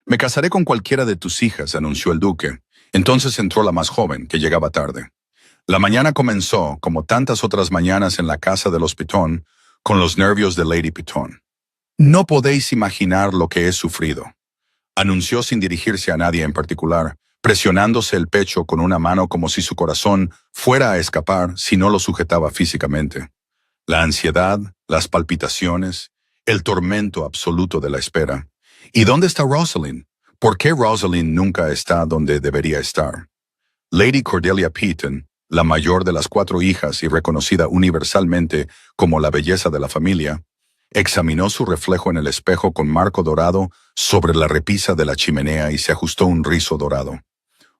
Me casaré con cualquiera de tus hijas, anunció el duque. Entonces entró la más joven, que llegaba tarde. La mañana comenzó, como tantas otras mañanas en la casa de los Pitón, con los nervios de Lady Pitón. No podéis imaginar lo que he sufrido, anunció sin dirigirse a nadie en particular, presionándose el pecho con una mano como si su corazón fuera a escapar si no lo sujetaba físicamente. La ansiedad, las palpitaciones, el tormento absoluto de la espera. ¿Y dónde está Rosalind? ¿Por qué Rosalind nunca está donde debería estar? Lady Cordelia Pitton, la mayor de las 4 hijas y reconocida universalmente como la belleza de la familia, examinó su reflejo en el espejo con marco dorado sobre la repisa de la chimenea y se ajustó un rizo dorado.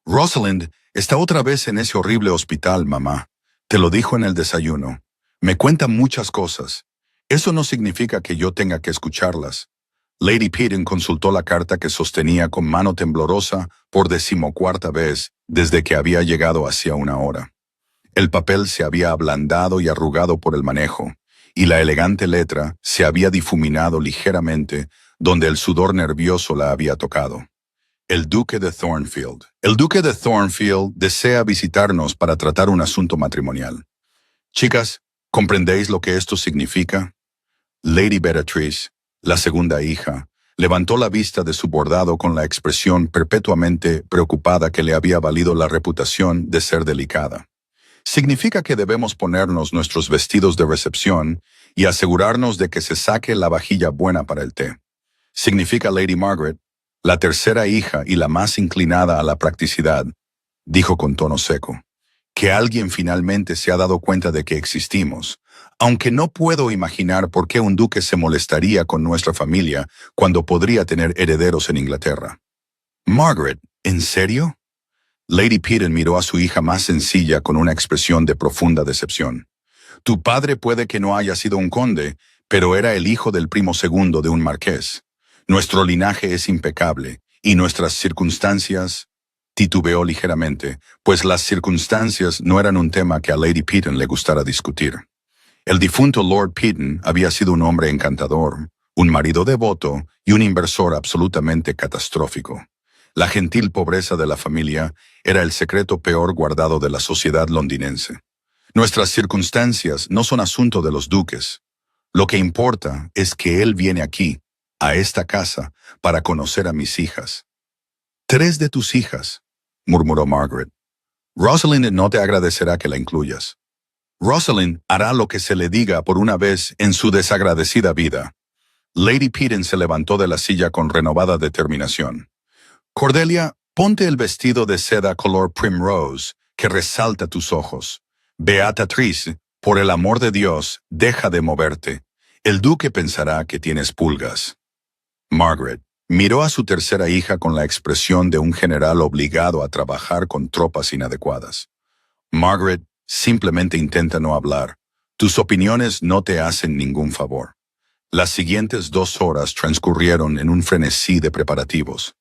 Rosalind está otra vez en ese horrible hospital, mamá. Te lo dijo en el desayuno. Me cuenta muchas cosas. Eso no significa que yo tenga que escucharlas. Lady Pitton consultó la carta que sostenía con mano temblorosa por 14ª vez desde que había llegado hacía una hora. El papel se había ablandado y arrugado por el manejo, y la elegante letra se había difuminado ligeramente donde el sudor nervioso la había tocado. El Duque de Thornfield. El Duque de Thornfield desea visitarnos para tratar un asunto matrimonial. Chicas, ¿comprendéis lo que esto significa? Lady Beatrice, la segunda hija, levantó la vista de su bordado con la expresión perpetuamente preocupada que le había valido la reputación de ser delicada. Significa que debemos ponernos nuestros vestidos de recepción y asegurarnos de que se saque la vajilla buena para el té. Significa Lady Margaret, la tercera hija y la más inclinada a la practicidad, dijo con tono seco, que alguien finalmente se ha dado cuenta de que existimos, aunque no puedo imaginar por qué un duque se molestaría con nuestra familia cuando podría tener herederos en Inglaterra. Margaret, ¿en serio? Lady Pitton miró a su hija más sencilla con una expresión de profunda decepción. Tu padre puede que no haya sido un conde, pero era el hijo del primo segundo de un marqués. Nuestro linaje es impecable, y nuestras circunstancias... Titubeó ligeramente, pues las circunstancias no eran un tema que a Lady Pitton le gustara discutir. El difunto Lord Pitton había sido un hombre encantador, un marido devoto y un inversor absolutamente catastrófico. La gentil pobreza de la familia era el secreto peor guardado de la sociedad londinense. Nuestras circunstancias no son asunto de los duques. Lo que importa es que él viene aquí, a esta casa, para conocer a mis hijas. 3 de tus hijas, murmuró Margaret. Rosalind no te agradecerá que la incluyas. Rosalind hará lo que se le diga por una vez en su desagradecida vida. Lady Pitton se levantó de la silla con renovada determinación. Cordelia, ponte el vestido de seda color primrose que resalta tus ojos. Beatriz, por el amor de Dios, deja de moverte. El duque pensará que tienes pulgas. Margaret miró a su tercera hija con la expresión de un general obligado a trabajar con tropas inadecuadas. Margaret, simplemente intenta no hablar. Tus opiniones no te hacen ningún favor. Las siguientes 2 horas transcurrieron en un frenesí de preparativos.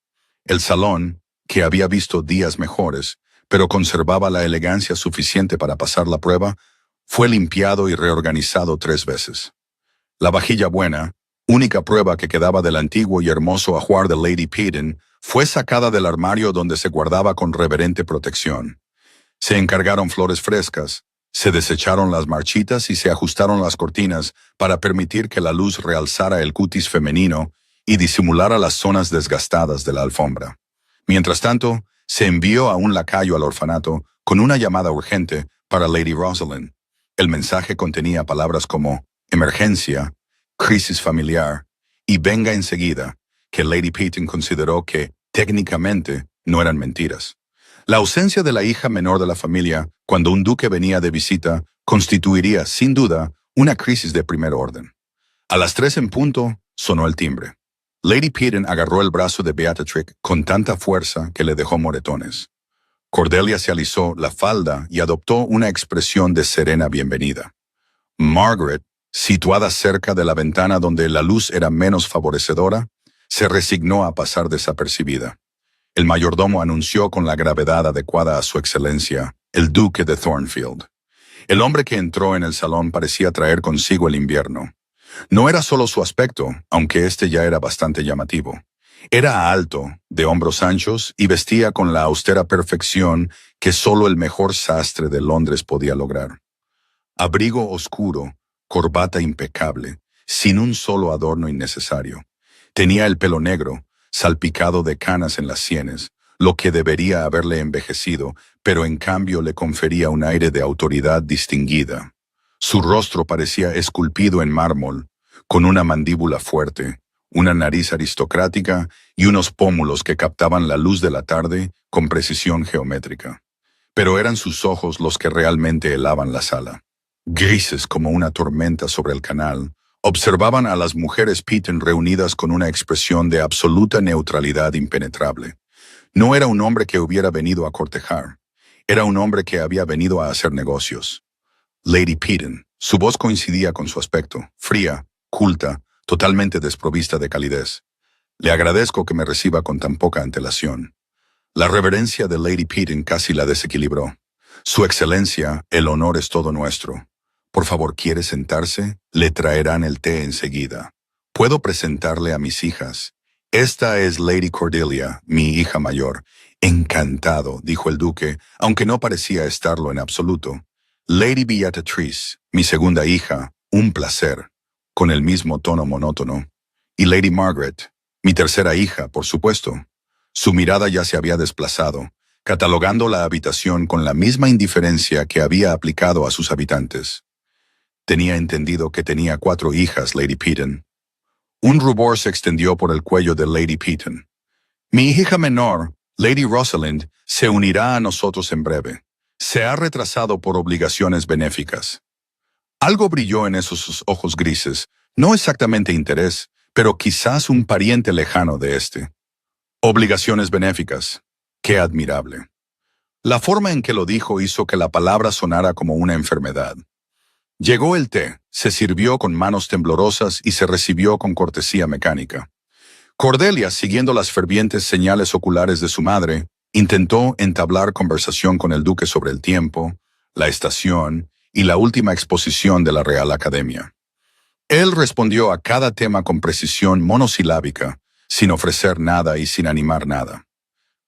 El salón, que había visto días mejores, pero conservaba la elegancia suficiente para pasar la prueba, fue limpiado y reorganizado 3 veces. La vajilla buena, única prueba que quedaba del antiguo y hermoso ajuar de Lady Pitton, fue sacada del armario donde se guardaba con reverente protección. Se encargaron flores frescas, se desecharon las marchitas y se ajustaron las cortinas para permitir que la luz realzara el cutis femenino y disimulara las zonas desgastadas de la alfombra. Mientras tanto, se envió a un lacayo al orfanato con una llamada urgente para Lady Rosalind. El mensaje contenía palabras como emergencia, crisis familiar y venga enseguida, que Lady Pitton consideró que, técnicamente, no eran mentiras. La ausencia de la hija menor de la familia, cuando un duque venía de visita, constituiría, sin duda, una crisis de primer orden. A las 3 en punto, sonó el timbre. Lady Pitton agarró el brazo de Beatrix con tanta fuerza que le dejó moretones. Cordelia se alisó la falda y adoptó una expresión de serena bienvenida. Margaret, situada cerca de la ventana donde la luz era menos favorecedora, se resignó a pasar desapercibida. El mayordomo anunció con la gravedad adecuada a su excelencia, el Duque de Thornfield. El hombre que entró en el salón parecía traer consigo el invierno. No era solo su aspecto, aunque este ya era bastante llamativo. Era alto, de hombros anchos, y vestía con la austera perfección que solo el mejor sastre de Londres podía lograr. Abrigo oscuro, corbata impecable, sin un solo adorno innecesario. Tenía el pelo negro, salpicado de canas en las sienes, lo que debería haberle envejecido, pero en cambio le confería un aire de autoridad distinguida. Su rostro parecía esculpido en mármol, con una mandíbula fuerte, una nariz aristocrática y unos pómulos que captaban la luz de la tarde con precisión geométrica. Pero eran sus ojos los que realmente helaban la sala. Grises como una tormenta sobre el canal, observaban a las mujeres Peyton reunidas con una expresión de absoluta neutralidad impenetrable. No era un hombre que hubiera venido a cortejar, era un hombre que había venido a hacer negocios. Lady Peyton, su voz coincidía con su aspecto, fría, culta, totalmente desprovista de calidez. Le agradezco que me reciba con tan poca antelación. La reverencia de Lady Peyton casi la desequilibró. Su excelencia, el honor es todo nuestro. Por favor, ¿quiere sentarse? Le traerán el té enseguida. Puedo presentarle a mis hijas. Esta es Lady Cordelia, mi hija mayor. Encantado, dijo el duque, aunque no parecía estarlo en absoluto. Lady Beatrice, mi segunda hija, un placer, con el mismo tono monótono. Y Lady Margaret, mi tercera hija, por supuesto. Su mirada ya se había desplazado, catalogando la habitación con la misma indiferencia que había aplicado a sus habitantes. Tenía entendido que tenía 4 hijas, Lady Peyton. Un rubor se extendió por el cuello de Lady Peyton. Mi hija menor, Lady Rosalind, se unirá a nosotros en breve. Se ha retrasado por obligaciones benéficas. Algo brilló en esos ojos grises, no exactamente interés, pero quizás un pariente lejano de este. Obligaciones benéficas. Qué admirable. La forma en que lo dijo hizo que la palabra sonara como una enfermedad. Llegó el té, se sirvió con manos temblorosas y se recibió con cortesía mecánica. Cordelia, siguiendo las fervientes señales oculares de su madre, intentó entablar conversación con el duque sobre el tiempo, la estación y la última exposición de la Real Academia. Él respondió a cada tema con precisión monosilábica, sin ofrecer nada y sin animar nada.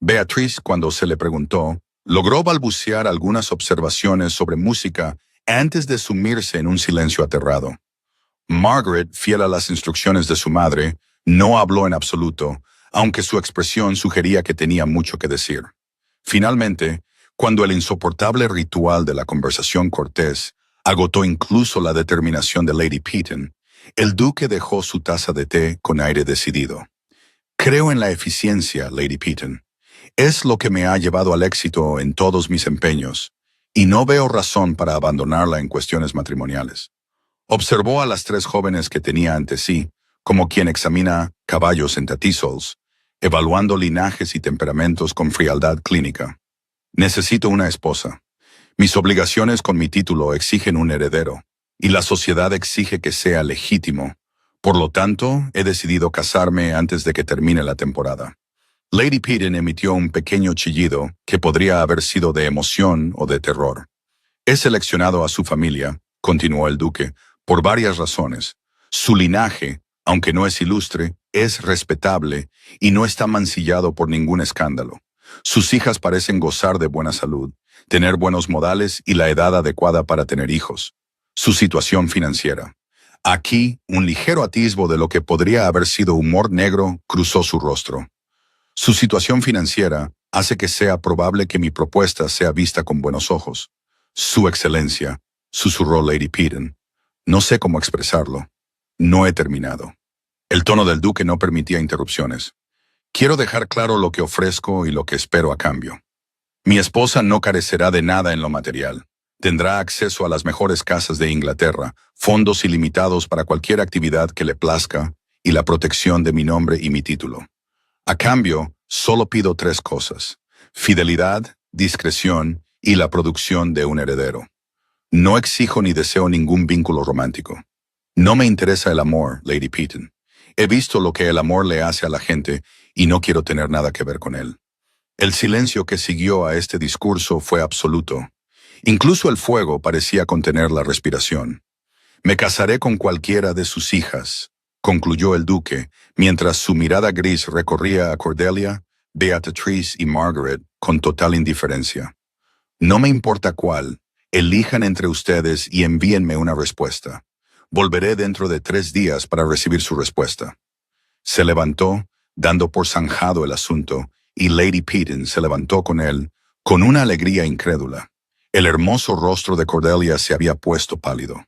Beatrice, cuando se le preguntó, logró balbucear algunas observaciones sobre música antes de sumirse en un silencio aterrado. Margaret, fiel a las instrucciones de su madre, no habló en absoluto, aunque su expresión sugería que tenía mucho que decir. Finalmente, cuando el insoportable ritual de la conversación cortés agotó incluso la determinación de Lady Peyton, el duque dejó su taza de té con aire decidido. Creo en la eficiencia, Lady Peyton. Es lo que me ha llevado al éxito en todos mis empeños, y no veo razón para abandonarla en cuestiones matrimoniales. Observó a las 3 jóvenes que tenía ante sí, como quien examina caballos en Tattesalls, evaluando linajes y temperamentos con frialdad clínica. Necesito una esposa. Mis obligaciones con mi título exigen un heredero, y la sociedad exige que sea legítimo. Por lo tanto, he decidido casarme antes de que termine la temporada. Lady Peyton emitió un pequeño chillido que podría haber sido de emoción o de terror. He seleccionado a su familia, continuó el duque, por varias razones. Su linaje, aunque no es ilustre, es respetable y no está mancillado por ningún escándalo. Sus hijas parecen gozar de buena salud, tener buenos modales y la edad adecuada para tener hijos. Su situación financiera. Aquí, un ligero atisbo de lo que podría haber sido humor negro cruzó su rostro. Su situación financiera hace que sea probable que mi propuesta sea vista con buenos ojos. Su excelencia, susurró Lady Peyton. No sé cómo expresarlo. No he terminado. El tono del duque no permitía interrupciones. Quiero dejar claro lo que ofrezco y lo que espero a cambio. Mi esposa no carecerá de nada en lo material. Tendrá acceso a las mejores casas de Inglaterra, fondos ilimitados para cualquier actividad que le plazca y la protección de mi nombre y mi título. A cambio, solo pido 3 cosas: fidelidad, discreción y la producción de un heredero. No exijo ni deseo ningún vínculo romántico. No me interesa el amor, Lady Peyton. He visto lo que el amor le hace a la gente y no quiero tener nada que ver con él. El silencio que siguió a este discurso fue absoluto. Incluso el fuego parecía contener la respiración. Me casaré con cualquiera de sus hijas, concluyó el duque, mientras su mirada gris recorría a Cordelia, Beatrice y Margaret con total indiferencia. No me importa cuál, elijan entre ustedes y envíenme una respuesta. Volveré dentro de 3 días para recibir su respuesta. Se levantó, dando por zanjado el asunto, y Lady Peyton se levantó con él, con una alegría incrédula. El hermoso rostro de Cordelia se había puesto pálido.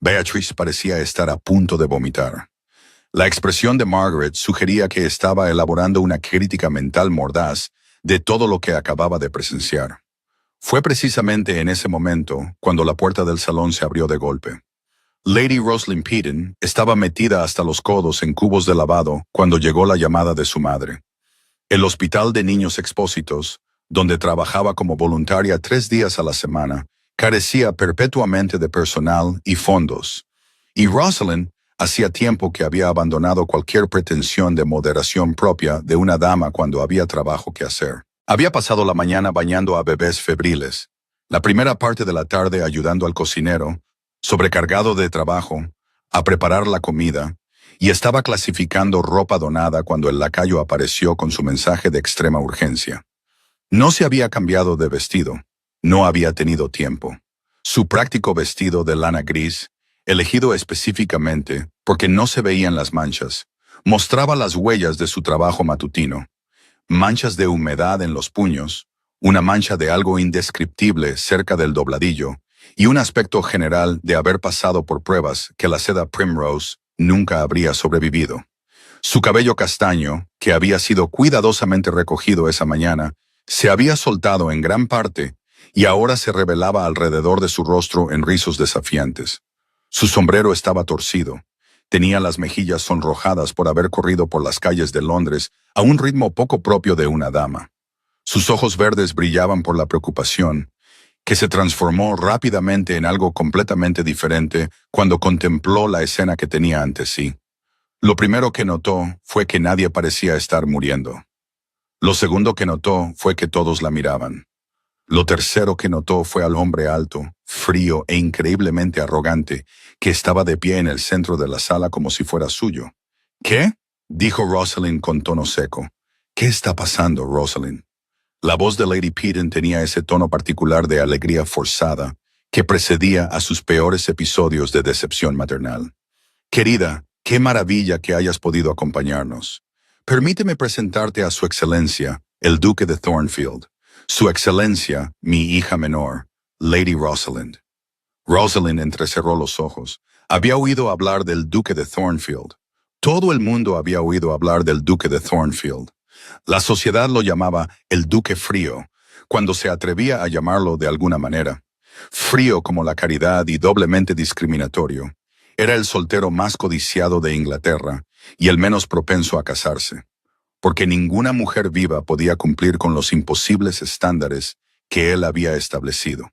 Beatrice parecía estar a punto de vomitar. La expresión de Margaret sugería que estaba elaborando una crítica mental mordaz de todo lo que acababa de presenciar. Fue precisamente en ese momento cuando la puerta del salón se abrió de golpe. Lady Rosalind Peyton estaba metida hasta los codos en cubos de lavado cuando llegó la llamada de su madre. El Hospital de Niños Expósitos, donde trabajaba como voluntaria 3 días a la semana, carecía perpetuamente de personal y fondos. Y Rosalind hacía tiempo que había abandonado cualquier pretensión de moderación propia de una dama cuando había trabajo que hacer. Había pasado la mañana bañando a bebés febriles, la primera parte de la tarde ayudando al cocinero, sobrecargado de trabajo, a preparar la comida, y estaba clasificando ropa donada cuando el lacayo apareció con su mensaje de extrema urgencia. No se había cambiado de vestido, no había tenido tiempo. Su práctico vestido de lana gris, elegido específicamente porque no se veían las manchas, mostraba las huellas de su trabajo matutino. Manchas de humedad en los puños, una mancha de algo indescriptible cerca del dobladillo, y un aspecto general de haber pasado por pruebas que la seda Primrose nunca habría sobrevivido. Su cabello castaño, que había sido cuidadosamente recogido esa mañana, se había soltado en gran parte y ahora se revelaba alrededor de su rostro en rizos desafiantes. Su sombrero estaba torcido. Tenía las mejillas sonrojadas por haber corrido por las calles de Londres a un ritmo poco propio de una dama. Sus ojos verdes brillaban por la preocupación, que se transformó rápidamente en algo completamente diferente cuando contempló la escena que tenía ante sí. Lo primero que notó fue que nadie parecía estar muriendo. Lo segundo que notó fue que todos la miraban. Lo tercero que notó fue al hombre alto, frío e increíblemente arrogante, que estaba de pie en el centro de la sala como si fuera suyo. ¿Qué?, dijo Rosalind con tono seco. ¿Qué está pasando, Rosalind? La voz de Lady Peyton tenía ese tono particular de alegría forzada que precedía a sus peores episodios de decepción maternal. Querida, qué maravilla que hayas podido acompañarnos. Permíteme presentarte a Su Excelencia, el Duque de Thornfield. Su Excelencia, mi hija menor, Lady Rosalind. Rosalind entrecerró los ojos. Había oído hablar del Duque de Thornfield. Todo el mundo había oído hablar del Duque de Thornfield. La sociedad lo llamaba el Duque Frío, cuando se atrevía a llamarlo de alguna manera. Frío como la caridad y doblemente discriminatorio. Era el soltero más codiciado de Inglaterra y el menos propenso a casarse, porque ninguna mujer viva podía cumplir con los imposibles estándares que él había establecido.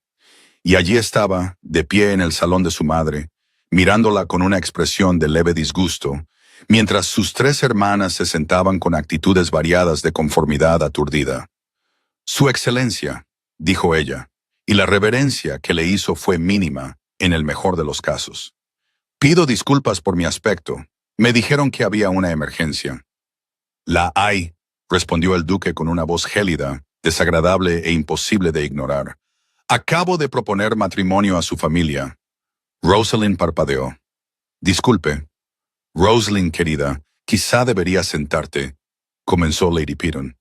Y allí estaba, de pie en el salón de su madre, mirándola con una expresión de leve disgusto, mientras sus 3 hermanas se sentaban con actitudes variadas de conformidad aturdida. Su Excelencia, dijo ella, y la reverencia que le hizo fue mínima, en el mejor de los casos. Pido disculpas por mi aspecto. Me dijeron que había una emergencia. La hay, respondió el duque con una voz gélida, desagradable e imposible de ignorar. Acabo de proponer matrimonio a su familia. Rosalind parpadeó. Disculpe. Rosalind, querida, quizá deberías sentarte, comenzó Lady Peyton.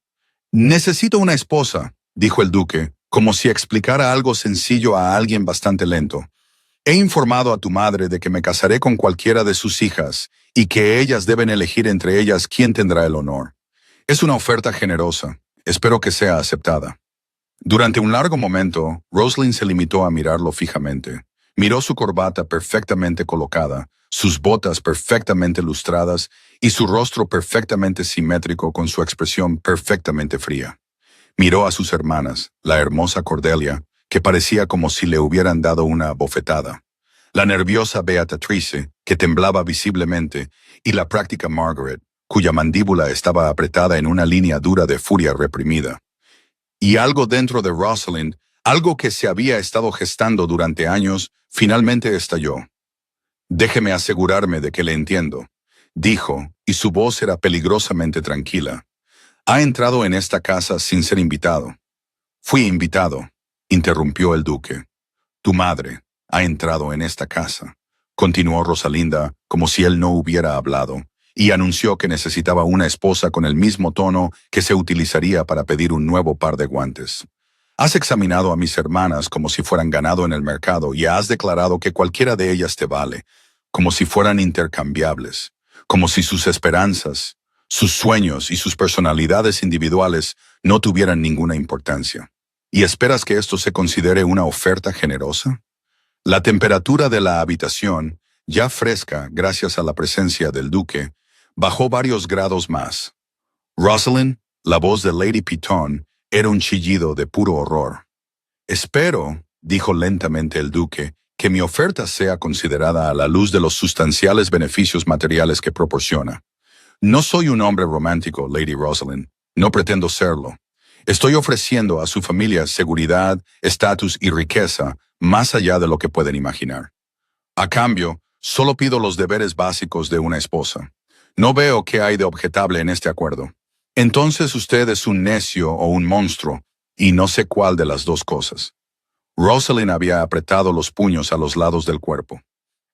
Necesito una esposa, dijo el duque, como si explicara algo sencillo a alguien bastante lento. He informado a tu madre de que me casaré con cualquiera de sus hijas y que ellas deben elegir entre ellas quién tendrá el honor. Es una oferta generosa. Espero que sea aceptada. Durante un largo momento, Rosalind se limitó a mirarlo fijamente. Miró su corbata perfectamente colocada, sus botas perfectamente lustradas y su rostro perfectamente simétrico con su expresión perfectamente fría. Miró a sus hermanas, la hermosa Cordelia, que parecía como si le hubieran dado una bofetada, la nerviosa Beatrice, que temblaba visiblemente, y la práctica Margaret, cuya mandíbula estaba apretada en una línea dura de furia reprimida. Y algo dentro de Rosalind, algo que se había estado gestando durante años, finalmente estalló. Déjeme asegurarme de que le entiendo. dijo, y su voz era peligrosamente tranquila. Ha entrado en esta casa sin ser invitado. Fui invitado, interrumpió el duque. Tu madre ha entrado en esta casa, continuó Rosalinda como si él no hubiera hablado, y anunció que necesitaba una esposa con el mismo tono que se utilizaría para pedir un nuevo par de guantes. Has examinado a mis hermanas como si fueran ganado en el mercado y has declarado que cualquiera de ellas te vale, como si fueran intercambiables, como si sus esperanzas, sus sueños y sus personalidades individuales no tuvieran ninguna importancia. ¿Y esperas que esto se considere una oferta generosa? La temperatura de la habitación, ya fresca gracias a la presencia del duque, bajó varios grados más. Rosalind, la voz de Lady Piton, era un chillido de puro horror. Espero, dijo lentamente el duque, que mi oferta sea considerada a la luz de los sustanciales beneficios materiales que proporciona. No soy un hombre romántico, Lady Rosalind. No pretendo serlo. Estoy ofreciendo a su familia seguridad, estatus y riqueza más allá de lo que pueden imaginar. A cambio, solo pido los deberes básicos de una esposa. No veo qué hay de objetable en este acuerdo. Entonces usted es un necio o un monstruo, y no sé cuál de las dos cosas. Rosalind había apretado los puños a los lados del cuerpo.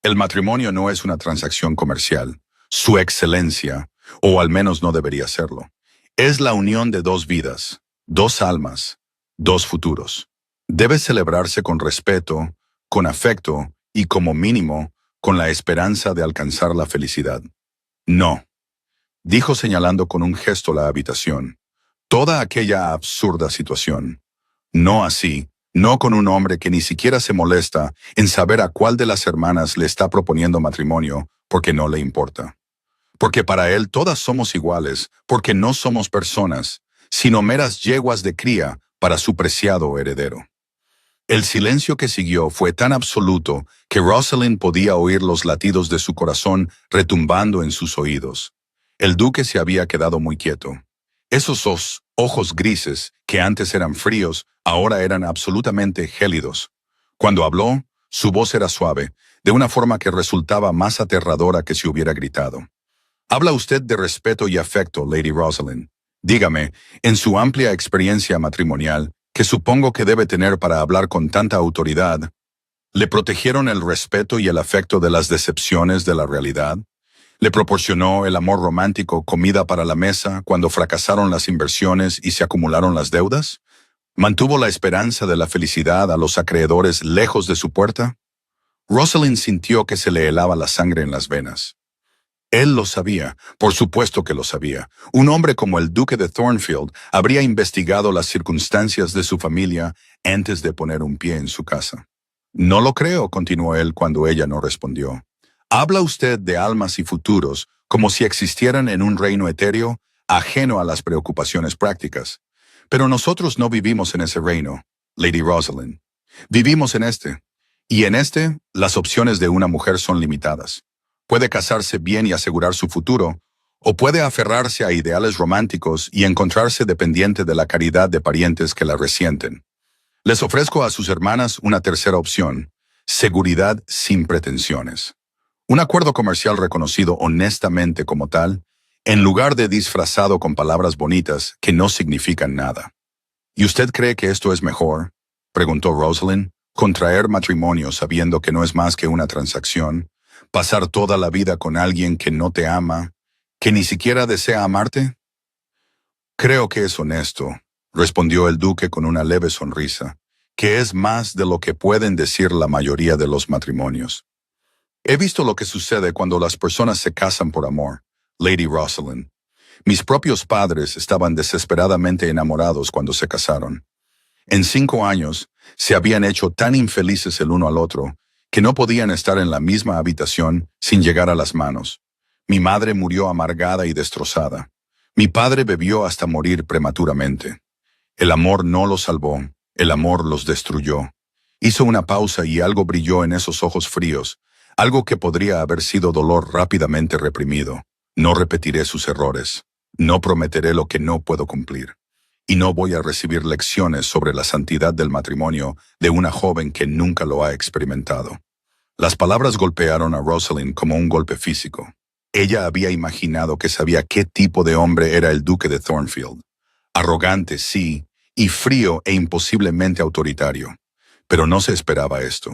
El matrimonio no es una transacción comercial. Su excelencia, o al menos no debería serlo, es la unión de dos vidas, dos almas, dos futuros. Debe celebrarse con respeto, con afecto y, como mínimo, con la esperanza de alcanzar la felicidad. No, dijo señalando con un gesto la habitación. Toda aquella absurda situación. No así, no con un hombre que ni siquiera se molesta en saber a cuál de las hermanas le está proponiendo matrimonio porque no le importa. Porque para él todas somos iguales, porque no somos personas, sino meras yeguas de cría para su preciado heredero. El silencio que siguió fue tan absoluto que Rosalind podía oír los latidos de su corazón retumbando en sus oídos. El duque se había quedado muy quieto. Esos ojos grises, que antes eran fríos, ahora eran absolutamente gélidos. Cuando habló, su voz era suave, de una forma que resultaba más aterradora que si hubiera gritado. Habla usted de respeto y afecto, Lady Rosalind. Dígame, en su amplia experiencia matrimonial, que supongo que debe tener para hablar con tanta autoridad, ¿le protegieron el respeto y el afecto de las decepciones de la realidad? ¿Le proporcionó el amor romántico comida para la mesa cuando fracasaron las inversiones y se acumularon las deudas? ¿Mantuvo la esperanza de la felicidad a los acreedores lejos de su puerta? Rosalind sintió que se le helaba la sangre en las venas. Él lo sabía, por supuesto que lo sabía. Un hombre como el duque de Thornfield habría investigado las circunstancias de su familia antes de poner un pie en su casa. No lo creo, continuó él cuando ella no respondió. Habla usted de almas y futuros como si existieran en un reino etéreo, ajeno a las preocupaciones prácticas. Pero nosotros no vivimos en ese reino, Lady Rosalind. Vivimos en este. Y en este, las opciones de una mujer son limitadas. Puede casarse bien y asegurar su futuro, o puede aferrarse a ideales románticos y encontrarse dependiente de la caridad de parientes que la resienten. Les ofrezco a sus hermanas una tercera opción, seguridad sin pretensiones. Un acuerdo comercial reconocido honestamente como tal, en lugar de disfrazado con palabras bonitas que no significan nada. ¿Y usted cree que esto es mejor?, preguntó Rosalind, contraer matrimonio sabiendo que no es más que una transacción, pasar toda la vida con alguien que no te ama, que ni siquiera desea amarte. Creo que es honesto, respondió el duque con una leve sonrisa, que es más de lo que pueden decir la mayoría de los matrimonios. He visto lo que sucede cuando las personas se casan por amor, Lady Rosalind. Mis propios padres estaban desesperadamente enamorados cuando se casaron. En 5 años, se habían hecho tan infelices el uno al otro que no podían estar en la misma habitación sin llegar a las manos. Mi madre murió amargada y destrozada. Mi padre bebió hasta morir prematuramente. El amor no los salvó, el amor los destruyó. Hizo una pausa y algo brilló en esos ojos fríos, algo que podría haber sido dolor rápidamente reprimido. No repetiré sus errores. No prometeré lo que no puedo cumplir. Y no voy a recibir lecciones sobre la santidad del matrimonio de una joven que nunca lo ha experimentado. Las palabras golpearon a Rosalind como un golpe físico. Ella había imaginado que sabía qué tipo de hombre era el duque de Thornfield. Arrogante, sí, y frío e imposiblemente autoritario. Pero no se esperaba esto.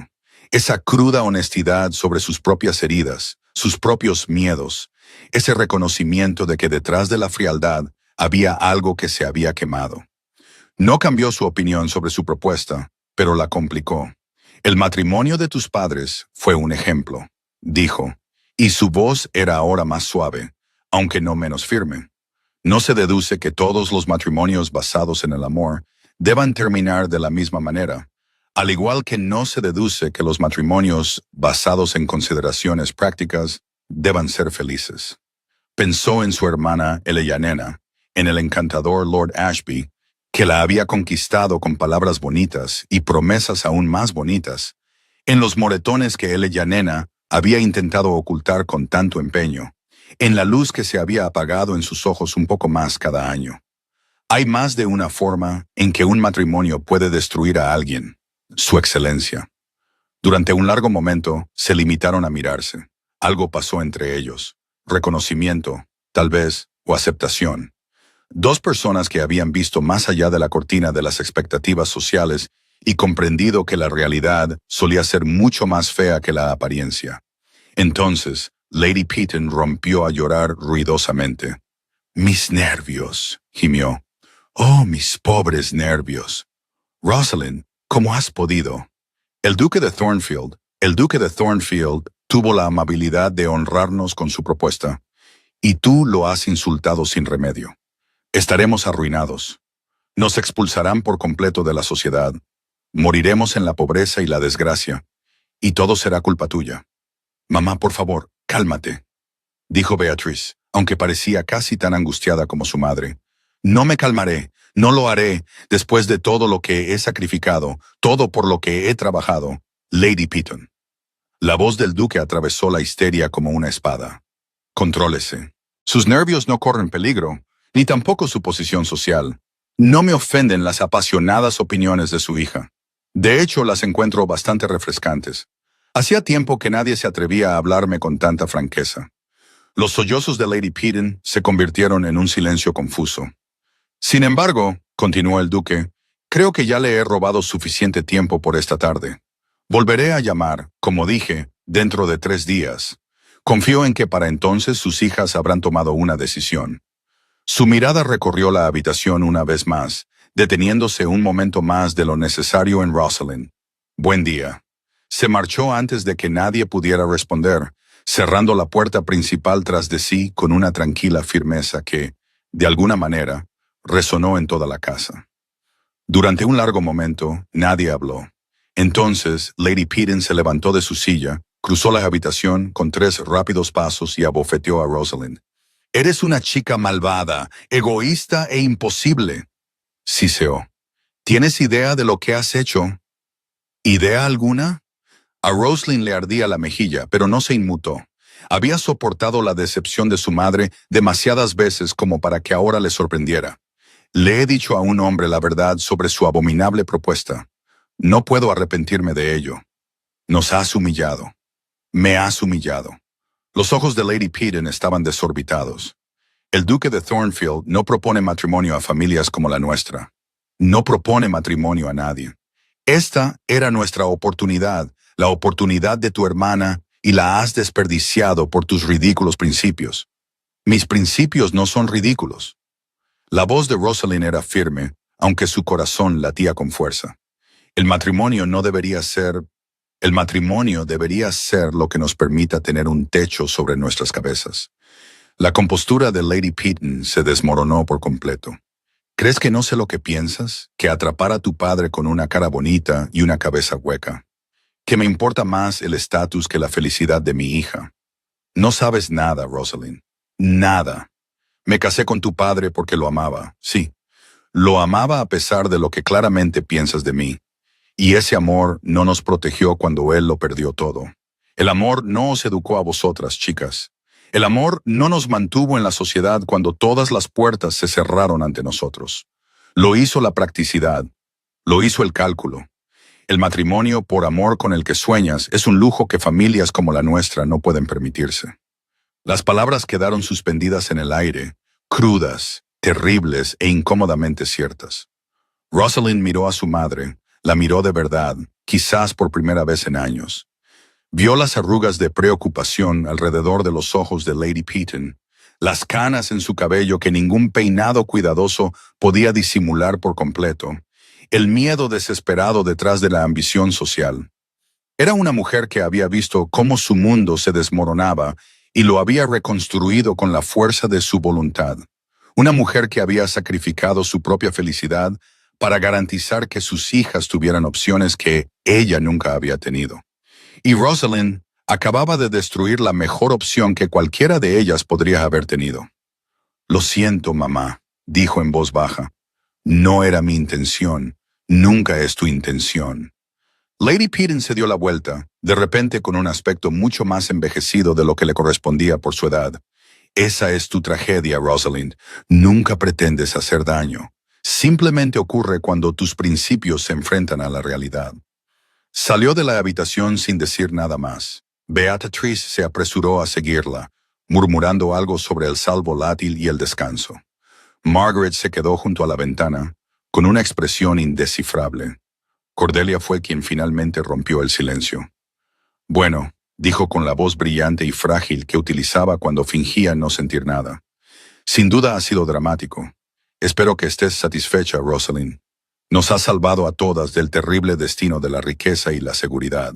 Esa cruda honestidad sobre sus propias heridas, sus propios miedos, ese reconocimiento de que detrás de la frialdad había algo que se había quemado. No cambió su opinión sobre su propuesta, pero la complicó. El matrimonio de tus padres fue un ejemplo, dijo, y su voz era ahora más suave, aunque no menos firme. No se deduce que todos los matrimonios basados en el amor deban terminar de la misma manera, al igual que no se deduce que los matrimonios basados en consideraciones prácticas deban ser felices. Pensó en su hermana Eleanor, en el encantador Lord Ashby, que la había conquistado con palabras bonitas y promesas aún más bonitas, en los moretones que Eleanor había intentado ocultar con tanto empeño, en la luz que se había apagado en sus ojos un poco más cada año. Hay más de una forma en que un matrimonio puede destruir a alguien, su excelencia. Durante un largo momento se limitaron a mirarse. Algo pasó entre ellos. Reconocimiento, tal vez, o aceptación. Dos personas que habían visto más allá de la cortina de las expectativas sociales y comprendido que la realidad solía ser mucho más fea que la apariencia. Entonces, Lady Peaton rompió a llorar ruidosamente. «Mis nervios», gimió. «Oh, mis pobres nervios. Rosalind, ¿cómo has podido?» El duque de Thornfield tuvo la amabilidad de honrarnos con su propuesta, y tú lo has insultado sin remedio. Estaremos arruinados. Nos expulsarán por completo de la sociedad. Moriremos en la pobreza y la desgracia, y todo será culpa tuya. Mamá, por favor, cálmate, dijo Beatriz, aunque parecía casi tan angustiada como su madre. No me calmaré, no lo haré, después de todo lo que he sacrificado, todo por lo que he trabajado. Lady Peaton. La voz del duque atravesó la histeria como una espada. Contrólese. Sus nervios no corren peligro, ni tampoco su posición social. No me ofenden las apasionadas opiniones de su hija. De hecho, las encuentro bastante refrescantes. Hacía tiempo que nadie se atrevía a hablarme con tanta franqueza. Los sollozos de Lady Peaton se convirtieron en un silencio confuso. Sin embargo, continuó el duque, creo que ya le he robado suficiente tiempo por esta tarde. Volveré a llamar, como dije, dentro de 3 días. Confío en que para entonces sus hijas habrán tomado una decisión. Su mirada recorrió la habitación una vez más, deteniéndose un momento más de lo necesario en Rosalind. Buen día. Se marchó antes de que nadie pudiera responder, cerrando la puerta principal tras de sí con una tranquila firmeza que, de alguna manera, resonó en toda la casa. Durante un largo momento, nadie habló. Entonces, Lady Peaton se levantó de su silla, cruzó la habitación con 3 rápidos pasos y abofeteó a Rosalind. «Eres una chica malvada, egoísta e imposible», siseó. «¿Tienes idea de lo que has hecho?» «¿Idea alguna?» A Rosalind le ardía la mejilla, pero no se inmutó. Había soportado la decepción de su madre demasiadas veces como para que ahora le sorprendiera. «Le he dicho a un hombre la verdad sobre su abominable propuesta. No puedo arrepentirme de ello. Nos has humillado. Me has humillado». Los ojos de Lady Peaton estaban desorbitados. El duque de Thornfield no propone matrimonio a familias como la nuestra. No propone matrimonio a nadie. Esta era nuestra oportunidad, la oportunidad de tu hermana, y la has desperdiciado por tus ridículos principios. Mis principios no son ridículos. La voz de Rosalind era firme, aunque su corazón latía con fuerza. El matrimonio debería ser lo que nos permita tener un techo sobre nuestras cabezas. La compostura de Lady Peaton se desmoronó por completo. ¿Crees que no sé lo que piensas? Que atrapar a tu padre con una cara bonita y una cabeza hueca. Que me importa más el estatus que la felicidad de mi hija. No sabes nada, Rosalind. Nada. Me casé con tu padre porque lo amaba, sí. Lo amaba a pesar de lo que claramente piensas de mí. Y ese amor no nos protegió cuando él lo perdió todo. El amor no os educó a vosotras, chicas. El amor no nos mantuvo en la sociedad cuando todas las puertas se cerraron ante nosotros. Lo hizo la practicidad. Lo hizo el cálculo. El matrimonio por amor con el que sueñas es un lujo que familias como la nuestra no pueden permitirse. Las palabras quedaron suspendidas en el aire, crudas, terribles e incómodamente ciertas. Rosalind miró a su madre, la miró de verdad, quizás por primera vez en años. Vio las arrugas de preocupación alrededor de los ojos de Lady Peaton, las canas en su cabello que ningún peinado cuidadoso podía disimular por completo, el miedo desesperado detrás de la ambición social. Era una mujer que había visto cómo su mundo se desmoronaba y lo había reconstruido con la fuerza de su voluntad. Una mujer que había sacrificado su propia felicidad para garantizar que sus hijas tuvieran opciones que ella nunca había tenido. Y Rosalind acababa de destruir la mejor opción que cualquiera de ellas podría haber tenido. «Lo siento, mamá», dijo en voz baja. «No era mi intención. Nunca es tu intención». Lady Peaton se dio la vuelta, de repente con un aspecto mucho más envejecido de lo que le correspondía por su edad. «Esa es tu tragedia, Rosalind. Nunca pretendes hacer daño. Simplemente ocurre cuando tus principios se enfrentan a la realidad». Salió de la habitación sin decir nada más. Beatrice se apresuró a seguirla, murmurando algo sobre el sal volátil y el descanso. Margaret se quedó junto a la ventana, con una expresión indescifrable. Cordelia fue quien finalmente rompió el silencio. «Bueno», dijo con la voz brillante y frágil que utilizaba cuando fingía no sentir nada. «Sin duda ha sido dramático. Espero que estés satisfecha, Rosalind. Nos has salvado a todas del terrible destino de la riqueza y la seguridad.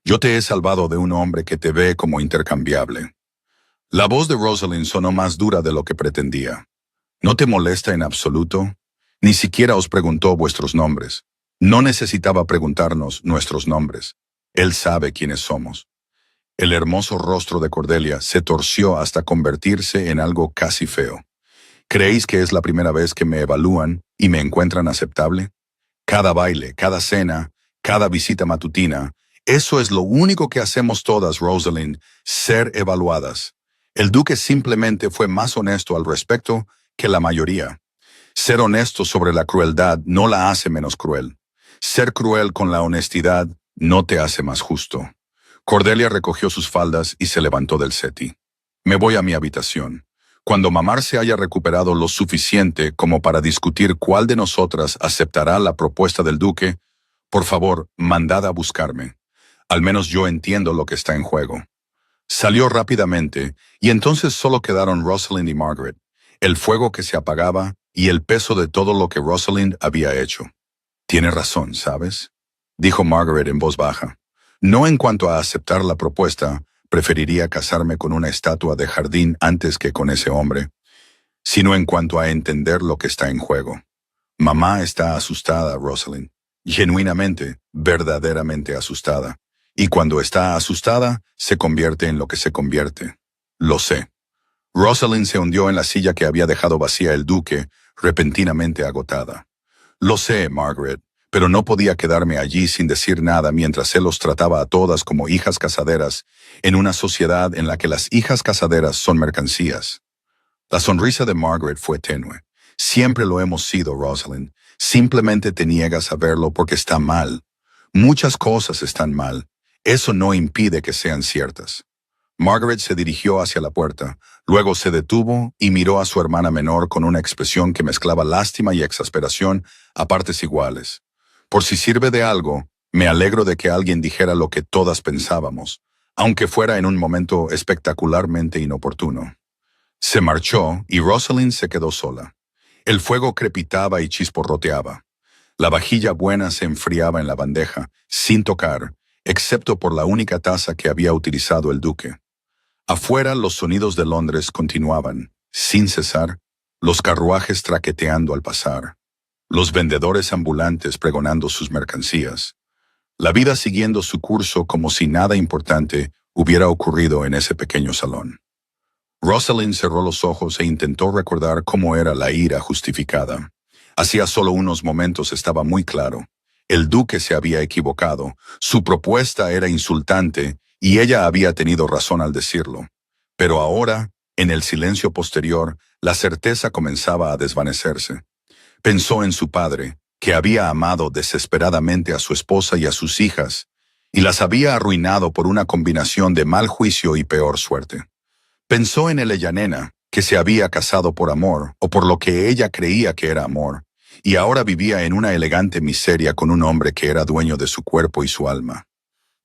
Yo te he salvado de un hombre que te ve como intercambiable». La voz de Rosalind sonó más dura de lo que pretendía. «¿No te molesta en absoluto? Ni siquiera os preguntó vuestros nombres. No necesitaba preguntarnos nuestros nombres. Él sabe quiénes somos». El hermoso rostro de Cordelia se torció hasta convertirse en algo casi feo. «¿Creéis que es la primera vez que me evalúan y me encuentran aceptable? Cada baile, cada cena, cada visita matutina, eso es lo único que hacemos todas, Rosalind, ser evaluadas. El duque simplemente fue más honesto al respecto que la mayoría. Ser honesto sobre la crueldad no la hace menos cruel. Ser cruel con la honestidad no te hace más justo». Cordelia recogió sus faldas y se levantó del settee. «Me voy a mi habitación. Cuando mamá se haya recuperado lo suficiente como para discutir cuál de nosotras aceptará la propuesta del duque, por favor, mandad a buscarme. Al menos yo entiendo lo que está en juego». Salió rápidamente y entonces solo quedaron Rosalind y Margaret, el fuego que se apagaba y el peso de todo lo que Rosalind había hecho. «Tiene razón, ¿sabes?», dijo Margaret en voz baja. «No en cuanto a aceptar la propuesta, preferiría casarme con una estatua de jardín antes que con ese hombre, sino en cuanto a entender lo que está en juego. Mamá está asustada, Rosalind, genuinamente, verdaderamente asustada, y cuando está asustada, se convierte en lo que se convierte. Lo sé». Rosalind se hundió en la silla que había dejado vacía el duque, repentinamente agotada. «Lo sé, Margaret, pero no podía quedarme allí sin decir nada mientras él los trataba a todas como hijas casaderas, en una sociedad en la que las hijas casaderas son mercancías». La sonrisa de Margaret fue tenue. «Siempre lo hemos sido, Rosalind. Simplemente te niegas a verlo porque está mal. Muchas cosas están mal. Eso no impide que sean ciertas». Margaret se dirigió hacia la puerta, luego se detuvo y miró a su hermana menor con una expresión que mezclaba lástima y exasperación a partes iguales. «Por si sirve de algo, me alegro de que alguien dijera lo que todas pensábamos, aunque fuera en un momento espectacularmente inoportuno». Se marchó y Rosalind se quedó sola. El fuego crepitaba y chisporroteaba. La vajilla buena se enfriaba en la bandeja, sin tocar, excepto por la única taza que había utilizado el duque. Afuera los sonidos de Londres continuaban, sin cesar, los carruajes traqueteando al pasar, los vendedores ambulantes pregonando sus mercancías, la vida siguiendo su curso como si nada importante hubiera ocurrido en ese pequeño salón. Rosalind cerró los ojos e intentó recordar cómo era la ira justificada. Hacía solo unos momentos estaba muy claro. El duque se había equivocado, su propuesta era insultante y ella había tenido razón al decirlo. Pero ahora, en el silencio posterior, la certeza comenzaba a desvanecerse. Pensó en su padre, que había amado desesperadamente a su esposa y a sus hijas, y las había arruinado por una combinación de mal juicio y peor suerte. Pensó en Eleyanena, que se había casado por amor, o por lo que ella creía que era amor, y ahora vivía en una elegante miseria con un hombre que era dueño de su cuerpo y su alma.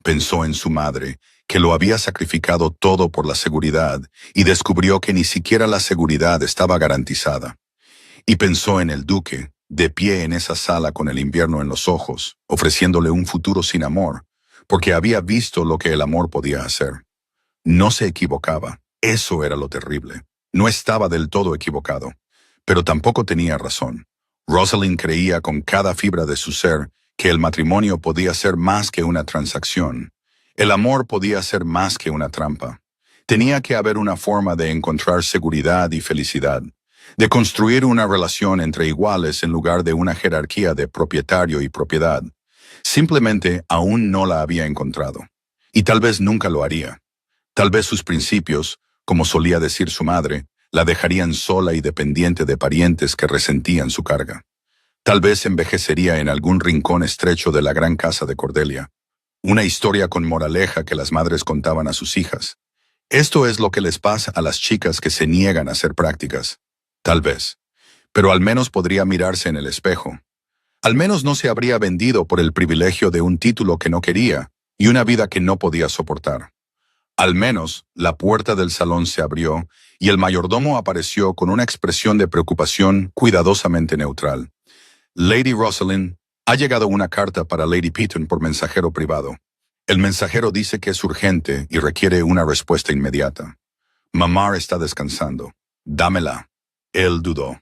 Pensó en su madre, que lo había sacrificado todo por la seguridad, y descubrió que ni siquiera la seguridad estaba garantizada. Y pensó en el duque, de pie en esa sala con el invierno en los ojos, ofreciéndole un futuro sin amor, porque había visto lo que el amor podía hacer. No se equivocaba, eso era lo terrible. No estaba del todo equivocado, pero tampoco tenía razón. Rosalind creía con cada fibra de su ser que el matrimonio podía ser más que una transacción. El amor podía ser más que una trampa. Tenía que haber una forma de encontrar seguridad y felicidad, de construir una relación entre iguales en lugar de una jerarquía de propietario y propiedad. Simplemente aún no la había encontrado. Y tal vez nunca lo haría. Tal vez sus principios, como solía decir su madre, la dejarían sola y dependiente de parientes que resentían su carga. Tal vez envejecería en algún rincón estrecho de la gran casa de Cordelia. Una historia con moraleja que las madres contaban a sus hijas. Esto es lo que les pasa a las chicas que se niegan a ser prácticas. Tal vez. Pero al menos podría mirarse en el espejo. Al menos no se habría vendido por el privilegio de un título que no quería y una vida que no podía soportar. Al menos la puerta del salón se abrió y el mayordomo apareció con una expresión de preocupación cuidadosamente neutral. Lady Rosalind, ha llegado una carta para Lady Peaton por mensajero privado. El mensajero dice que es urgente y requiere una respuesta inmediata. Mamá está descansando. Dámela. Él dudó.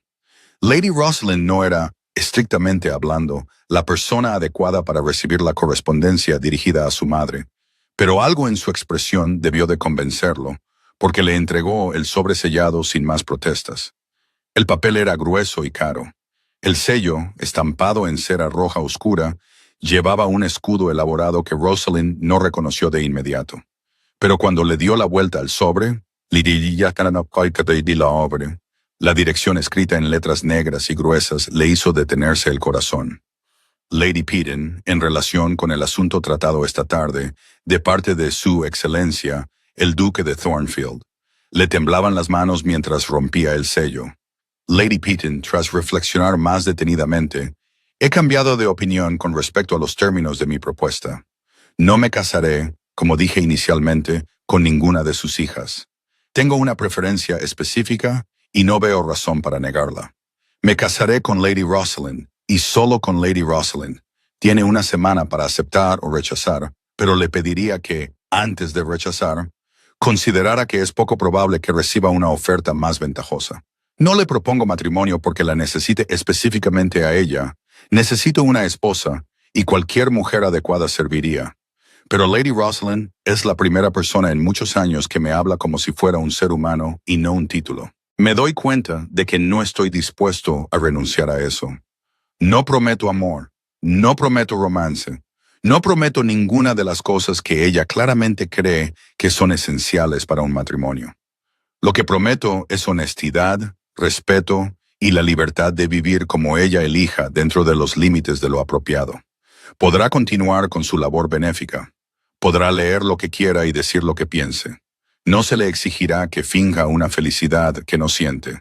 Lady Rosalind no era, estrictamente hablando, la persona adecuada para recibir la correspondencia dirigida a su madre, pero algo en su expresión debió de convencerlo, porque le entregó el sobre sellado sin más protestas. El papel era grueso y caro. El sello, estampado en cera roja oscura, llevaba un escudo elaborado que Rosalind no reconoció de inmediato. Pero cuando le dio la vuelta al sobre, la dirección escrita en letras negras y gruesas le hizo detenerse el corazón. Lady Peaton, en relación con el asunto tratado esta tarde, de parte de su excelencia, el duque de Thornfield. Le temblaban las manos mientras rompía el sello. Lady Peaton, tras reflexionar más detenidamente, he cambiado de opinión con respecto a los términos de mi propuesta. No me casaré, como dije inicialmente, con ninguna de sus hijas. Tengo una preferencia específica y no veo razón para negarla. Me casaré con Lady Rosalind, y solo con Lady Rosalind. Tiene una semana para aceptar o rechazar, pero le pediría que, antes de rechazar, considerara que es poco probable que reciba una oferta más ventajosa. No le propongo matrimonio porque la necesite específicamente a ella. Necesito una esposa, y cualquier mujer adecuada serviría. Pero Lady Rosalind es la primera persona en muchos años que me habla como si fuera un ser humano y no un título. Me doy cuenta de que no estoy dispuesto a renunciar a eso. No prometo amor, no prometo romance, no prometo ninguna de las cosas que ella claramente cree que son esenciales para un matrimonio. Lo que prometo es honestidad, respeto y la libertad de vivir como ella elija dentro de los límites de lo apropiado. Podrá continuar con su labor benéfica. Podrá leer lo que quiera y decir lo que piense. No se le exigirá que finja una felicidad que no siente.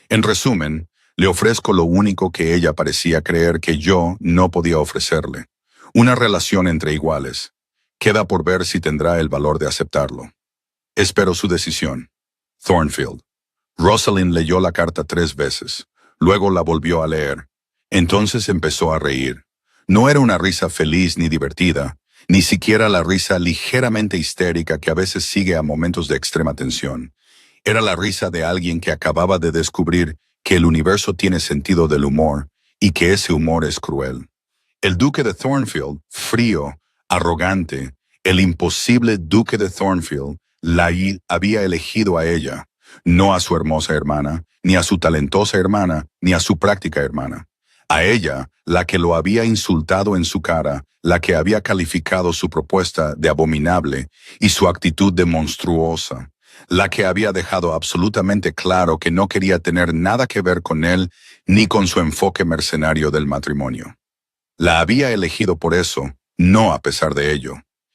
En resumen, le ofrezco lo único que ella parecía creer que yo no podía ofrecerle. Una relación entre iguales. Queda por ver si tendrá el valor de aceptarlo. Espero su decisión. Thornfield. Rosalind leyó la carta 3 veces. Luego la volvió a leer. Entonces empezó a reír. No era una risa feliz ni divertida, ni siquiera la risa ligeramente histérica que a veces sigue a momentos de extrema tensión. Era la risa de alguien que acababa de descubrir que el universo tiene sentido del humor y que ese humor es cruel. El duque de Thornfield, frío, arrogante, el imposible duque de Thornfield, había elegido a ella, no a su hermosa hermana, ni a su talentosa hermana, ni a su práctica hermana. A ella, la que lo había insultado en su cara, la que había calificado su propuesta de abominable y su actitud de monstruosa, la que había dejado absolutamente claro que no quería tener nada que ver con él ni con su enfoque mercenario del matrimonio. La había elegido por eso, no a pesar de ello.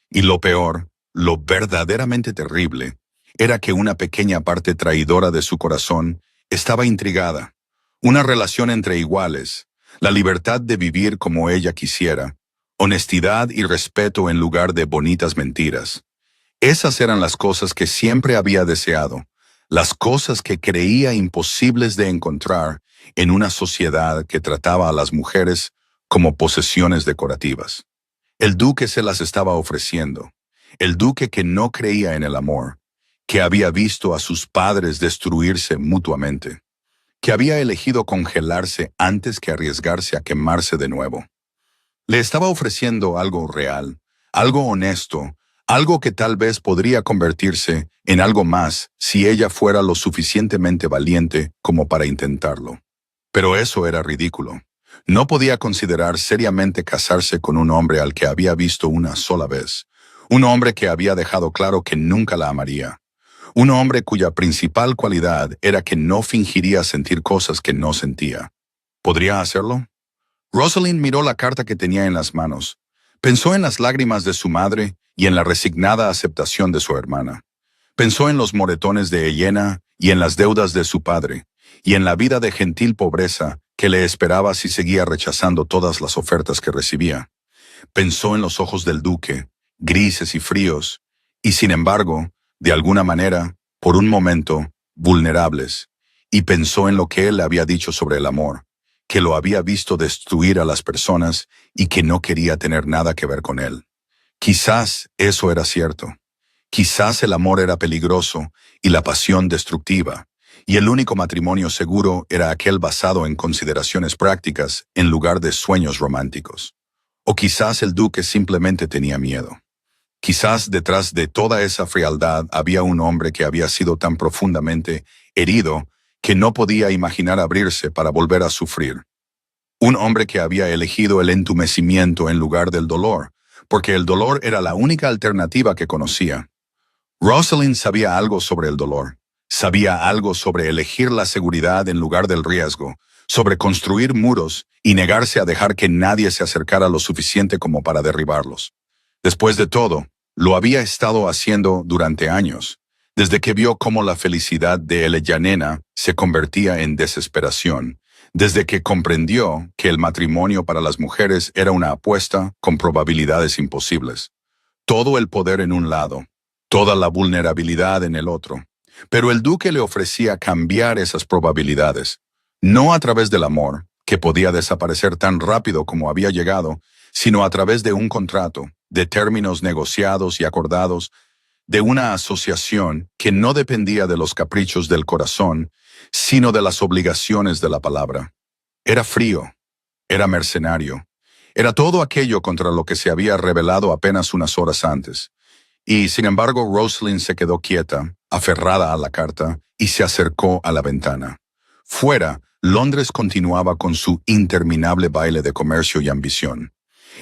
Y lo peor, lo verdaderamente terrible, era que una pequeña parte traidora de su corazón estaba intrigada. Una relación entre iguales, la libertad de vivir como ella quisiera, honestidad y respeto en lugar de bonitas mentiras. Esas eran las cosas que siempre había deseado, las cosas que creía imposibles de encontrar en una sociedad que trataba a las mujeres como posesiones decorativas. El duque se las estaba ofreciendo, el duque que no creía en el amor, que había visto a sus padres destruirse mutuamente, que había elegido congelarse antes que arriesgarse a quemarse de nuevo. Le estaba ofreciendo algo real, algo honesto, algo que tal vez podría convertirse en algo más si ella fuera lo suficientemente valiente como para intentarlo. Pero eso era ridículo. No podía considerar seriamente casarse con un hombre al que había visto una sola vez, un hombre que había dejado claro que nunca la amaría, un hombre cuya principal cualidad era que no fingiría sentir cosas que no sentía. ¿Podría hacerlo? Rosalind miró la carta que tenía en las manos. Pensó en las lágrimas de su madre y en la resignada aceptación de su hermana. Pensó en los moretones de Helena y en las deudas de su padre, y en la vida de gentil pobreza que le esperaba si seguía rechazando todas las ofertas que recibía. Pensó en los ojos del duque, grises y fríos, y sin embargo, de alguna manera, por un momento, vulnerables, y pensó en lo que él le había dicho sobre el amor, que lo había visto destruir a las personas y que no quería tener nada que ver con él. Quizás eso era cierto. Quizás el amor era peligroso y la pasión destructiva, y el único matrimonio seguro era aquel basado en consideraciones prácticas en lugar de sueños románticos. O quizás el duque simplemente tenía miedo. Quizás detrás de toda esa frialdad había un hombre que había sido tan profundamente herido que no podía imaginar abrirse para volver a sufrir. Un hombre que había elegido el entumecimiento en lugar del dolor, porque el dolor era la única alternativa que conocía. Rosalind sabía algo sobre el dolor, sabía algo sobre elegir la seguridad en lugar del riesgo, sobre construir muros y negarse a dejar que nadie se acercara lo suficiente como para derribarlos. Después de todo, lo había estado haciendo durante años, desde que vio cómo la felicidad de Helena se convertía en desesperación, desde que comprendió que el matrimonio para las mujeres era una apuesta con probabilidades imposibles. Todo el poder en un lado, toda la vulnerabilidad en el otro. Pero el duque le ofrecía cambiar esas probabilidades, no a través del amor, que podía desaparecer tan rápido como había llegado, sino a través de un contrato, de términos negociados y acordados, de una asociación que no dependía de los caprichos del corazón, sino de las obligaciones de la palabra. Era frío, era mercenario, era todo aquello contra lo que se había rebelado apenas unas horas antes. Y, sin embargo, Rosalind se quedó quieta, aferrada a la carta, y se acercó a la ventana. Fuera, Londres continuaba con su interminable baile de comercio y ambición.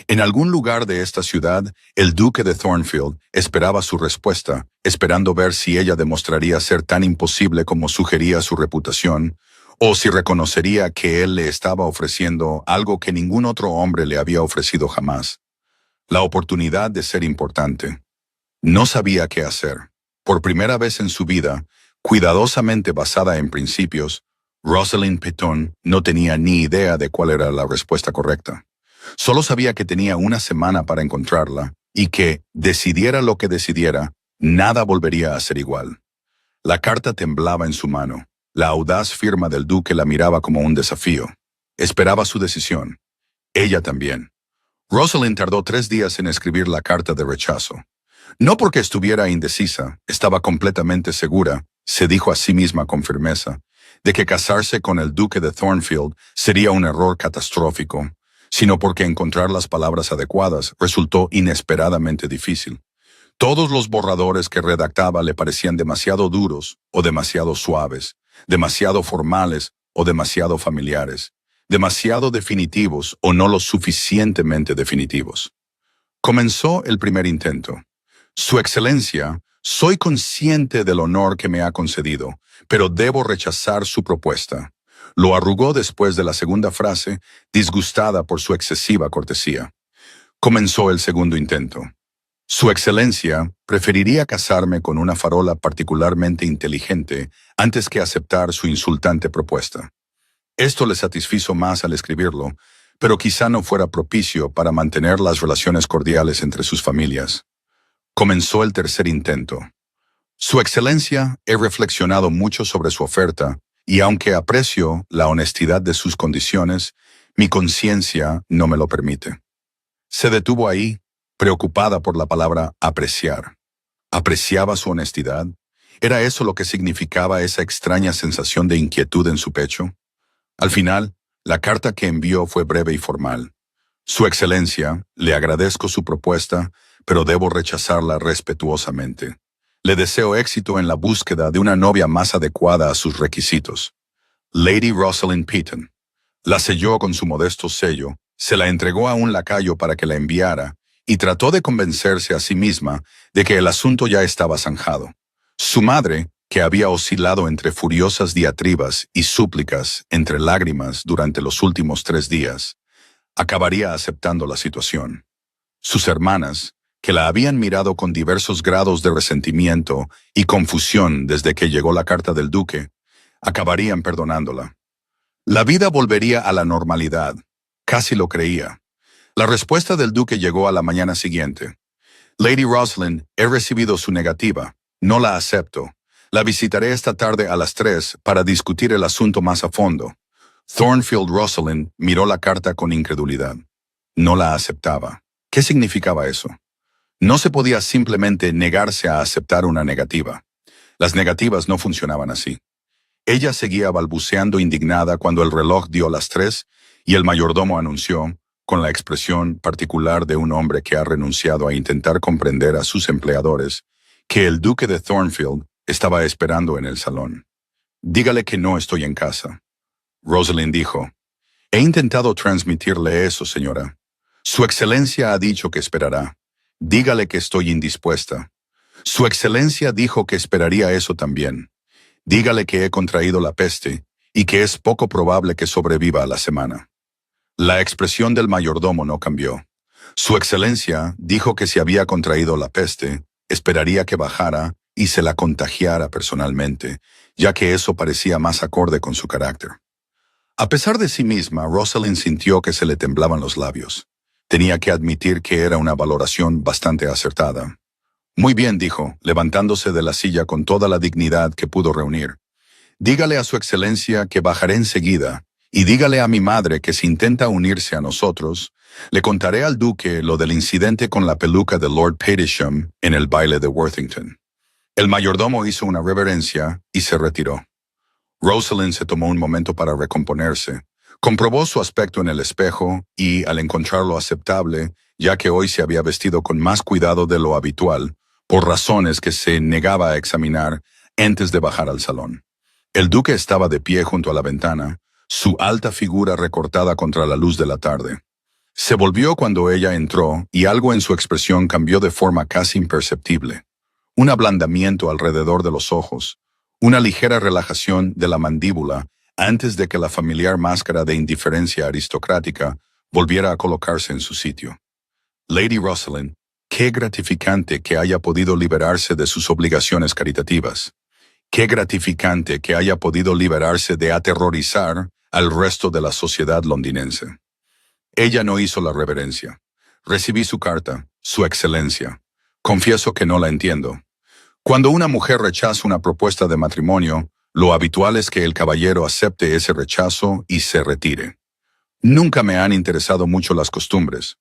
En algún lugar de esta ciudad, el duque de Thornfield esperaba su respuesta, esperando ver si ella demostraría ser tan imposible como sugería su reputación, o si reconocería que él le estaba ofreciendo algo que ningún otro hombre le había ofrecido jamás: la oportunidad de ser importante. No sabía qué hacer. Por primera vez en su vida, cuidadosamente basada en principios, Rosalind Pitton no tenía ni idea de cuál era la respuesta correcta. Solo sabía que tenía una semana para encontrarla y que, decidiera lo que decidiera, nada volvería a ser igual. La carta temblaba en su mano. La audaz firma del duque la miraba como un desafío. Esperaba su decisión. Ella también. Rosalind tardó 3 días en escribir la carta de rechazo. No porque estuviera indecisa, estaba completamente segura, se dijo a sí misma con firmeza, de que casarse con el duque de Thornfield sería un error catastrófico, sino porque encontrar las palabras adecuadas resultó inesperadamente difícil. Todos los borradores que redactaba le parecían demasiado duros o demasiado suaves, demasiado formales o demasiado familiares, demasiado definitivos o no lo suficientemente definitivos. Comenzó el primer intento. Su Excelencia, soy consciente del honor que me ha concedido, pero debo rechazar su propuesta. Lo arrugó después de la segunda frase, disgustada por su excesiva cortesía. Comenzó el segundo intento. Su Excelencia preferiría casarme con una farola particularmente inteligente antes que aceptar su insultante propuesta. Esto le satisfizo más al escribirlo, pero quizá no fuera propicio para mantener las relaciones cordiales entre sus familias. Comenzó el tercer intento. Su Excelencia, he reflexionado mucho sobre su oferta, y aunque aprecio la honestidad de sus condiciones, mi conciencia no me lo permite. Se detuvo ahí, preocupada por la palabra apreciar. ¿Apreciaba su honestidad? ¿Era eso lo que significaba esa extraña sensación de inquietud en su pecho? Al final, la carta que envió fue breve y formal. Su Excelencia, le agradezco su propuesta, pero debo rechazarla respetuosamente. Le deseo éxito en la búsqueda de una novia más adecuada a sus requisitos. Lady Rosalind Peyton. La selló con su modesto sello, se la entregó a un lacayo para que la enviara, y trató de convencerse a sí misma de que el asunto ya estaba zanjado. Su madre, que había oscilado entre furiosas diatribas y súplicas entre lágrimas durante los últimos 3 días, acabaría aceptando la situación. Sus hermanas, que la habían mirado con diversos grados de resentimiento y confusión desde que llegó la carta del duque, acabarían perdonándola. La vida volvería a la normalidad. Casi lo creía. La respuesta del duque llegó a la mañana siguiente. Lady Rosalind, he recibido su negativa. No la acepto. La visitaré esta tarde a las 3 para discutir el asunto más a fondo. Thornfield Rosalind miró la carta con incredulidad. No la aceptaba. ¿Qué significaba eso? No se podía simplemente negarse a aceptar una negativa. Las negativas no funcionaban así. Ella seguía balbuceando indignada cuando el reloj dio las 3 y el mayordomo anunció, con la expresión particular de un hombre que ha renunciado a intentar comprender a sus empleadores, que el duque de Thornfield estaba esperando en el salón. Dígale que no estoy en casa. Rosalind dijo, he intentado transmitirle eso, señora. Su Excelencia ha dicho que esperará. Dígale que estoy indispuesta. Su Excelencia dijo que esperaría eso también. Dígale que he contraído la peste y que es poco probable que sobreviva a la semana. La expresión del mayordomo no cambió. Su Excelencia dijo que si había contraído la peste, esperaría que bajara y se la contagiara personalmente, ya que eso parecía más acorde con su carácter. A pesar de sí misma, Rosalind sintió que se le temblaban los labios. Tenía que admitir que era una valoración bastante acertada. Muy bien, dijo, levantándose de la silla con toda la dignidad que pudo reunir. Dígale a su Excelencia que bajaré enseguida, y dígale a mi madre que si intenta unirse a nosotros, le contaré al duque lo del incidente con la peluca de Lord Petersham en el baile de Worthington. El mayordomo hizo una reverencia y se retiró. Rosalind se tomó un momento para recomponerse. Comprobó su aspecto en el espejo y, al encontrarlo aceptable, ya que hoy se había vestido con más cuidado de lo habitual, por razones que se negaba a examinar antes de bajar al salón. El duque estaba de pie junto a la ventana, su alta figura recortada contra la luz de la tarde. Se volvió cuando ella entró y algo en su expresión cambió de forma casi imperceptible. Un ablandamiento alrededor de los ojos, una ligera relajación de la mandíbula antes de que la familiar máscara de indiferencia aristocrática volviera a colocarse en su sitio. Lady Rosalind, qué gratificante que haya podido liberarse de sus obligaciones caritativas. Qué gratificante que haya podido liberarse de aterrorizar al resto de la sociedad londinense. Ella no hizo la reverencia. Recibí su carta, Su Excelencia. Confieso que no la entiendo. Cuando una mujer rechaza una propuesta de matrimonio, lo habitual es que el caballero acepte ese rechazo y se retire. Nunca me han interesado mucho las costumbres.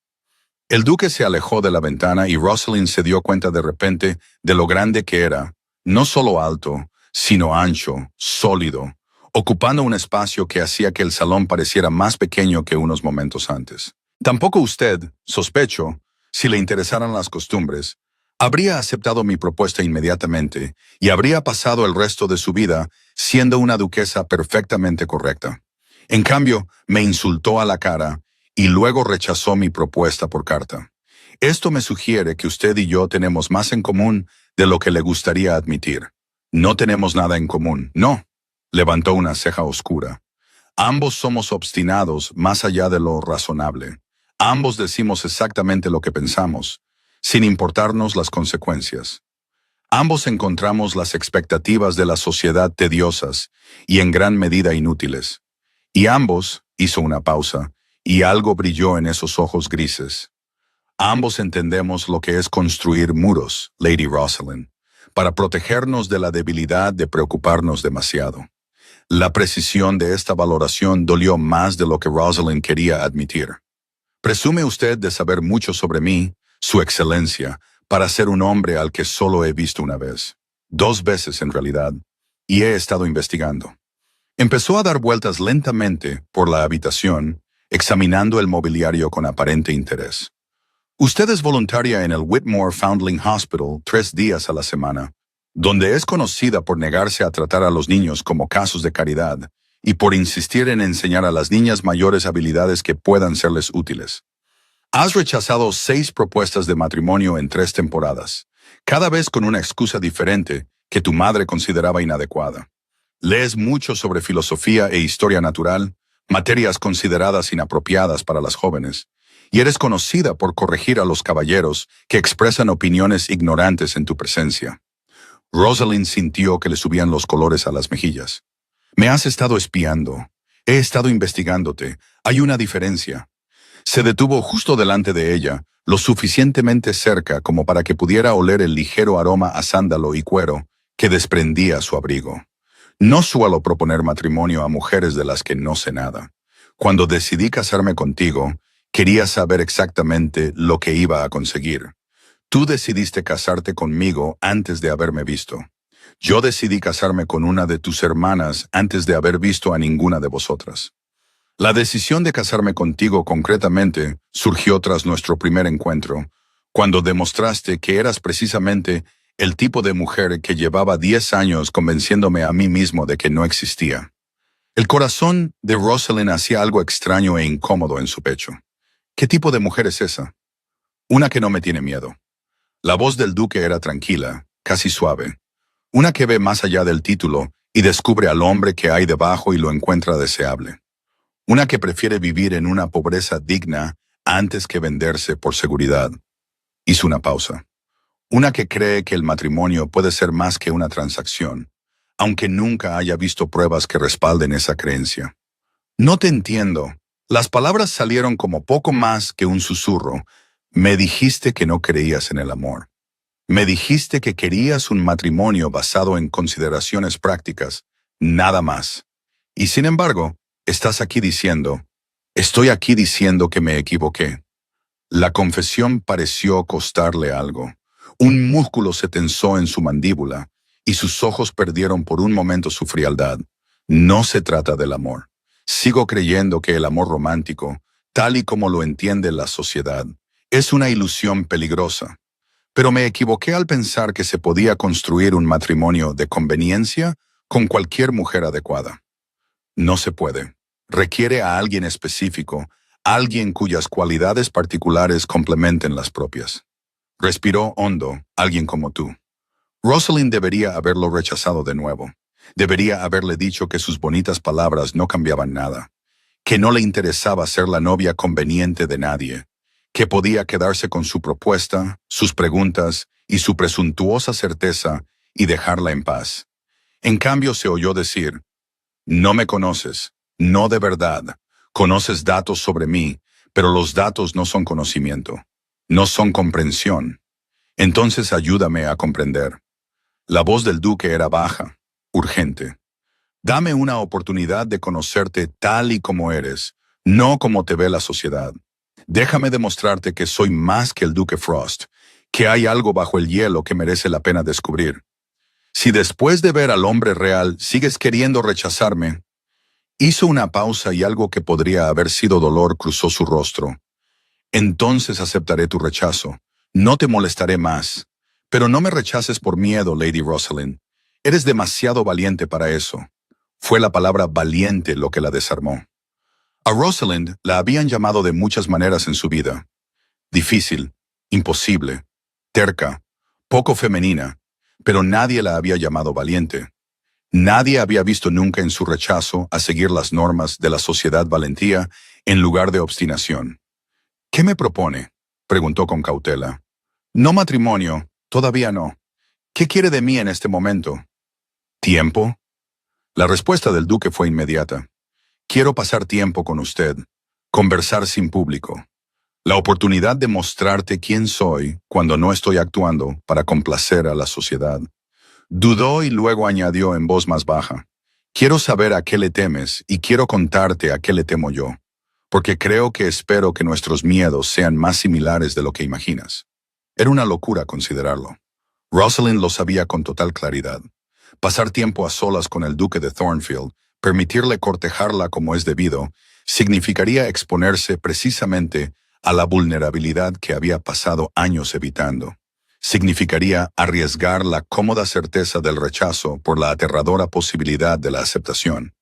El duque se alejó de la ventana y Rosalind se dio cuenta de repente de lo grande que era, no solo alto, sino ancho, sólido, ocupando un espacio que hacía que el salón pareciera más pequeño que unos momentos antes. Tampoco usted, sospecho, si le interesaran las costumbres, habría aceptado mi propuesta inmediatamente y habría pasado el resto de su vida siendo una duquesa perfectamente correcta. En cambio, me insultó a la cara y luego rechazó mi propuesta por carta. Esto me sugiere que usted y yo tenemos más en común de lo que le gustaría admitir. No tenemos nada en común, no. Levantó una ceja oscura. Ambos somos obstinados más allá de lo razonable. Ambos decimos exactamente lo que pensamos. sin importarnos las consecuencias. Ambos encontramos las expectativas de la sociedad tediosas y en gran medida inútiles. Y ambos, hizo una pausa, y algo brilló en esos ojos grises. Ambos entendemos lo que es construir muros, Lady Rosalind, para protegernos de la debilidad de preocuparnos demasiado. La precisión de esta valoración dolió más de lo que Rosalind quería admitir. Presume usted de saber mucho sobre mí, su excelencia, para ser un hombre al que solo he visto una vez. 2 veces en realidad, y he estado investigando. Empezó a dar vueltas lentamente por la habitación, examinando el mobiliario con aparente interés. Usted es voluntaria en el Whitmore Foundling Hospital 3 días a la semana, donde es conocida por negarse a tratar a los niños como casos de caridad y por insistir en enseñar a las niñas mayores habilidades que puedan serles útiles. Has rechazado 6 propuestas de matrimonio en 3 temporadas, cada vez con una excusa diferente que tu madre consideraba inadecuada. Lees mucho sobre filosofía e historia natural, materias consideradas inapropiadas para las jóvenes, y eres conocida por corregir a los caballeros que expresan opiniones ignorantes en tu presencia. Rosalind sintió que le subían los colores a las mejillas. Me has estado espiando. He estado investigándote. Hay una diferencia. Se detuvo justo delante de ella, lo suficientemente cerca como para que pudiera oler el ligero aroma a sándalo y cuero que desprendía su abrigo. No suelo proponer matrimonio a mujeres de las que no sé nada. Cuando decidí casarme contigo, quería saber exactamente lo que iba a conseguir. Tú decidiste casarte conmigo antes de haberme visto. Yo decidí casarme con una de tus hermanas antes de haber visto a ninguna de vosotras. La decisión de casarme contigo concretamente surgió tras nuestro primer encuentro, cuando demostraste que eras precisamente el tipo de mujer que llevaba 10 años convenciéndome a mí mismo de que no existía. El corazón de Rosalind hacía algo extraño e incómodo en su pecho. ¿Qué tipo de mujer es esa? Una que no me tiene miedo. La voz del duque era tranquila, casi suave. Una que ve más allá del título y descubre al hombre que hay debajo y lo encuentra deseable. Una que prefiere vivir en una pobreza digna antes que venderse por seguridad. Hizo una pausa. Una que cree que el matrimonio puede ser más que una transacción, aunque nunca haya visto pruebas que respalden esa creencia. No te entiendo. Las palabras salieron como poco más que un susurro. Me dijiste que no creías en el amor. Me dijiste que querías un matrimonio basado en consideraciones prácticas, nada más. Y sin embargo, estoy aquí diciendo que me equivoqué. La confesión pareció costarle algo. Un músculo se tensó en su mandíbula y sus ojos perdieron por un momento su frialdad. No se trata del amor. Sigo creyendo que el amor romántico, tal y como lo entiende la sociedad, es una ilusión peligrosa. Pero me equivoqué al pensar que se podía construir un matrimonio de conveniencia con cualquier mujer adecuada. No se puede. Requiere a alguien específico, alguien cuyas cualidades particulares complementen las propias. Respiró hondo, alguien como tú. Rosalind debería haberlo rechazado de nuevo. Debería haberle dicho que sus bonitas palabras no cambiaban nada, que no le interesaba ser la novia conveniente de nadie, que podía quedarse con su propuesta, sus preguntas y su presuntuosa certeza y dejarla en paz. En cambio se oyó decir, no me conoces, no de verdad, conoces datos sobre mí, pero los datos no son conocimiento, no son comprensión. Entonces ayúdame a comprender. La voz del duque era baja, urgente. Dame una oportunidad de conocerte tal y como eres, no como te ve la sociedad. Déjame demostrarte que soy más que el duque Frost, que hay algo bajo el hielo que merece la pena descubrir. Si después de ver al hombre real sigues queriendo rechazarme. Hizo una pausa y algo que podría haber sido dolor cruzó su rostro. Entonces aceptaré tu rechazo. No te molestaré más. Pero no me rechaces por miedo, Lady Rosalind. Eres demasiado valiente para eso. Fue la palabra valiente lo que la desarmó. A Rosalind la habían llamado de muchas maneras en su vida. Difícil, imposible, terca, poco femenina, pero nadie la había llamado valiente. Nadie había visto nunca en su rechazo a seguir las normas de la sociedad valentía en lugar de obstinación. ¿Qué me propone?, preguntó con cautela. No matrimonio, todavía no. ¿Qué quiere de mí en este momento? ¿Tiempo? La respuesta del duque fue inmediata. Quiero pasar tiempo con usted, conversar sin público. La oportunidad de mostrarte quién soy cuando no estoy actuando para complacer a la sociedad. Dudó y luego añadió en voz más baja. Quiero saber a qué le temes y quiero contarte a qué le temo yo, porque creo que espero que nuestros miedos sean más similares de lo que imaginas. Era una locura considerarlo. Rosalind lo sabía con total claridad. Pasar tiempo a solas con el duque de Thornfield, permitirle cortejarla como es debido, significaría exponerse precisamente a la vulnerabilidad que había pasado años evitando. Significaría arriesgar la cómoda certeza del rechazo por la aterradora posibilidad de la aceptación.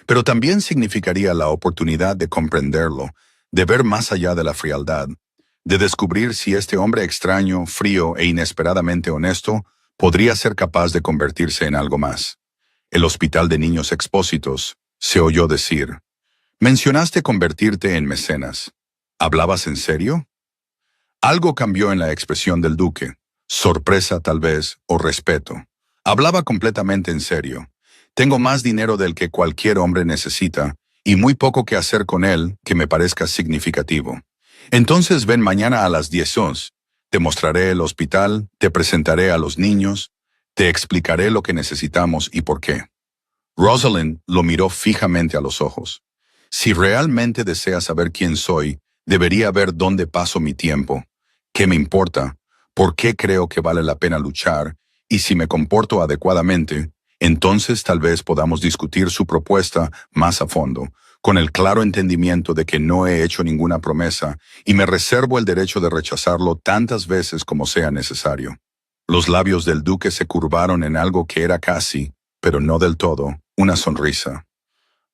Pero también significaría la oportunidad de comprenderlo, de ver más allá de la frialdad, de descubrir si este hombre extraño, frío e inesperadamente honesto podría ser capaz de convertirse en algo más. El Hospital de Niños Expósitos, se oyó decir. Mencionaste convertirte en mecenas. ¿Hablabas en serio? Algo cambió en la expresión del duque. Sorpresa tal vez, o respeto. Hablaba completamente en serio. Tengo más dinero del que cualquier hombre necesita, y muy poco que hacer con él que me parezca significativo. Entonces ven mañana a las 10:00. Te mostraré el hospital, te presentaré a los niños, te explicaré lo que necesitamos y por qué. Rosalind lo miró fijamente a los ojos. Si realmente desea saber quién soy, debería ver dónde paso mi tiempo, qué me importa, por qué creo que vale la pena luchar, y si me comporto adecuadamente, entonces tal vez podamos discutir su propuesta más a fondo, con el claro entendimiento de que no he hecho ninguna promesa y me reservo el derecho de rechazarlo tantas veces como sea necesario. Los labios del duque se curvaron en algo que era casi, pero no del todo, una sonrisa.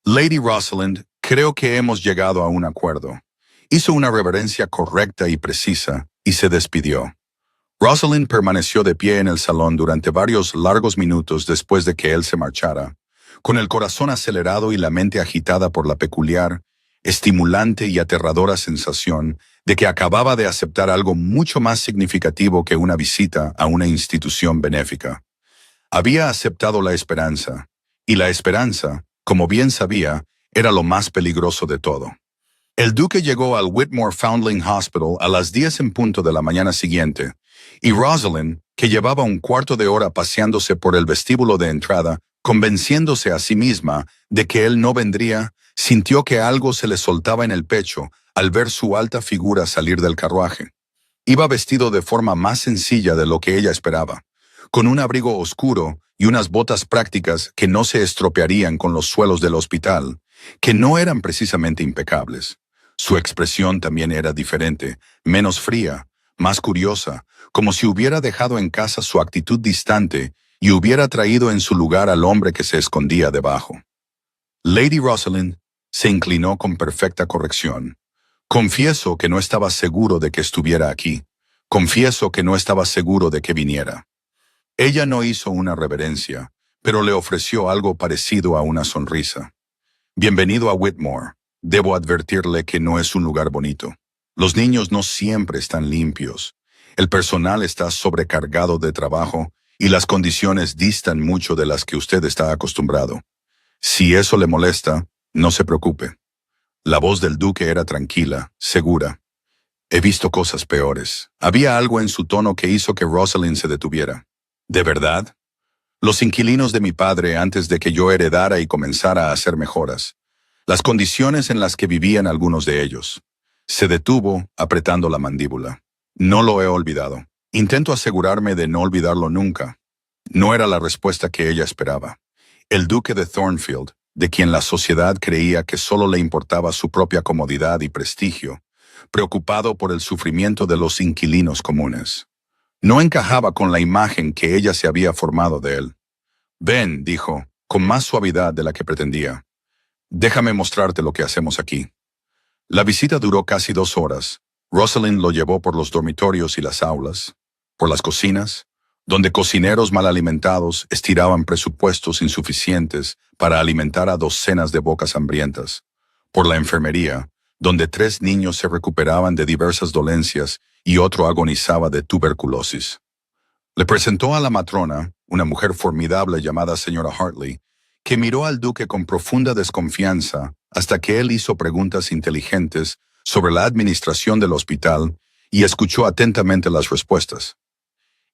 Lady Rosalind, creo que hemos llegado a un acuerdo. Hizo una reverencia correcta y precisa y se despidió. Rosalind permaneció de pie en el salón durante varios largos minutos después de que él se marchara, con el corazón acelerado y la mente agitada por la peculiar, estimulante y aterradora sensación de que acababa de aceptar algo mucho más significativo que una visita a una institución benéfica. Había aceptado la esperanza, y la esperanza, como bien sabía, era lo más peligroso de todo. El duque llegó al Whitmore Foundling Hospital a las 10 en punto de la mañana siguiente, y Rosalind, que llevaba un cuarto de hora paseándose por el vestíbulo de entrada, convenciéndose a sí misma de que él no vendría, sintió que algo se le soltaba en el pecho al ver su alta figura salir del carruaje. Iba vestido de forma más sencilla de lo que ella esperaba, con un abrigo oscuro y unas botas prácticas que no se estropearían con los suelos del hospital, que no eran precisamente impecables. Su expresión también era diferente, menos fría, más curiosa, como si hubiera dejado en casa su actitud distante y hubiera traído en su lugar al hombre que se escondía debajo. Lady Rosalind se inclinó con perfecta corrección. Confieso que no estaba seguro de que estuviera aquí. Confieso que no estaba seguro de que viniera. Ella no hizo una reverencia, pero le ofreció algo parecido a una sonrisa. Bienvenido a Whitmore. Debo advertirle que no es un lugar bonito. Los niños no siempre están limpios. El personal está sobrecargado de trabajo y las condiciones distan mucho de las que usted está acostumbrado. Si eso le molesta, no se preocupe. La voz del duque era tranquila, segura. He visto cosas peores. Había algo en su tono que hizo que Rosalind se detuviera. ¿De verdad? Los inquilinos de mi padre antes de que yo heredara y comenzara a hacer mejoras. Las condiciones en las que vivían algunos de ellos. Se detuvo, apretando la mandíbula. No lo he olvidado. Intento asegurarme de no olvidarlo nunca. No era la respuesta que ella esperaba. El duque de Thornfield, de quien la sociedad creía que solo le importaba su propia comodidad y prestigio, preocupado por el sufrimiento de los inquilinos comunes. No encajaba con la imagen que ella se había formado de él. Ven, dijo, con más suavidad de la que pretendía. Déjame mostrarte lo que hacemos aquí. La visita duró casi 2 horas. Rosalind lo llevó por los dormitorios y las aulas, por las cocinas, donde cocineros mal alimentados estiraban presupuestos insuficientes para alimentar a docenas de bocas hambrientas, por la enfermería, donde 3 niños se recuperaban de diversas dolencias y otro agonizaba de tuberculosis. Le presentó a la matrona, una mujer formidable llamada señora Hartley, que miró al duque con profunda desconfianza hasta que él hizo preguntas inteligentes sobre la administración del hospital y escuchó atentamente las respuestas.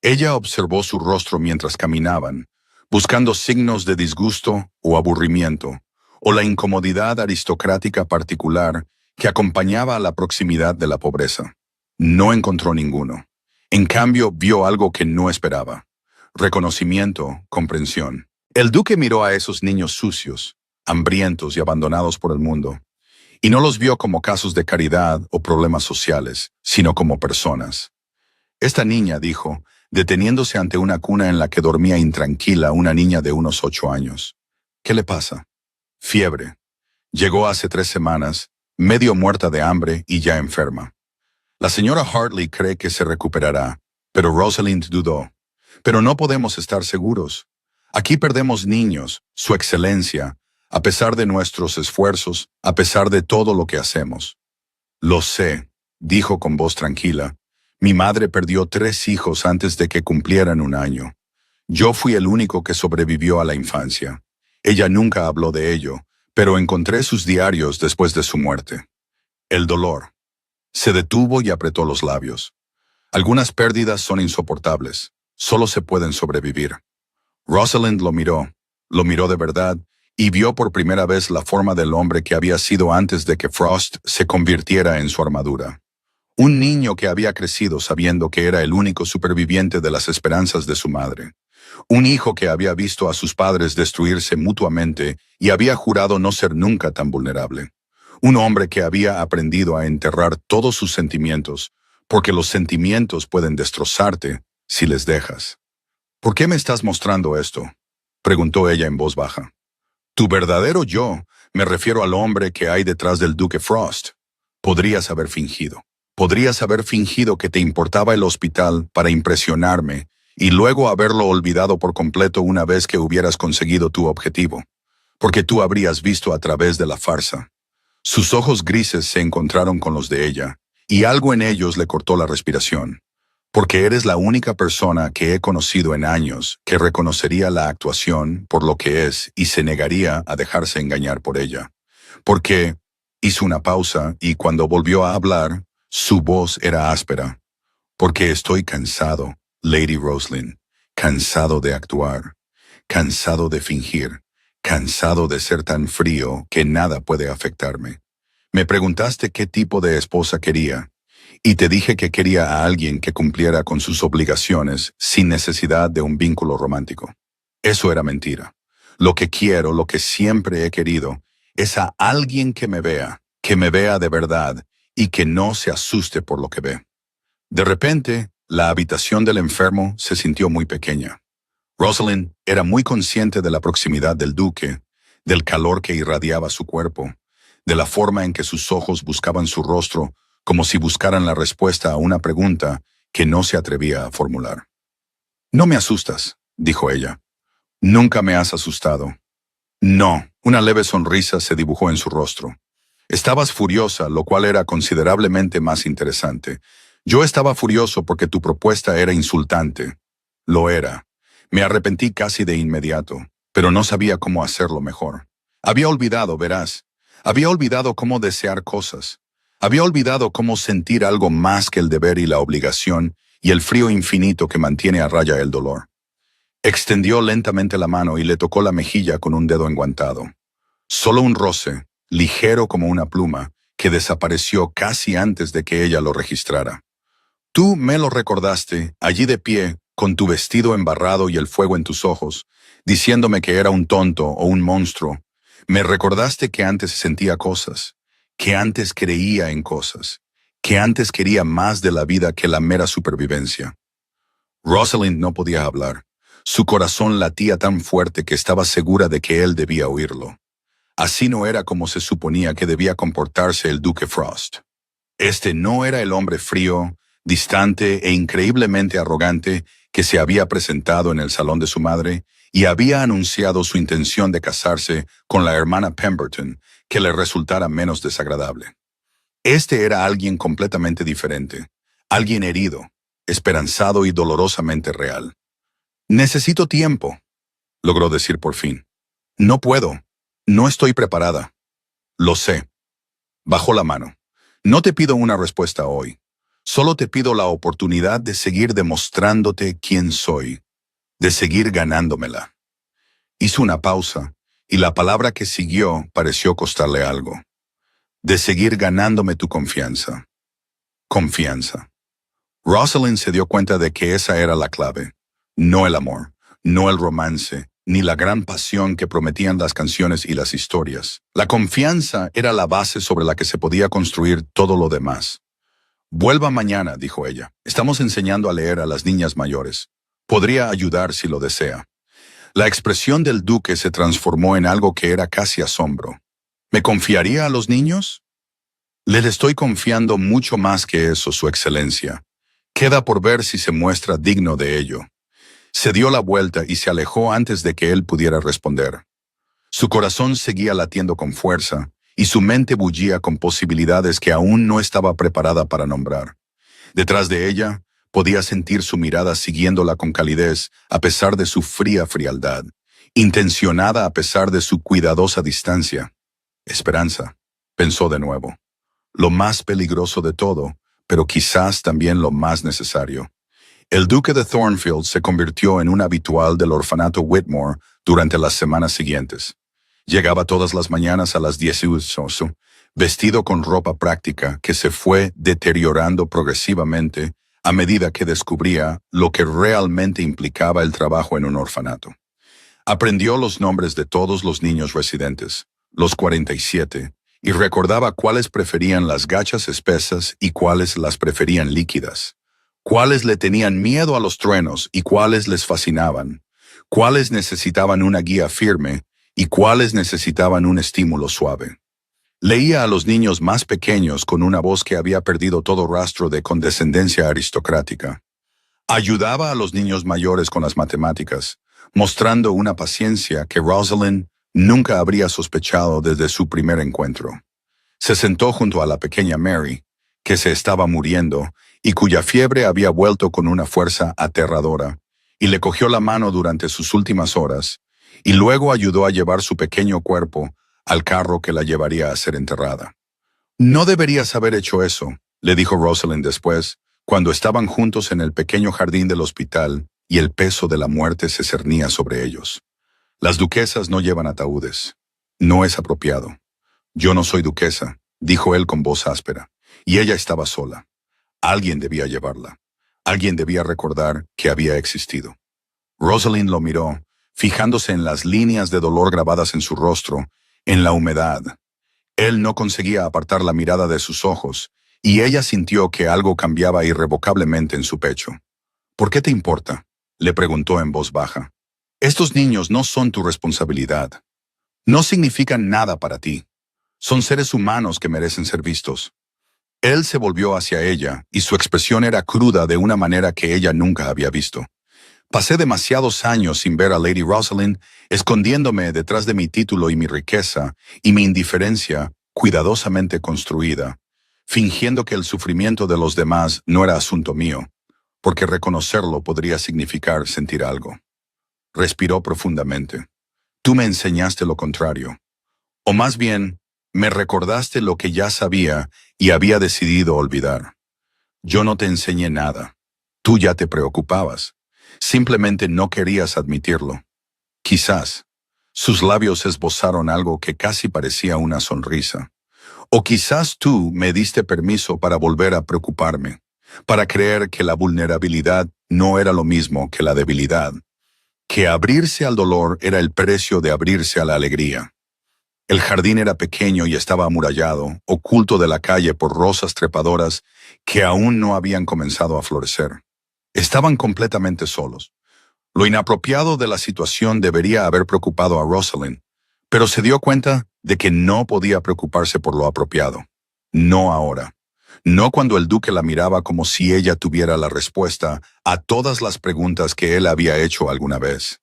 Ella observó su rostro mientras caminaban, buscando signos de disgusto o aburrimiento, o la incomodidad aristocrática particular que acompañaba a la proximidad de la pobreza. No encontró ninguno. En cambio, vio algo que no esperaba: reconocimiento, comprensión. El duque miró a esos niños sucios, hambrientos y abandonados por el mundo, y no los vio como casos de caridad o problemas sociales, sino como personas. Esta niña, dijo, deteniéndose ante una cuna en la que dormía intranquila una niña de unos 8 años. ¿Qué le pasa? Fiebre. Llegó hace 3 semanas, medio muerta de hambre y ya enferma. La señora Hartley cree que se recuperará, pero Rosalind dudó. Pero no podemos estar seguros. Aquí perdemos niños, su excelencia, a pesar de nuestros esfuerzos, a pesar de todo lo que hacemos. Lo sé, dijo con voz tranquila. Mi madre perdió 3 hijos antes de que cumplieran 1 año. Yo fui el único que sobrevivió a la infancia. Ella nunca habló de ello, pero encontré sus diarios después de su muerte. El dolor. Se detuvo y apretó los labios. Algunas pérdidas son insoportables. Solo se pueden sobrevivir. Rosalind lo miró de verdad, y vio por primera vez la forma del hombre que había sido antes de que Frost se convirtiera en su armadura. Un niño que había crecido sabiendo que era el único superviviente de las esperanzas de su madre. Un hijo que había visto a sus padres destruirse mutuamente y había jurado no ser nunca tan vulnerable. Un hombre que había aprendido a enterrar todos sus sentimientos, porque los sentimientos pueden destrozarte si les dejas. ¿Por qué me estás mostrando esto?, preguntó ella en voz baja. Tu verdadero yo, me refiero al hombre que hay detrás del duque Frost. Podrías haber fingido. Podrías haber fingido que te importaba el hospital para impresionarme y luego haberlo olvidado por completo una vez que hubieras conseguido tu objetivo, porque tú habrías visto a través de la farsa. Sus ojos grises se encontraron con los de ella, y algo en ellos le cortó la respiración, porque eres la única persona que he conocido en años que reconocería la actuación por lo que es y se negaría a dejarse engañar por ella. Porque hizo una pausa y cuando volvió a hablar, su voz era áspera. Porque estoy cansado, Lady Rosalind, cansado de actuar, cansado de fingir, cansado de ser tan frío que nada puede afectarme. Me preguntaste qué tipo de esposa quería, y te dije que quería a alguien que cumpliera con sus obligaciones sin necesidad de un vínculo romántico. Eso era mentira. Lo que quiero, lo que siempre he querido, es a alguien que me vea de verdad, y que no se asuste por lo que ve. De repente, la habitación del enfermo se sintió muy pequeña. Rosalind era muy consciente de la proximidad del duque, del calor que irradiaba su cuerpo, de la forma en que sus ojos buscaban su rostro como si buscaran la respuesta a una pregunta que no se atrevía a formular. No me asustas, dijo ella. Nunca me has asustado. No, una leve sonrisa se dibujó en su rostro. Estabas furiosa, lo cual era considerablemente más interesante. Yo estaba furioso porque tu propuesta era insultante. Lo era. Me arrepentí casi de inmediato, pero no sabía cómo hacerlo mejor. Había olvidado, verás. Había olvidado cómo desear cosas. Había olvidado cómo sentir algo más que el deber y la obligación y el frío infinito que mantiene a raya el dolor. Extendió lentamente la mano y le tocó la mejilla con un dedo enguantado. Solo un roce, ligero como una pluma, que desapareció casi antes de que ella lo registrara. Tú me lo recordaste, allí de pie, con tu vestido embarrado y el fuego en tus ojos, diciéndome que era un tonto o un monstruo. Me recordaste que antes sentía cosas, que antes creía en cosas, que antes quería más de la vida que la mera supervivencia. Rosalind no podía hablar. Su corazón latía tan fuerte que estaba segura de que él debía oírlo. Así no era como se suponía que debía comportarse el duque Frost. Este no era el hombre frío, distante e increíblemente arrogante que se había presentado en el salón de su madre y había anunciado su intención de casarse con la hermana Pemberton, que le resultara menos desagradable. Este era alguien completamente diferente, Alguien herido, esperanzado y dolorosamente real. Necesito tiempo, logró decir por fin. No puedo. No estoy preparada. Lo sé. Bajó la mano. No te pido una respuesta hoy. Solo te pido la oportunidad de seguir demostrándote quién soy, de seguir ganándomela. Hizo una pausa, y la palabra que siguió pareció costarle algo. De seguir ganándome tu confianza. Confianza. Rosalind se dio cuenta de que esa era la clave. No el amor, no el romance, ni la gran pasión que prometían las canciones y las historias. La confianza era la base sobre la que se podía construir todo lo demás. Vuelva mañana, dijo ella. Estamos enseñando a leer a las niñas mayores. Podría ayudar si lo desea. La expresión del duque se transformó en algo que era casi asombro. ¿Me confiaría a los niños? Le estoy confiando mucho más que eso, Su Excelencia. Queda por ver si se muestra digno de ello. Se dio la vuelta y se alejó antes de que él pudiera responder. Su corazón seguía latiendo con fuerza, y su mente bullía con posibilidades que aún no estaba preparada para nombrar. Detrás de ella, podía sentir su mirada siguiéndola con calidez a pesar de su fría frialdad, intencionada a pesar de su cuidadosa distancia. Esperanza, pensó de nuevo. Lo más peligroso de todo, pero quizás también lo más necesario. El duque de Thornfield se convirtió en un habitual del orfanato Whitmore durante las semanas siguientes. Llegaba todas las mañanas a las 18, vestido con ropa práctica que se fue deteriorando progresivamente a medida que descubría lo que realmente implicaba el trabajo en un orfanato. Aprendió los nombres de todos los niños residentes, los 47, y recordaba cuáles preferían las gachas espesas y cuáles las preferían líquidas, cuáles le tenían miedo a los truenos y cuáles les fascinaban, cuáles necesitaban una guía firme y cuáles necesitaban un estímulo suave. Leía a los niños más pequeños con una voz que había perdido todo rastro de condescendencia aristocrática. Ayudaba a los niños mayores con las matemáticas, mostrando una paciencia que Rosalind nunca habría sospechado desde su primer encuentro. Se sentó junto a la pequeña Mary, que se estaba muriendo y cuya fiebre había vuelto con una fuerza aterradora, y le cogió la mano durante sus últimas horas, y luego ayudó a llevar su pequeño cuerpo al carro que la llevaría a ser enterrada. No deberías haber hecho eso, le dijo Rosalind después, cuando estaban juntos en el pequeño jardín del hospital y el peso de la muerte se cernía sobre ellos. Las duquesas no llevan ataúdes. No es apropiado. Yo no soy duquesa, dijo él con voz áspera, y ella estaba sola. Alguien debía llevarla. Alguien debía recordar que había existido. Rosalind lo miró, fijándose en las líneas de dolor grabadas en su rostro, en la humedad. Él no conseguía apartar la mirada de sus ojos, y ella sintió que algo cambiaba irrevocablemente en su pecho. ¿Por qué te importa?, le preguntó en voz baja. Estos niños no son tu responsabilidad. No significan nada para ti. Son seres humanos que merecen ser vistos. Él se volvió hacia ella, y su expresión era cruda de una manera que ella nunca había visto. Pasé demasiados años sin ver a Lady Rosalind, escondiéndome detrás de mi título y mi riqueza, y mi indiferencia, cuidadosamente construida, fingiendo que el sufrimiento de los demás no era asunto mío, porque reconocerlo podría significar sentir algo. Respiró profundamente. Tú me enseñaste lo contrario. O más bien, me recordaste lo que ya sabía y había decidido olvidar. Yo no te enseñé nada. Tú ya te preocupabas. Simplemente no querías admitirlo. Quizás. Sus labios esbozaron algo que casi parecía una sonrisa. O quizás tú me diste permiso para volver a preocuparme, para creer que la vulnerabilidad no era lo mismo que la debilidad, que abrirse al dolor era el precio de abrirse a la alegría. El jardín era pequeño y estaba amurallado, oculto de la calle por rosas trepadoras que aún no habían comenzado a florecer. Estaban completamente solos. Lo inapropiado de la situación debería haber preocupado a Rosalind, pero se dio cuenta de que no podía preocuparse por lo apropiado. No ahora. No cuando el duque la miraba como si ella tuviera la respuesta a todas las preguntas que él había hecho alguna vez.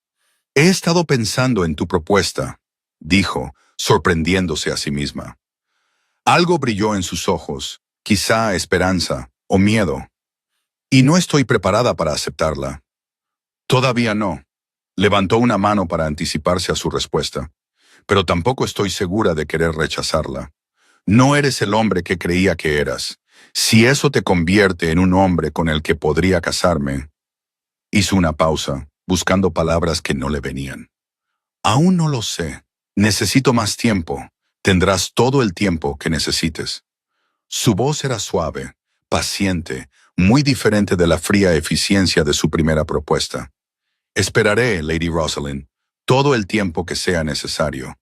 He estado pensando en tu propuesta, dijo, sorprendiéndose a sí misma. Algo brilló en sus ojos, quizá esperanza o miedo. Y no estoy preparada para aceptarla. Todavía no. Levantó una mano para anticiparse a su respuesta. Pero tampoco estoy segura de querer rechazarla. No eres el hombre que creía que eras. Si eso te convierte en un hombre con el que podría casarme. Hizo una pausa, buscando palabras que no le venían. Aún no lo sé. Necesito más tiempo. Tendrás todo el tiempo que necesites. Su voz era suave, paciente, muy diferente de la fría eficiencia de su primera propuesta. Esperaré, Lady Rosalind, todo el tiempo que sea necesario.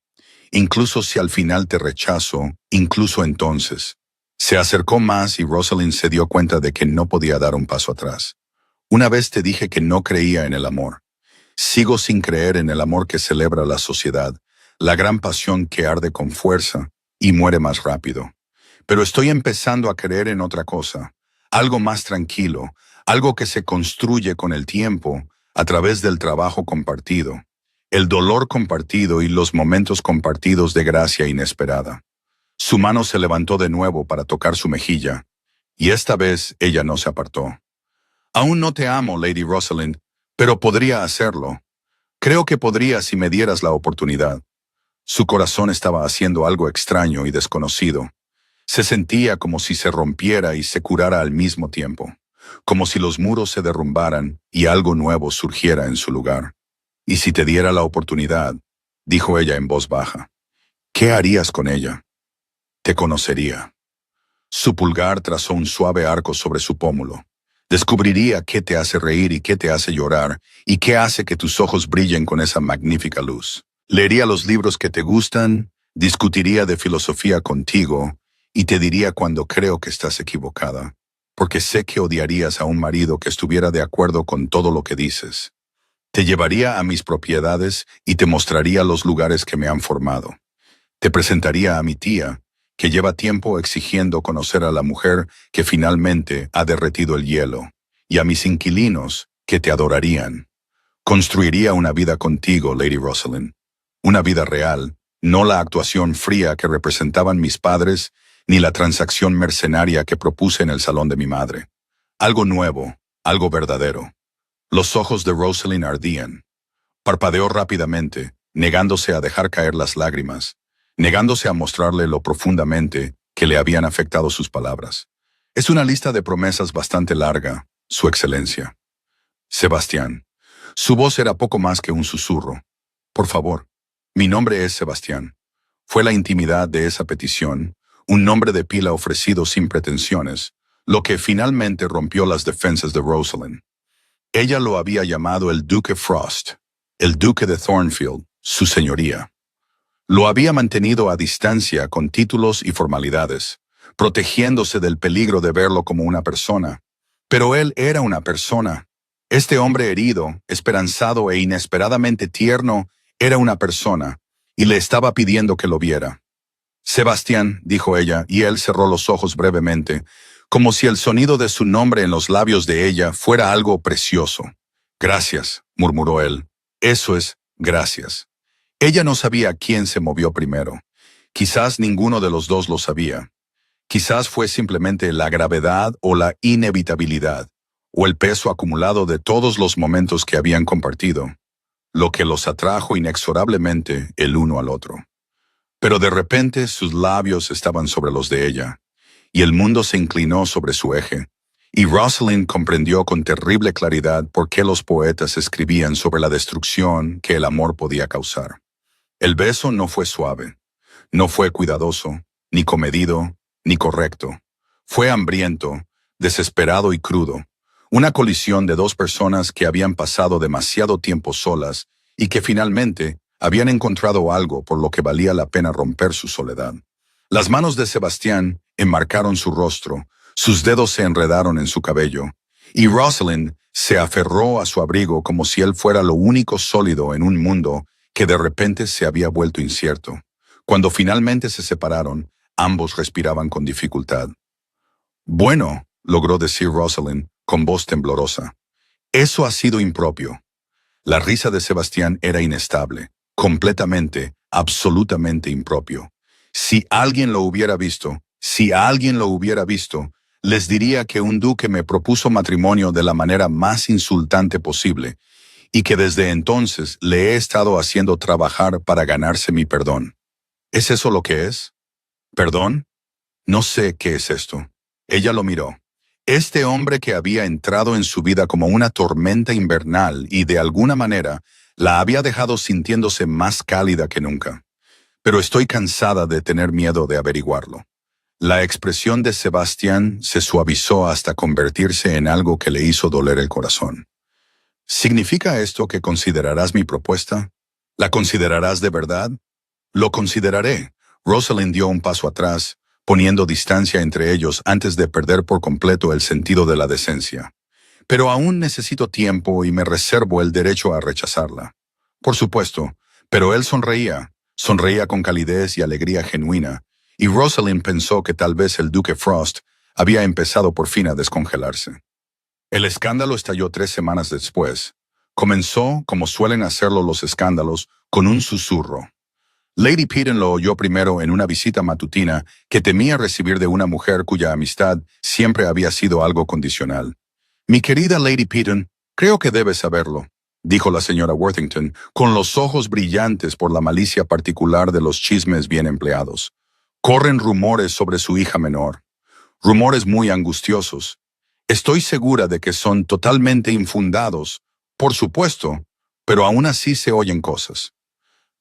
Incluso si al final te rechazo, incluso entonces. Se acercó más y Rosalind se dio cuenta de que no podía dar un paso atrás. Una vez te dije que no creía en el amor. Sigo sin creer en el amor que celebra la sociedad, la gran pasión que arde con fuerza y muere más rápido. Pero estoy empezando a creer en otra cosa, algo más tranquilo, algo que se construye con el tiempo, a través del trabajo compartido, el dolor compartido y los momentos compartidos de gracia inesperada. Su mano se levantó de nuevo para tocar su mejilla, y esta vez ella no se apartó. Aún no te amo, Lady Rosalind, pero podría hacerlo. Creo que podría si me dieras la oportunidad. Su corazón estaba haciendo algo extraño y desconocido. Se sentía como si se rompiera y se curara al mismo tiempo, como si los muros se derrumbaran y algo nuevo surgiera en su lugar. Y si te diera la oportunidad, dijo ella en voz baja, ¿qué harías con ella? Te conocería. Su pulgar trazó un suave arco sobre su pómulo. Descubriría qué te hace reír y qué te hace llorar, y qué hace que tus ojos brillen con esa magnífica luz. Leería los libros que te gustan, discutiría de filosofía contigo, y te diría cuando creo que estás equivocada, porque sé que odiarías a un marido que estuviera de acuerdo con todo lo que dices. Te llevaría a mis propiedades y te mostraría los lugares que me han formado. Te presentaría a mi tía, que lleva tiempo exigiendo conocer a la mujer que finalmente ha derretido el hielo, y a mis inquilinos, que te adorarían. Construiría una vida contigo, Lady Rosalind. Una vida real, no la actuación fría que representaban mis padres, ni la transacción mercenaria que propuse en el salón de mi madre. Algo nuevo, algo verdadero. Los ojos de Rosalind ardían. Parpadeó rápidamente, negándose a dejar caer las lágrimas, negándose a mostrarle lo profundamente que le habían afectado sus palabras. Es una lista de promesas bastante larga, Su Excelencia. Sebastián. Su voz era poco más que un susurro. Por favor, mi nombre es Sebastián. Fue la intimidad de esa petición, un nombre de pila ofrecido sin pretensiones, lo que finalmente rompió las defensas de Rosalind. Ella lo había llamado el Duque Frost, el Duque de Thornfield, su señoría. Lo había mantenido a distancia con títulos y formalidades, protegiéndose del peligro de verlo como una persona. Pero él era una persona. Este hombre herido, esperanzado e inesperadamente tierno, era una persona, y le estaba pidiendo que lo viera. Sebastián, dijo ella, y él cerró los ojos brevemente, como si el sonido de su nombre en los labios de ella fuera algo precioso. Gracias, murmuró él. Eso es, gracias. Ella no sabía quién se movió primero. Quizás ninguno de los dos lo sabía. Quizás fue simplemente la gravedad o la inevitabilidad, o el peso acumulado de todos los momentos que habían compartido, lo que los atrajo inexorablemente el uno al otro. Pero de repente sus labios estaban sobre los de ella, y el mundo se inclinó sobre su eje, y Rosalind comprendió con terrible claridad por qué los poetas escribían sobre la destrucción que el amor podía causar. El beso no fue suave, no fue cuidadoso, ni comedido, ni correcto. Fue hambriento, desesperado y crudo, una colisión de dos personas que habían pasado demasiado tiempo solas y que finalmente habían encontrado algo por lo que valía la pena romper su soledad. Las manos de Sebastián enmarcaron su rostro, sus dedos se enredaron en su cabello, y Rosalind se aferró a su abrigo como si él fuera lo único sólido en un mundo que de repente se había vuelto incierto. Cuando finalmente se separaron, ambos respiraban con dificultad. Bueno, logró decir Rosalind con voz temblorosa. Eso ha sido impropio. La risa de Sebastián era inestable, completamente, absolutamente impropio. Si alguien lo hubiera visto, Les diría que un duque me propuso matrimonio de la manera más insultante posible y que desde entonces le he estado haciendo trabajar para ganarse mi perdón. ¿Es eso lo que es? ¿Perdón? No sé qué es esto. Ella lo miró. Este hombre que había entrado en su vida como una tormenta invernal y de alguna manera la había dejado sintiéndose más cálida que nunca. Pero estoy cansada de tener miedo de averiguarlo. La expresión de Sebastián se suavizó hasta convertirse en algo que le hizo doler el corazón. ¿Significa esto que considerarás mi propuesta? ¿La considerarás de verdad? Lo consideraré. Rosalind dio un paso atrás, poniendo distancia entre ellos antes de perder por completo el sentido de la decencia. Pero aún necesito tiempo y me reservo el derecho a rechazarla. Por supuesto, pero él sonreía con calidez y alegría genuina, y Rosalind pensó que tal vez el duque Frost había empezado por fin a descongelarse. El escándalo estalló 3 semanas después. Comenzó, como suelen hacerlo los escándalos, con un susurro. Lady Peyton lo oyó primero en una visita matutina que temía recibir de una mujer cuya amistad siempre había sido algo condicional. Mi querida Lady Peyton, creo que debes saberlo, dijo la señora Worthington, con los ojos brillantes por la malicia particular de los chismes bien empleados. Corren rumores sobre su hija menor. Rumores muy angustiosos. Estoy segura de que son totalmente infundados, por supuesto, pero aún así se oyen cosas.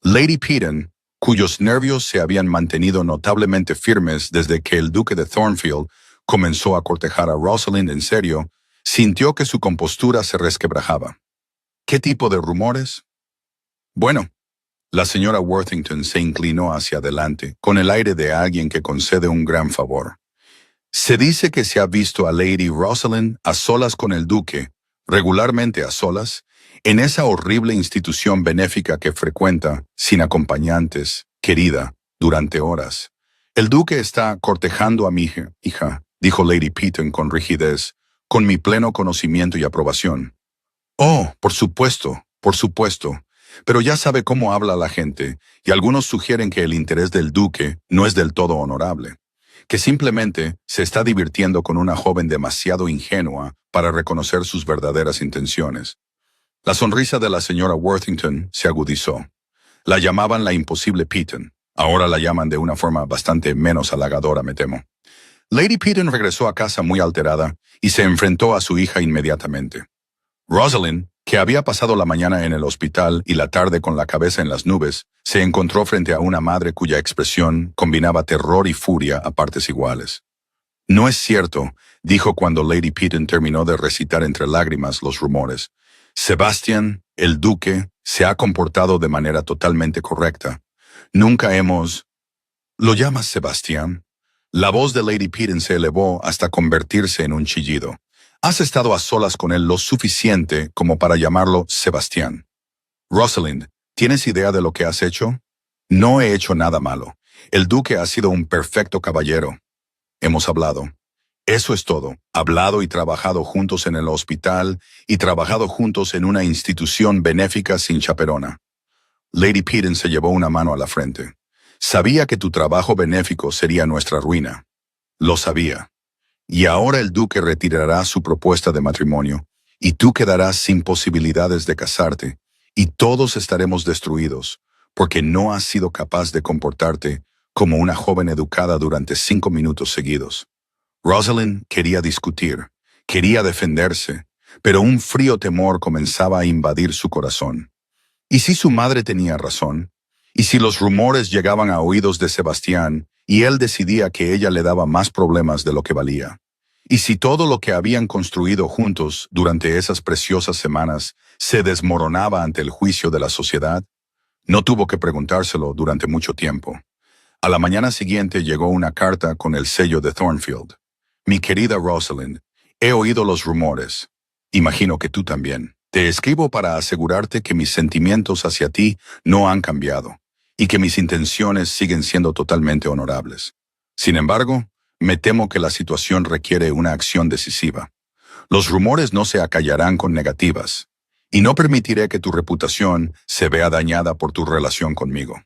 Lady Peyton, cuyos nervios se habían mantenido notablemente firmes desde que el duque de Thornfield comenzó a cortejar a Rosalind en serio, sintió que su compostura se resquebrajaba. ¿Qué tipo de rumores? Bueno, la señora Worthington se inclinó hacia adelante, con el aire de alguien que concede un gran favor. Se dice que se ha visto a Lady Rosalind a solas con el duque, regularmente a solas, en esa horrible institución benéfica que frecuenta, sin acompañantes, querida, durante horas. El duque está cortejando a mi hija, dijo Lady Peyton con rigidez, con mi pleno conocimiento y aprobación. Oh, por supuesto, pero ya sabe cómo habla la gente, y algunos sugieren que el interés del duque no es del todo honorable, que simplemente se está divirtiendo con una joven demasiado ingenua para reconocer sus verdaderas intenciones. La sonrisa de la señora Worthington se agudizó. La llamaban la imposible Peyton. Ahora la llaman de una forma bastante menos halagadora, me temo. Lady Peyton regresó a casa muy alterada y se enfrentó a su hija inmediatamente. Rosalind, que había pasado la mañana en el hospital y la tarde con la cabeza en las nubes, se encontró frente a una madre cuya expresión combinaba terror y furia a partes iguales. No es cierto, dijo cuando Lady Peyton terminó de recitar entre lágrimas los rumores. Sebastián, el duque, se ha comportado de manera totalmente correcta. Nunca hemos... ¿Lo llamas Sebastián? La voz de Lady Peyton se elevó hasta convertirse en un chillido. Has estado a solas con él lo suficiente como para llamarlo Sebastián. Rosalind, ¿tienes idea de lo que has hecho? No he hecho nada malo. El duque ha sido un perfecto caballero. Hemos hablado. Eso es todo. Hablado y trabajado juntos en el hospital y trabajado juntos en una institución benéfica sin chaperona. Lady Peyton se llevó una mano a la frente. Sabía que tu trabajo benéfico sería nuestra ruina. Lo sabía. Y ahora el duque retirará su propuesta de matrimonio, y tú quedarás sin posibilidades de casarte, y todos estaremos destruidos, porque no has sido capaz de comportarte como una joven educada durante 5 minutos seguidos. Rosalind quería discutir, quería defenderse, pero un frío temor comenzaba a invadir su corazón. ¿Y si su madre tenía razón? ¿Y si los rumores llegaban a oídos de Sebastián y él decidía que ella le daba más problemas de lo que valía? ¿Y si todo lo que habían construido juntos durante esas preciosas semanas se desmoronaba ante el juicio de la sociedad? No tuvo que preguntárselo durante mucho tiempo. A la mañana siguiente llegó una carta con el sello de Thornfield. Mi querida Rosalind, he oído los rumores. Imagino que tú también. Te escribo para asegurarte que mis sentimientos hacia ti no han cambiado y que mis intenciones siguen siendo totalmente honorables. Sin embargo, me temo que la situación requiere una acción decisiva. Los rumores no se acallarán con negativas, y no permitiré que tu reputación se vea dañada por tu relación conmigo.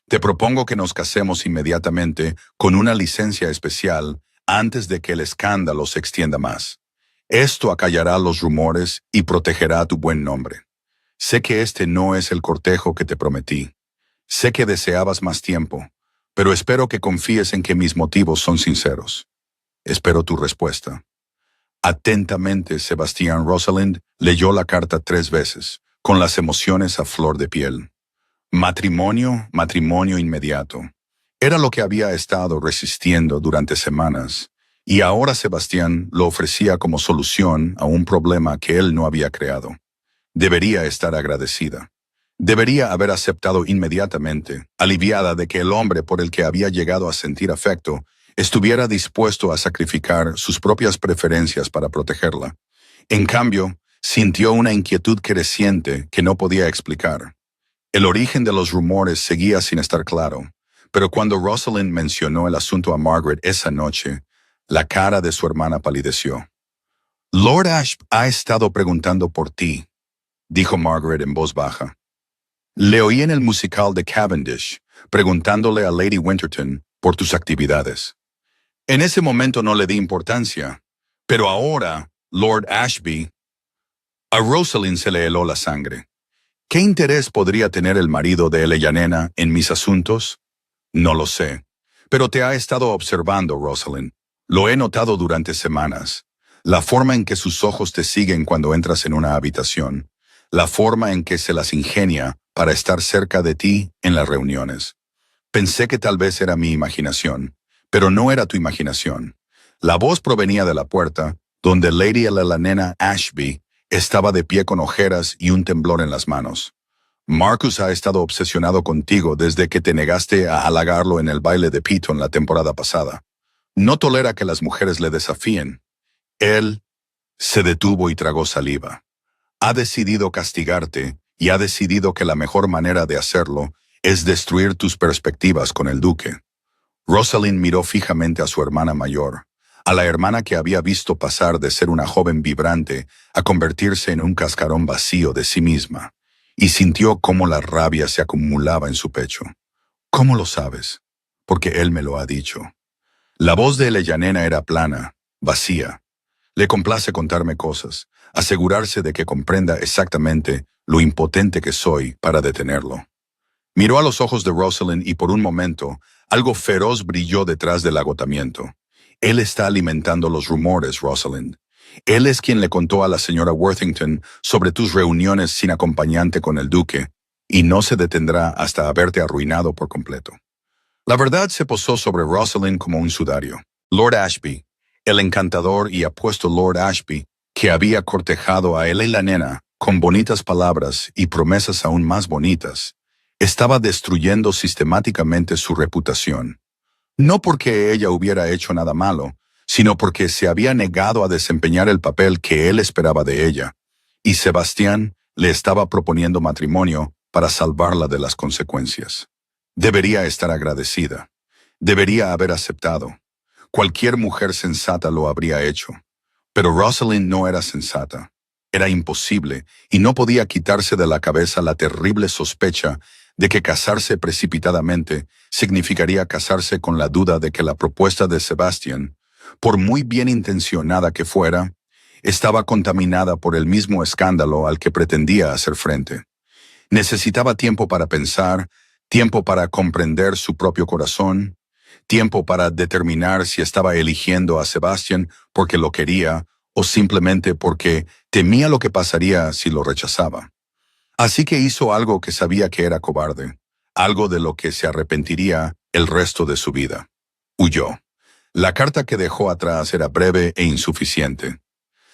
Te propongo que nos casemos inmediatamente con una licencia especial antes de que el escándalo se extienda más. Esto acallará los rumores y protegerá tu buen nombre. Sé que este no es el cortejo que te prometí. Sé que deseabas más tiempo, pero espero que confíes en que mis motivos son sinceros. Espero tu respuesta. Atentamente, Sebastián. Rosalind leyó la carta 3 veces, con las emociones a flor de piel. Matrimonio, matrimonio inmediato. Era lo que había estado resistiendo durante semanas, y ahora Sebastián lo ofrecía como solución a un problema que él no había creado. Debería estar agradecida. Debería haber aceptado inmediatamente, aliviada de que el hombre por el que había llegado a sentir afecto estuviera dispuesto a sacrificar sus propias preferencias para protegerla. En cambio, sintió una inquietud creciente que no podía explicar. El origen de los rumores seguía sin estar claro, pero cuando Rosalind mencionó el asunto a Margaret esa noche, la cara de su hermana palideció. Lord Ashby ha estado preguntando por ti, dijo Margaret en voz baja. Le oí en el musical de Cavendish, preguntándole a Lady Winterton por tus actividades. En ese momento no le di importancia, pero ahora, Lord Ashby... A Rosalind se le heló la sangre. ¿Qué interés podría tener el marido de Eleanor en mis asuntos? No lo sé, pero te ha estado observando, Rosalind. Lo he notado durante semanas. La forma en que sus ojos te siguen cuando entras en una habitación. La forma en que se las ingenia para estar cerca de ti en las reuniones. Pensé que tal vez era mi imaginación, pero no era tu imaginación. La voz provenía de la puerta, donde Lady Eleanor Ashby estaba de pie con ojeras y un temblor en las manos. Marcus ha estado obsesionado contigo desde que te negaste a halagarlo en el baile de Piton la temporada pasada. No tolera que las mujeres le desafíen. Él se detuvo y tragó saliva. Ha decidido castigarte y ha decidido que la mejor manera de hacerlo es destruir tus perspectivas con el duque. Rosalind miró fijamente a su hermana mayor, a la hermana que había visto pasar de ser una joven vibrante a convertirse en un cascarón vacío de sí misma, y sintió cómo la rabia se acumulaba en su pecho. ¿Cómo lo sabes? Porque él me lo ha dicho. La voz de Eleanor era plana, vacía. Le complace contarme cosas, asegurarse de que comprenda exactamente lo impotente que soy para detenerlo. Miró a los ojos de Rosalind y por un momento, algo feroz brilló detrás del agotamiento. Él está alimentando los rumores, Rosalind. Él es quien le contó a la señora Worthington sobre tus reuniones sin acompañante con el duque, y no se detendrá hasta haberte arruinado por completo. La verdad se posó sobre Rosalind como un sudario. Lord Ashby, el encantador y apuesto Lord Ashby, que había cortejado a Eleanor con bonitas palabras y promesas aún más bonitas, estaba destruyendo sistemáticamente su reputación. No porque ella hubiera hecho nada malo, sino porque se había negado a desempeñar el papel que él esperaba de ella, y Sebastián le estaba proponiendo matrimonio para salvarla de las consecuencias. Debería estar agradecida. Debería haber aceptado. Cualquier mujer sensata lo habría hecho. Pero Rosalind no era sensata. Era imposible, y no podía quitarse de la cabeza la terrible sospecha de que casarse precipitadamente significaría casarse con la duda de que la propuesta de Sebastián, por muy bien intencionada que fuera, estaba contaminada por el mismo escándalo al que pretendía hacer frente. Necesitaba tiempo para pensar, tiempo para comprender su propio corazón, tiempo para determinar si estaba eligiendo a Sebastián porque lo quería o simplemente porque temía lo que pasaría si lo rechazaba. Así que hizo algo que sabía que era cobarde, algo de lo que se arrepentiría el resto de su vida. Huyó. La carta que dejó atrás era breve e insuficiente.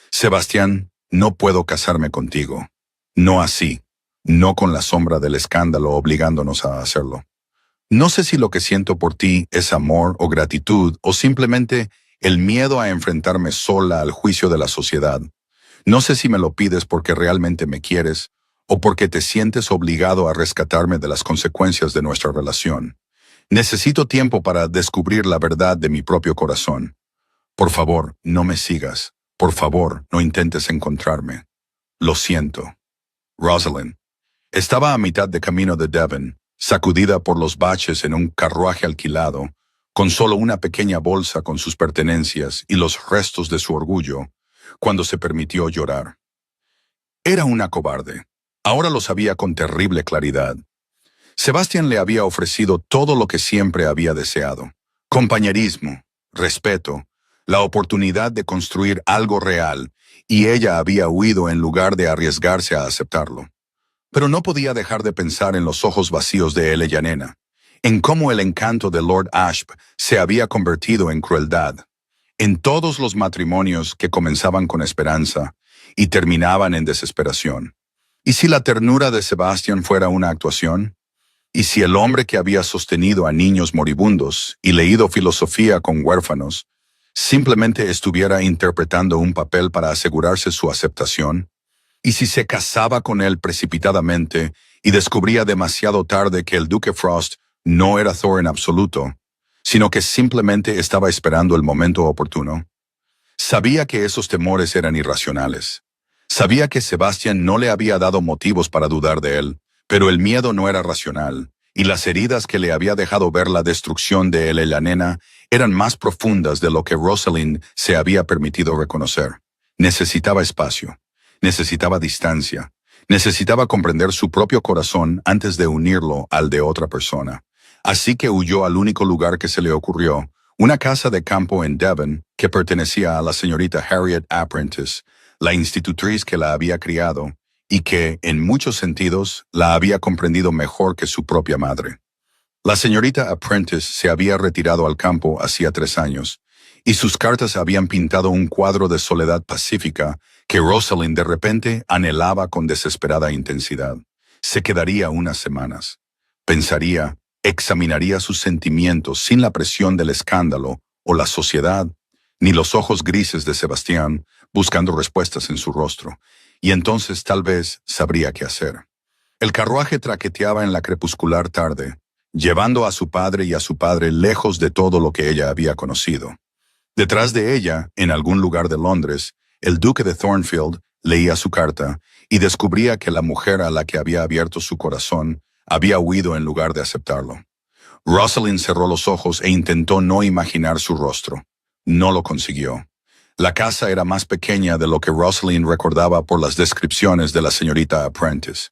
Sebastián, no puedo casarme contigo. No así. No con la sombra del escándalo obligándonos a hacerlo. No sé si lo que siento por ti es amor o gratitud o simplemente el miedo a enfrentarme sola al juicio de la sociedad. No sé si me lo pides porque realmente me quieres o porque te sientes obligado a rescatarme de las consecuencias de nuestra relación. Necesito tiempo para descubrir la verdad de mi propio corazón. Por favor, no me sigas. Por favor, no intentes encontrarme. Lo siento. Rosalind. Estaba a mitad de camino de Devon, sacudida por los baches en un carruaje alquilado, con solo una pequeña bolsa con sus pertenencias y los restos de su orgullo, cuando se permitió llorar. Era una cobarde. Ahora lo sabía con terrible claridad. Sebastián le había ofrecido todo lo que siempre había deseado: compañerismo, respeto, la oportunidad de construir algo real, y ella había huido en lugar de arriesgarse a aceptarlo. Pero no podía dejar de pensar en los ojos vacíos de Eleyanena, en cómo el encanto de Lord Ashby se había convertido en crueldad, en todos los matrimonios que comenzaban con esperanza y terminaban en desesperación. ¿Y si la ternura de Sebastián fuera una actuación? ¿Y si el hombre que había sostenido a niños moribundos y leído filosofía con huérfanos simplemente estuviera interpretando un papel para asegurarse su aceptación? ¿Y si se casaba con él precipitadamente y descubría demasiado tarde que el Duque Frost no era Thor en absoluto, sino que simplemente estaba esperando el momento oportuno? Sabía que esos temores eran irracionales. Sabía que Sebastián no le había dado motivos para dudar de él, pero el miedo no era racional, y las heridas que le había dejado ver la destrucción de Eleyanena eran más profundas de lo que Rosalind se había permitido reconocer. Necesitaba espacio, necesitaba distancia, necesitaba comprender su propio corazón antes de unirlo al de otra persona. Así que huyó al único lugar que se le ocurrió, una casa de campo en Devon que pertenecía a la señorita Harriet Apprentice, la institutriz que la había criado, y que, en muchos sentidos, la había comprendido mejor que su propia madre. La señorita Apprentice se había retirado al campo hacía 3 años, y sus cartas habían pintado un cuadro de soledad pacífica que Rosalind de repente anhelaba con desesperada intensidad. Se quedaría unas semanas. Pensaría, examinaría sus sentimientos sin la presión del escándalo o la sociedad, ni los ojos grises de Sebastián buscando respuestas en su rostro, y entonces tal vez sabría qué hacer. El carruaje traqueteaba en la crepuscular tarde, llevando a su padre y a su padre lejos de todo lo que ella había conocido. Detrás de ella, en algún lugar de Londres, el duque de Thornfield leía su carta y descubría que la mujer a la que había abierto su corazón había huido en lugar de aceptarlo. Rosalind cerró los ojos e intentó no imaginar su rostro. No lo consiguió. La casa era más pequeña de lo que Rosalind recordaba por las descripciones de la señorita Apprentice.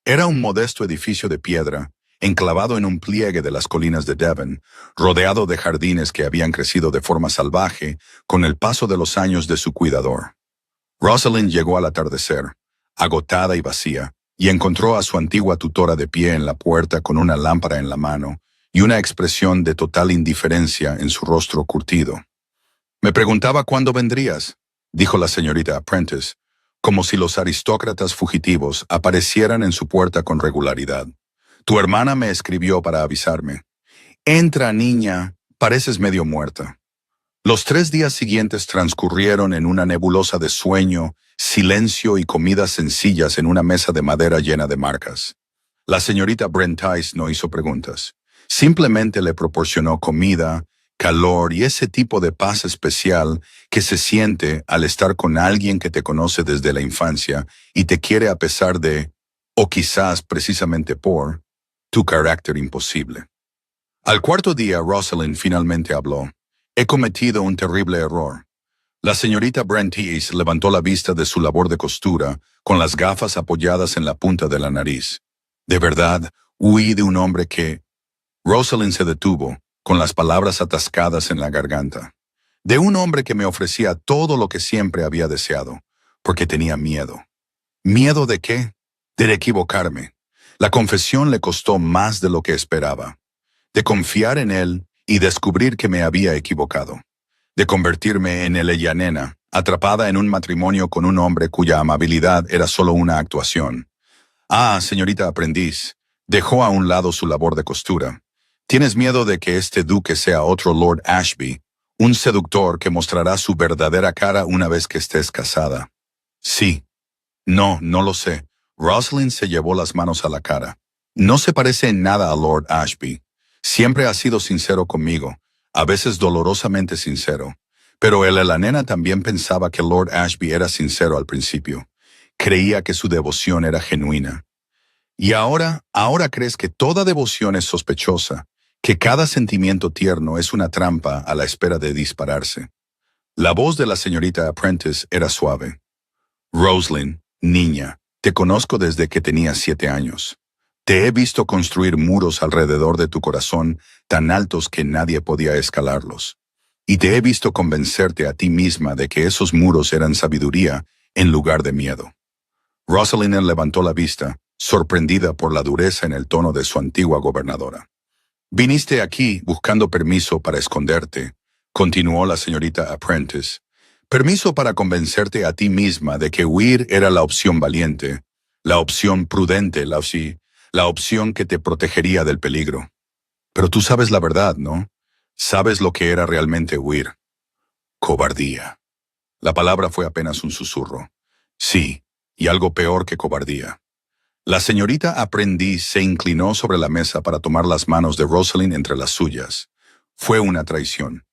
Era un modesto edificio de piedra, enclavado en un pliegue de las colinas de Devon, rodeado de jardines que habían crecido de forma salvaje con el paso de los años de su cuidador. Rosalind llegó al atardecer, agotada y vacía, y encontró a su antigua tutora de pie en la puerta con una lámpara en la mano y una expresión de total indiferencia en su rostro curtido. «Me preguntaba cuándo vendrías», dijo la señorita Apprentice, como si los aristócratas fugitivos aparecieran en su puerta con regularidad. «Tu hermana me escribió para avisarme. Entra, niña, pareces medio muerta». Los 3 días siguientes transcurrieron en una nebulosa de sueño, silencio y comidas sencillas en una mesa de madera llena de marcas. La señorita Brentice no hizo preguntas. Simplemente le proporcionó comida, calor y ese tipo de paz especial que se siente al estar con alguien que te conoce desde la infancia y te quiere a pesar de, o quizás precisamente por, tu carácter imposible. Al 4.º día, Rosalind finalmente habló. «He cometido un terrible error». La señorita Brentice levantó la vista de su labor de costura, con las gafas apoyadas en la punta de la nariz. «De verdad, huí de un hombre que...» Rosalind se detuvo, con las palabras atascadas en la garganta. «De un hombre que me ofrecía todo lo que siempre había deseado, porque tenía miedo». ¿Miedo de qué? De equivocarme. La confesión le costó más de lo que esperaba. De confiar en él y descubrir que me había equivocado. De convertirme en Eleyanena, atrapada en un matrimonio con un hombre cuya amabilidad era solo una actuación. «Ah, señorita aprendiz», dejó a un lado su labor de costura. «¿Tienes miedo de que este duque sea otro Lord Ashby, un seductor que mostrará su verdadera cara una vez que estés casada?» «Sí». «No, no lo sé». Rosalind se llevó las manos a la cara. «No se parece en nada a Lord Ashby. Siempre ha sido sincero conmigo, a veces dolorosamente sincero. Pero Eleyanena también pensaba que Lord Ashby era sincero al principio. Creía que su devoción era genuina. ¿Y ahora crees que toda devoción es sospechosa, que cada sentimiento tierno es una trampa a la espera de dispararse. La voz de la señorita Apprentice era suave. Rosalind, niña, te conozco desde que tenías 7 años. Te he visto construir muros alrededor de tu corazón tan altos que nadie podía escalarlos. Y te he visto convencerte a ti misma de que esos muros eran sabiduría en lugar de miedo. Rosalind levantó la vista, sorprendida por la dureza en el tono de su antigua gobernadora. Viniste aquí buscando permiso para esconderte, continuó la señorita Apprentice. Permiso para convencerte a ti misma de que huir era la opción valiente, la opción prudente, la opción que te protegería del peligro. Pero tú sabes la verdad, ¿no? Sabes lo que era realmente huir. Cobardía. La palabra fue apenas un susurro. Sí, y algo peor que cobardía. La señorita Aprendiz se inclinó sobre la mesa para tomar las manos de Rosalind entre las suyas. Fue una traición.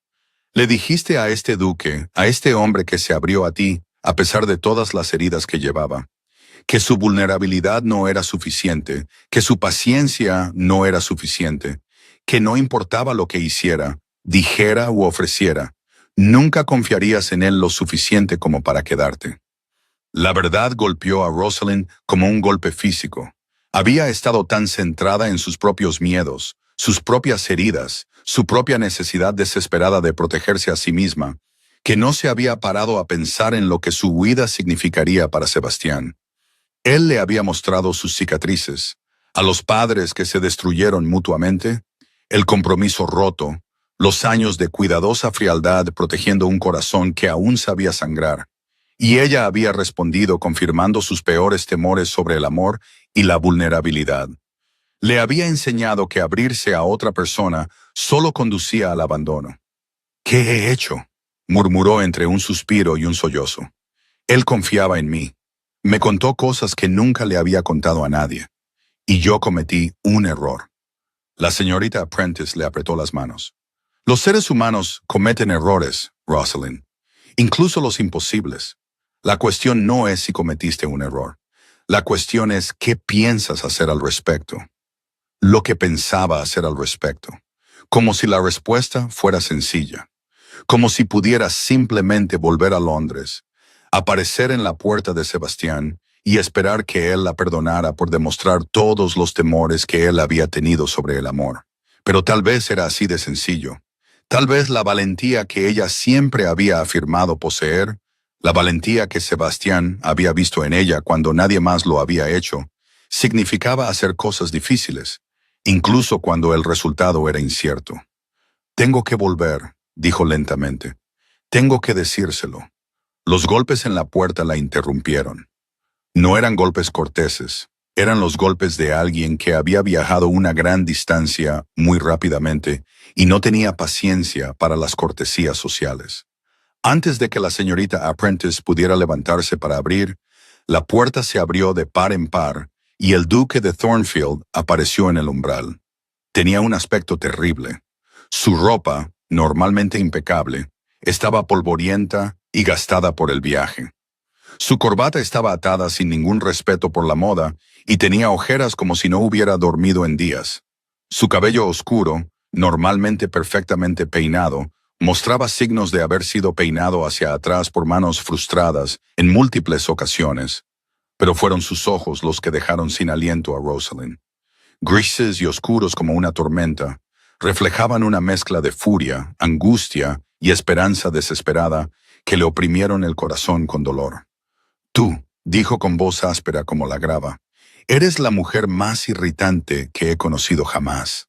Le dijiste a este duque, a este hombre que se abrió a ti, a pesar de todas las heridas que llevaba, que su vulnerabilidad no era suficiente, que su paciencia no era suficiente, que no importaba lo que hiciera, dijera u ofreciera, nunca confiarías en él lo suficiente como para quedarte. La verdad golpeó a Rosalind como un golpe físico. Había estado tan centrada en sus propios miedos, sus propias heridas, su propia necesidad desesperada de protegerse a sí misma, que no se había parado a pensar en lo que su huida significaría para Sebastián. Él le había mostrado sus cicatrices, a los padres que se destruyeron mutuamente, el compromiso roto, los años de cuidadosa frialdad protegiendo un corazón que aún sabía sangrar, y ella había respondido confirmando sus peores temores sobre el amor y la vulnerabilidad. Le había enseñado que abrirse a otra persona solo conducía al abandono. ¿Qué he hecho?, murmuró entre un suspiro y un sollozo. Él confiaba en mí. Me contó cosas que nunca le había contado a nadie. Y yo cometí un error. La señorita Apprentice le apretó las manos. Los seres humanos cometen errores, Rosalind. Incluso los imposibles. La cuestión no es si cometiste un error. La cuestión es qué piensas hacer al respecto. Lo que pensaba hacer al respecto. Como si la respuesta fuera sencilla. Como si pudiera simplemente volver a Londres, aparecer en la puerta de Sebastián y esperar que él la perdonara por demostrar todos los temores que él había tenido sobre el amor. Pero tal vez era así de sencillo. Tal vez la valentía que ella siempre había afirmado poseer, la valentía que Sebastián había visto en ella cuando nadie más lo había hecho, significaba hacer cosas difíciles, incluso cuando el resultado era incierto. Tengo que volver, dijo lentamente. Tengo que decírselo. Los golpes en la puerta la interrumpieron. No eran golpes corteses, eran los golpes de alguien que había viajado una gran distancia muy rápidamente y no tenía paciencia para las cortesías sociales. Antes de que la señorita Apprentice pudiera levantarse para abrir, la puerta se abrió de par en par y el duque de Thornfield apareció en el umbral. Tenía un aspecto terrible. Su ropa, normalmente impecable, estaba polvorienta y gastada por el viaje. Su corbata estaba atada sin ningún respeto por la moda y tenía ojeras como si no hubiera dormido en días. Su cabello oscuro, normalmente perfectamente peinado, mostraba signos de haber sido peinado hacia atrás por manos frustradas en múltiples ocasiones, pero fueron sus ojos los que dejaron sin aliento a Rosalind. Grises y oscuros como una tormenta, reflejaban una mezcla de furia, angustia y esperanza desesperada que le oprimieron el corazón con dolor. Tú, dijo con voz áspera como la grava, eres la mujer más irritante que he conocido jamás.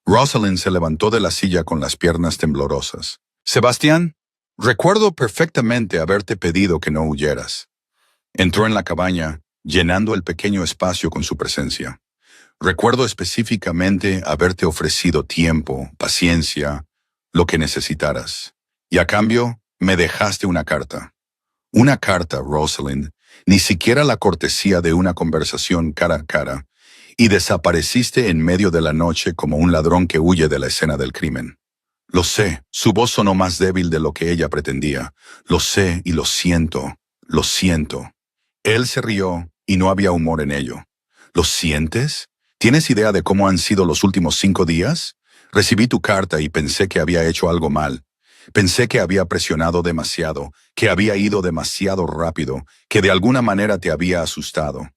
Rosalind se levantó de la silla con las piernas temblorosas. Sebastián, recuerdo perfectamente haberte pedido que no huyeras. Entró en la cabaña, llenando el pequeño espacio con su presencia. Recuerdo específicamente haberte ofrecido tiempo, paciencia, lo que necesitaras. Y a cambio, me dejaste una carta. Una carta, Rosalind, ni siquiera la cortesía de una conversación cara a cara, y desapareciste en medio de la noche como un ladrón que huye de la escena del crimen. Lo sé, su voz sonó más débil de lo que ella pretendía. Lo sé y lo siento, lo siento. Él se rió y no había humor en ello. ¿Lo sientes? ¿Tienes idea de cómo han sido los últimos 5 días? Recibí tu carta y pensé que había hecho algo mal. Pensé que había presionado demasiado, que había ido demasiado rápido, que de alguna manera te había asustado.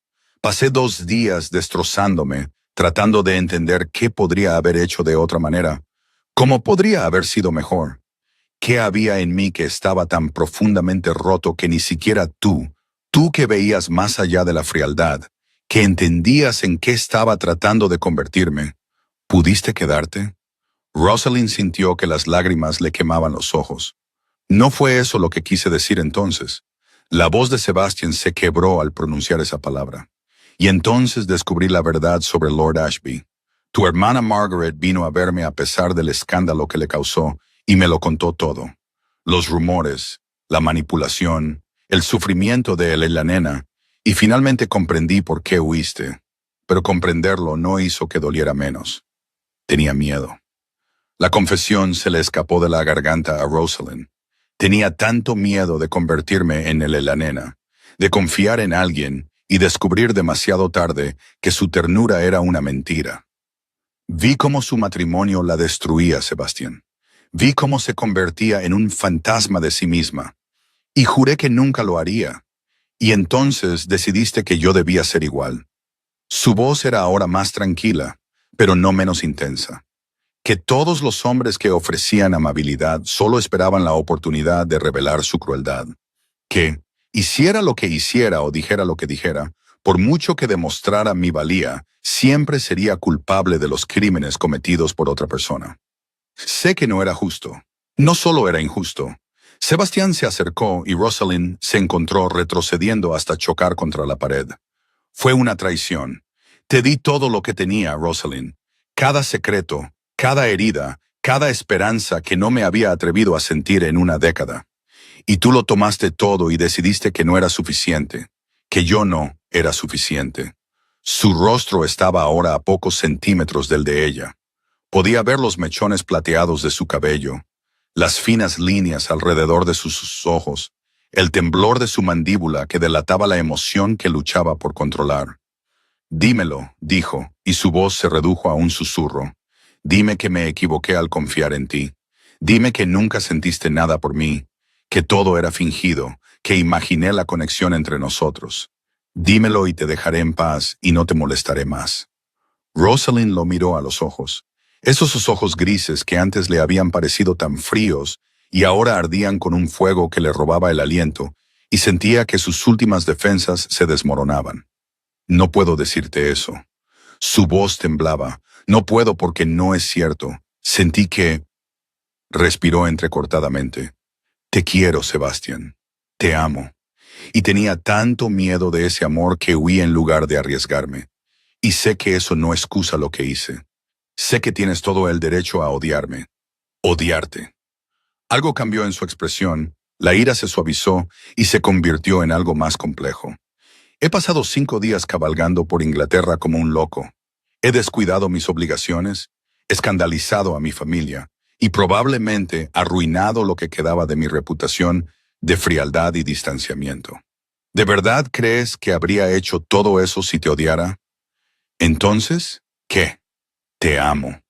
Pasé 2 días destrozándome, tratando de entender qué podría haber hecho de otra manera. ¿Cómo podría haber sido mejor? ¿Qué había en mí que estaba tan profundamente roto que ni siquiera tú que veías más allá de la frialdad, que entendías en qué estaba tratando de convertirme, pudiste quedarte? Rosalind sintió que las lágrimas le quemaban los ojos. No fue eso lo que quise decir entonces. La voz de Sebastian se quebró al pronunciar esa palabra. Y entonces descubrí la verdad sobre Lord Ashby. Tu hermana Margaret vino a verme a pesar del escándalo que le causó y me lo contó todo. Los rumores, la manipulación, el sufrimiento de él y la nena, y finalmente comprendí por qué huiste. Pero comprenderlo no hizo que doliera menos. Tenía miedo. La confesión se le escapó de la garganta a Rosalind. Tenía tanto miedo de convertirme en él y la nena, de confiar en alguien y descubrir demasiado tarde que su ternura era una mentira. Vi cómo su matrimonio la destruía, Sebastián. Vi cómo se convertía en un fantasma de sí misma. Y juré que nunca lo haría. Y entonces decidiste que yo debía ser igual. Su voz era ahora más tranquila, pero no menos intensa. Que todos los hombres que ofrecían amabilidad solo esperaban la oportunidad de revelar su crueldad. Que, hiciera lo que hiciera o dijera lo que dijera, por mucho que demostrara mi valía, siempre sería culpable de los crímenes cometidos por otra persona. Sé que no era justo. No solo era injusto. Sebastián se acercó y Rosalind se encontró retrocediendo hasta chocar contra la pared. Fue una traición. Te di todo lo que tenía, Rosalind. Cada secreto, cada herida, cada esperanza que no me había atrevido a sentir en una década. Y tú lo tomaste todo y decidiste que no era suficiente, que yo no era suficiente. Su rostro estaba ahora a pocos centímetros del de ella. Podía ver los mechones plateados de su cabello, las finas líneas alrededor de sus ojos, el temblor de su mandíbula que delataba la emoción que luchaba por controlar. Dímelo, dijo, y su voz se redujo a un susurro. Dime que me equivoqué al confiar en ti. Dime que nunca sentiste nada por mí, que todo era fingido, que imaginé la conexión entre nosotros. Dímelo y te dejaré en paz y no te molestaré más. Rosalind lo miró a los ojos. Esos ojos grises que antes le habían parecido tan fríos y ahora ardían con un fuego que le robaba el aliento, y sentía que sus últimas defensas se desmoronaban. No puedo decirte eso. Su voz temblaba. No puedo porque no es cierto. Sentí que... Respiró entrecortadamente. Te quiero, Sebastián. Te amo. Y tenía tanto miedo de ese amor que huí en lugar de arriesgarme. Y sé que eso no excusa lo que hice. Sé que tienes todo el derecho a odiarme. Odiarte. Algo cambió en su expresión, la ira se suavizó y se convirtió en algo más complejo. He pasado 5 días cabalgando por Inglaterra como un loco. He descuidado mis obligaciones, escandalizado a mi familia y probablemente arruinado lo que quedaba de mi reputación de frialdad y distanciamiento. ¿De verdad crees que habría hecho todo eso si te odiara? Entonces, ¿qué? Te amo.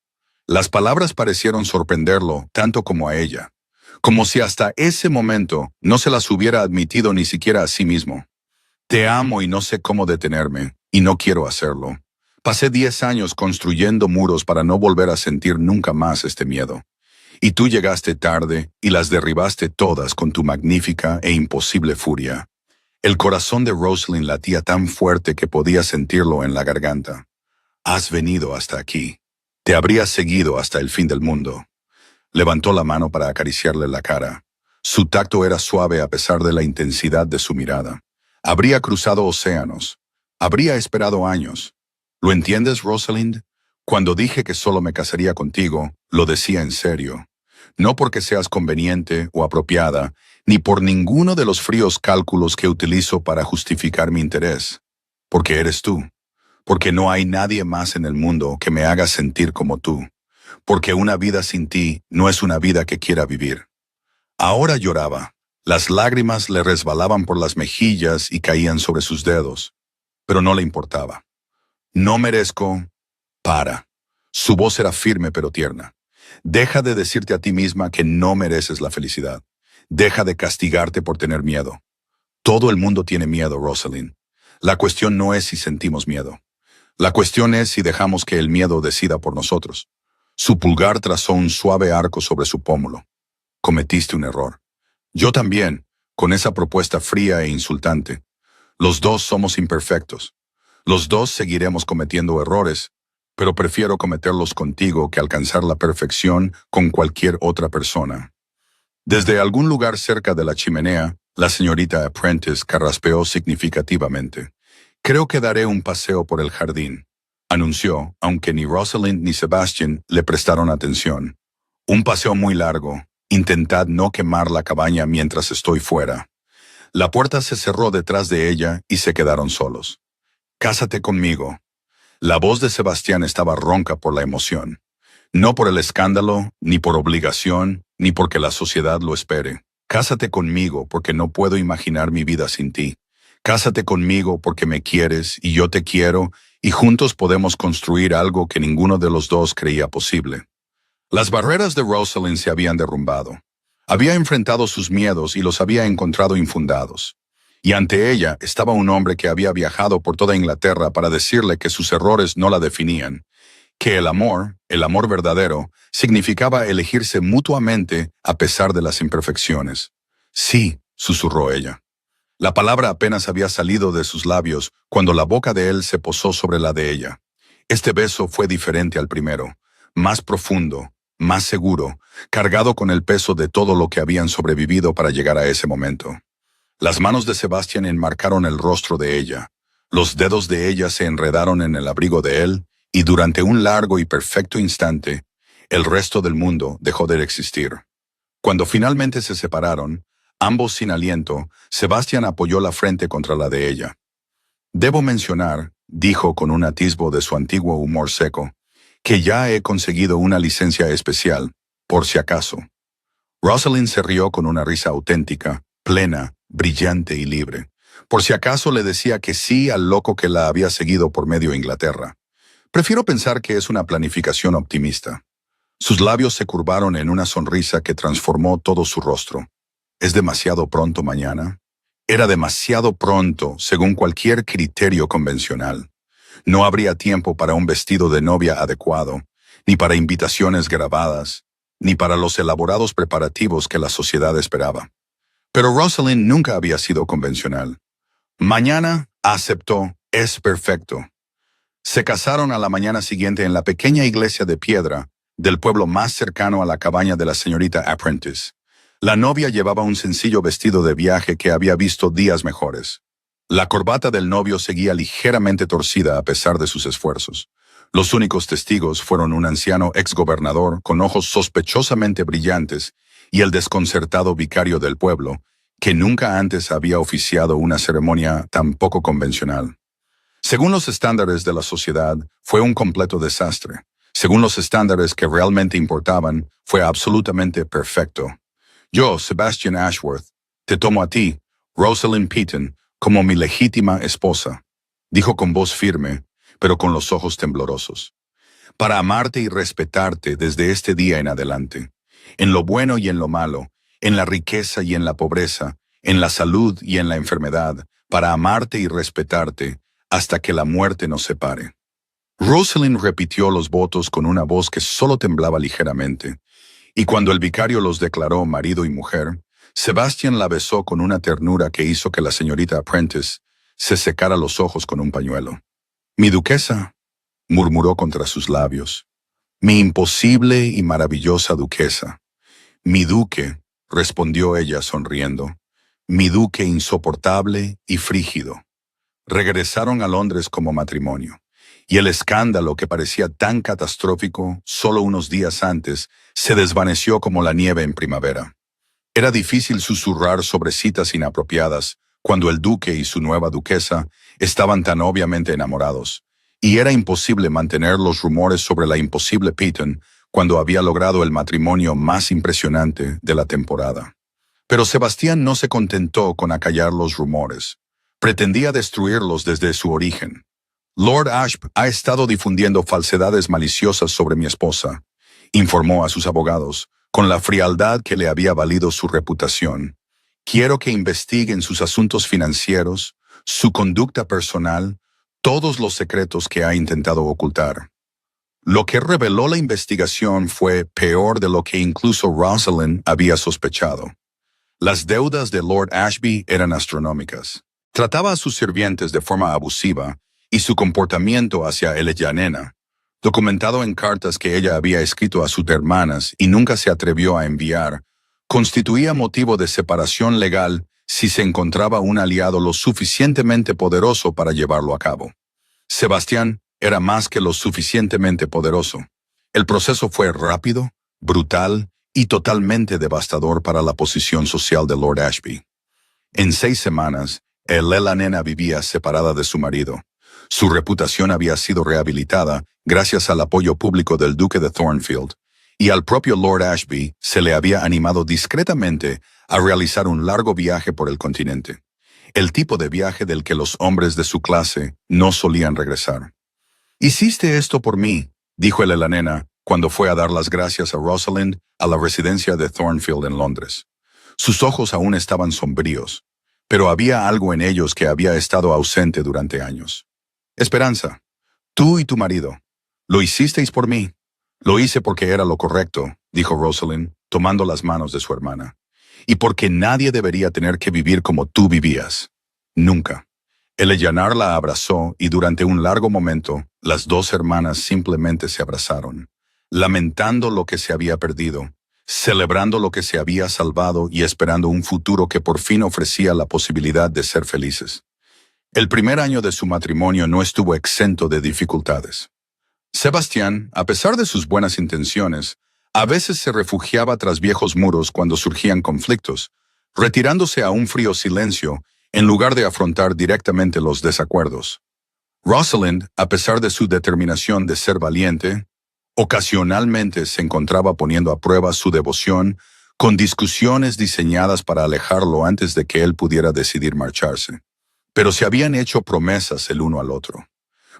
Las palabras parecieron sorprenderlo tanto como a ella, como si hasta ese momento no se las hubiera admitido ni siquiera a sí mismo. Te amo y no sé cómo detenerme, y no quiero hacerlo. Pasé 10 años construyendo muros para no volver a sentir nunca más este miedo. Y tú llegaste tarde y las derribaste todas con tu magnífica e imposible furia. El corazón de Rosalind latía tan fuerte que podía sentirlo en la garganta. Has venido hasta aquí. Te habría seguido hasta el fin del mundo. Levantó la mano para acariciarle la cara. Su tacto era suave a pesar de la intensidad de su mirada. Habría cruzado océanos. Habría esperado años. ¿Lo entiendes, Rosalind? Cuando dije que solo me casaría contigo, lo decía en serio. No porque seas conveniente o apropiada, ni por ninguno de los fríos cálculos que utilizo para justificar mi interés. Porque eres tú. Porque no hay nadie más en el mundo que me haga sentir como tú. Porque una vida sin ti no es una vida que quiera vivir. Ahora lloraba. Las lágrimas le resbalaban por las mejillas y caían sobre sus dedos. Pero no le importaba. No merezco... Para. Su voz era firme pero tierna. Deja de decirte a ti misma que no mereces la felicidad. Deja de castigarte por tener miedo. Todo el mundo tiene miedo, Rosalind. La cuestión no es si sentimos miedo. La cuestión es si dejamos que el miedo decida por nosotros. Su pulgar trazó un suave arco sobre su pómulo. Cometiste un error. Yo también, con esa propuesta fría e insultante. Los dos somos imperfectos. Los dos seguiremos cometiendo errores, pero prefiero cometerlos contigo que alcanzar la perfección con cualquier otra persona. Desde algún lugar cerca de la chimenea, la señorita Apprentice carraspeó significativamente. Creo que daré un paseo por el jardín, anunció, aunque ni Rosalind ni Sebastian le prestaron atención. Un paseo muy largo. Intentad no quemar la cabaña mientras estoy fuera. La puerta se cerró detrás de ella y se quedaron solos. Cásate conmigo. La voz de Sebastián estaba ronca por la emoción. No por el escándalo, ni por obligación, ni porque la sociedad lo espere. Cásate conmigo porque no puedo imaginar mi vida sin ti. Cásate conmigo porque me quieres y yo te quiero y juntos podemos construir algo que ninguno de los dos creía posible. Las barreras de Rosalind se habían derrumbado. Había enfrentado sus miedos y los había encontrado infundados. Y ante ella estaba un hombre que había viajado por toda Inglaterra para decirle que sus errores no la definían, que el amor verdadero, significaba elegirse mutuamente a pesar de las imperfecciones. Sí, susurró ella. La palabra apenas había salido de sus labios cuando la boca de él se posó sobre la de ella. Este beso fue diferente al primero, más profundo, más seguro, cargado con el peso de todo lo que habían sobrevivido para llegar a ese momento. Las manos de Sebastián enmarcaron el rostro de ella. Los dedos de ella se enredaron en el abrigo de él, y durante un largo y perfecto instante, el resto del mundo dejó de existir. Cuando finalmente se separaron, ambos sin aliento, Sebastián apoyó la frente contra la de ella. Debo mencionar, dijo con un atisbo de su antiguo humor seco, que ya he conseguido una licencia especial, por si acaso. Rosalind se rió con una risa auténtica, plena, brillante y libre. Por si acaso le decía que sí al loco que la había seguido por medio Inglaterra. Prefiero pensar que es una planificación optimista. Sus labios se curvaron en una sonrisa que transformó todo su rostro. ¿Es demasiado pronto mañana? Era demasiado pronto, según cualquier criterio convencional. No habría tiempo para un vestido de novia adecuado, ni para invitaciones grabadas, ni para los elaborados preparativos que la sociedad esperaba. Pero Rosalind nunca había sido convencional. Mañana, aceptó, es perfecto. Se casaron a la mañana siguiente en la pequeña iglesia de piedra del pueblo más cercano a la cabaña de la señorita Apprentice. La novia llevaba un sencillo vestido de viaje que había visto días mejores. La corbata del novio seguía ligeramente torcida a pesar de sus esfuerzos. Los únicos testigos fueron un anciano exgobernador con ojos sospechosamente brillantes y el desconcertado vicario del pueblo, que nunca antes había oficiado una ceremonia tan poco convencional. Según los estándares de la sociedad, fue un completo desastre. Según los estándares que realmente importaban, fue absolutamente perfecto. Yo, Sebastian Ashworth, te tomo a ti, Rosalind Peyton, como mi legítima esposa, dijo con voz firme, pero con los ojos temblorosos, para amarte y respetarte desde este día en adelante, en lo bueno y en lo malo, en la riqueza y en la pobreza, en la salud y en la enfermedad, para amarte y respetarte hasta que la muerte nos separe. Rosalind repitió los votos con una voz que solo temblaba ligeramente, y cuando el vicario los declaró marido y mujer, Sebastian la besó con una ternura que hizo que la señorita Apprentice se secara los ojos con un pañuelo. «Mi duquesa», murmuró contra sus labios. «Mi imposible y maravillosa duquesa». «Mi duque», respondió ella sonriendo. «Mi duque insoportable y frígido». Regresaron a Londres como matrimonio, y el escándalo que parecía tan catastrófico solo unos días antes se desvaneció como la nieve en primavera. Era difícil susurrar sobre citas inapropiadas cuando el duque y su nueva duquesa estaban tan obviamente enamorados, y era imposible mantener los rumores sobre la imposible Peyton cuando había logrado el matrimonio más impresionante de la temporada. Pero Sebastián no se contentó con acallar los rumores. Pretendía destruirlos desde su origen. Lord Ashby ha estado difundiendo falsedades maliciosas sobre mi esposa, informó a sus abogados, con la frialdad que le había valido su reputación. Quiero que investiguen sus asuntos financieros, su conducta personal, todos los secretos que ha intentado ocultar. Lo que reveló la investigación fue peor de lo que incluso Rosalind había sospechado. Las deudas de Lord Ashby eran astronómicas. Trataba a sus sirvientes de forma abusiva y su comportamiento hacia Eleanor, documentado en cartas que ella había escrito a sus hermanas y nunca se atrevió a enviar, constituía motivo de separación legal si se encontraba un aliado lo suficientemente poderoso para llevarlo a cabo. Sebastián era más que lo suficientemente poderoso. El proceso fue rápido, brutal y totalmente devastador para la posición social de Lord Ashby. En 6 semanas, la nena vivía separada de su marido. Su reputación había sido rehabilitada gracias al apoyo público del duque de Thornfield, y al propio Lord Ashby se le había animado discretamente a realizar un largo viaje por el continente, el tipo de viaje del que los hombres de su clase no solían regresar. «Hiciste esto por mí», dijo la nena cuando fue a dar las gracias a Rosalind a la residencia de Thornfield en Londres. Sus ojos aún estaban sombríos, pero había algo en ellos que había estado ausente durante años. «Esperanza, tú y tu marido, lo hicisteis por mí». «Lo hice porque era lo correcto», dijo Rosalind, tomando las manos de su hermana. «Y porque nadie debería tener que vivir como tú vivías. Nunca». Eleanor la abrazó y durante un largo momento, las dos hermanas simplemente se abrazaron, lamentando lo que se había perdido, celebrando lo que se había salvado y esperando un futuro que por fin ofrecía la posibilidad de ser felices. El primer año de su matrimonio no estuvo exento de dificultades. Sebastián, a pesar de sus buenas intenciones, a veces se refugiaba tras viejos muros cuando surgían conflictos, retirándose a un frío silencio en lugar de afrontar directamente los desacuerdos. Rosalind, a pesar de su determinación de ser valiente, ocasionalmente se encontraba poniendo a prueba su devoción con discusiones diseñadas para alejarlo antes de que él pudiera decidir marcharse. Pero se habían hecho promesas el uno al otro.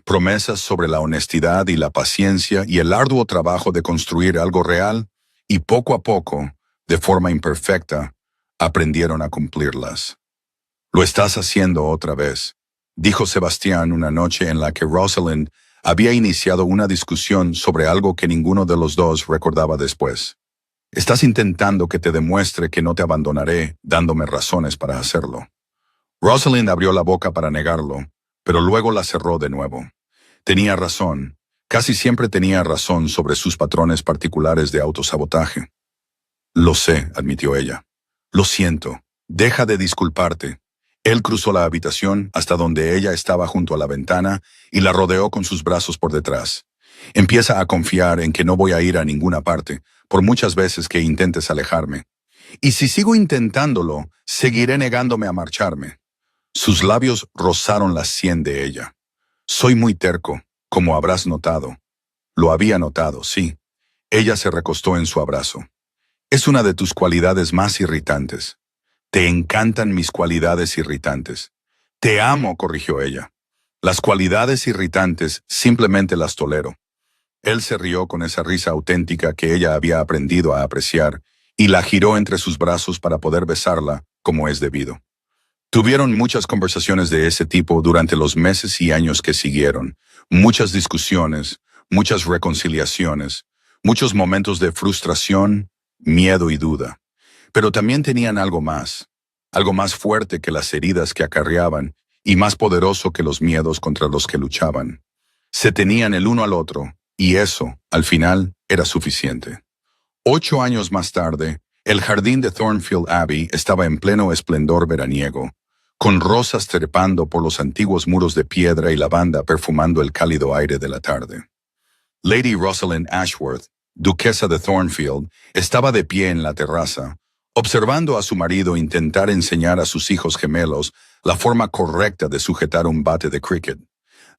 Promesas sobre la honestidad y la paciencia y el arduo trabajo de construir algo real, y poco a poco, de forma imperfecta, aprendieron a cumplirlas. «Lo estás haciendo otra vez», dijo Sebastián una noche en la que Rosalind había iniciado una discusión sobre algo que ninguno de los dos recordaba después. «Estás intentando que te demuestre que no te abandonaré, dándome razones para hacerlo». Rosalind abrió la boca para negarlo, pero luego la cerró de nuevo. Tenía razón, casi siempre tenía razón sobre sus patrones particulares de autosabotaje. «Lo sé», admitió ella. «Lo siento, deja de disculparte». Él cruzó la habitación hasta donde ella estaba junto a la ventana y la rodeó con sus brazos por detrás. «Empieza a confiar en que no voy a ir a ninguna parte, por muchas veces que intentes alejarme. Y si sigo intentándolo, seguiré negándome a marcharme». Sus labios rozaron la sien de ella. «Soy muy terco, como habrás notado». Lo había notado, sí. Ella se recostó en su abrazo. «Es una de tus cualidades más irritantes». «Te encantan mis cualidades irritantes». «Te amo», corrigió ella. «Las cualidades irritantes simplemente las tolero». Él se rió con esa risa auténtica que ella había aprendido a apreciar y la giró entre sus brazos para poder besarla como es debido. Tuvieron muchas conversaciones de ese tipo durante los meses y años que siguieron, muchas discusiones, muchas reconciliaciones, muchos momentos de frustración, miedo y duda. Pero también tenían algo más fuerte que las heridas que acarreaban y más poderoso que los miedos contra los que luchaban. Se tenían el uno al otro, y eso, al final, era suficiente. 8 años más tarde, el jardín de Thornfield Abbey estaba en pleno esplendor veraniego, con rosas trepando por los antiguos muros de piedra y lavanda perfumando el cálido aire de la tarde. Lady Rosalind Ashworth, duquesa de Thornfield, estaba de pie en la terraza, observando a su marido intentar enseñar a sus hijos gemelos la forma correcta de sujetar un bate de cricket.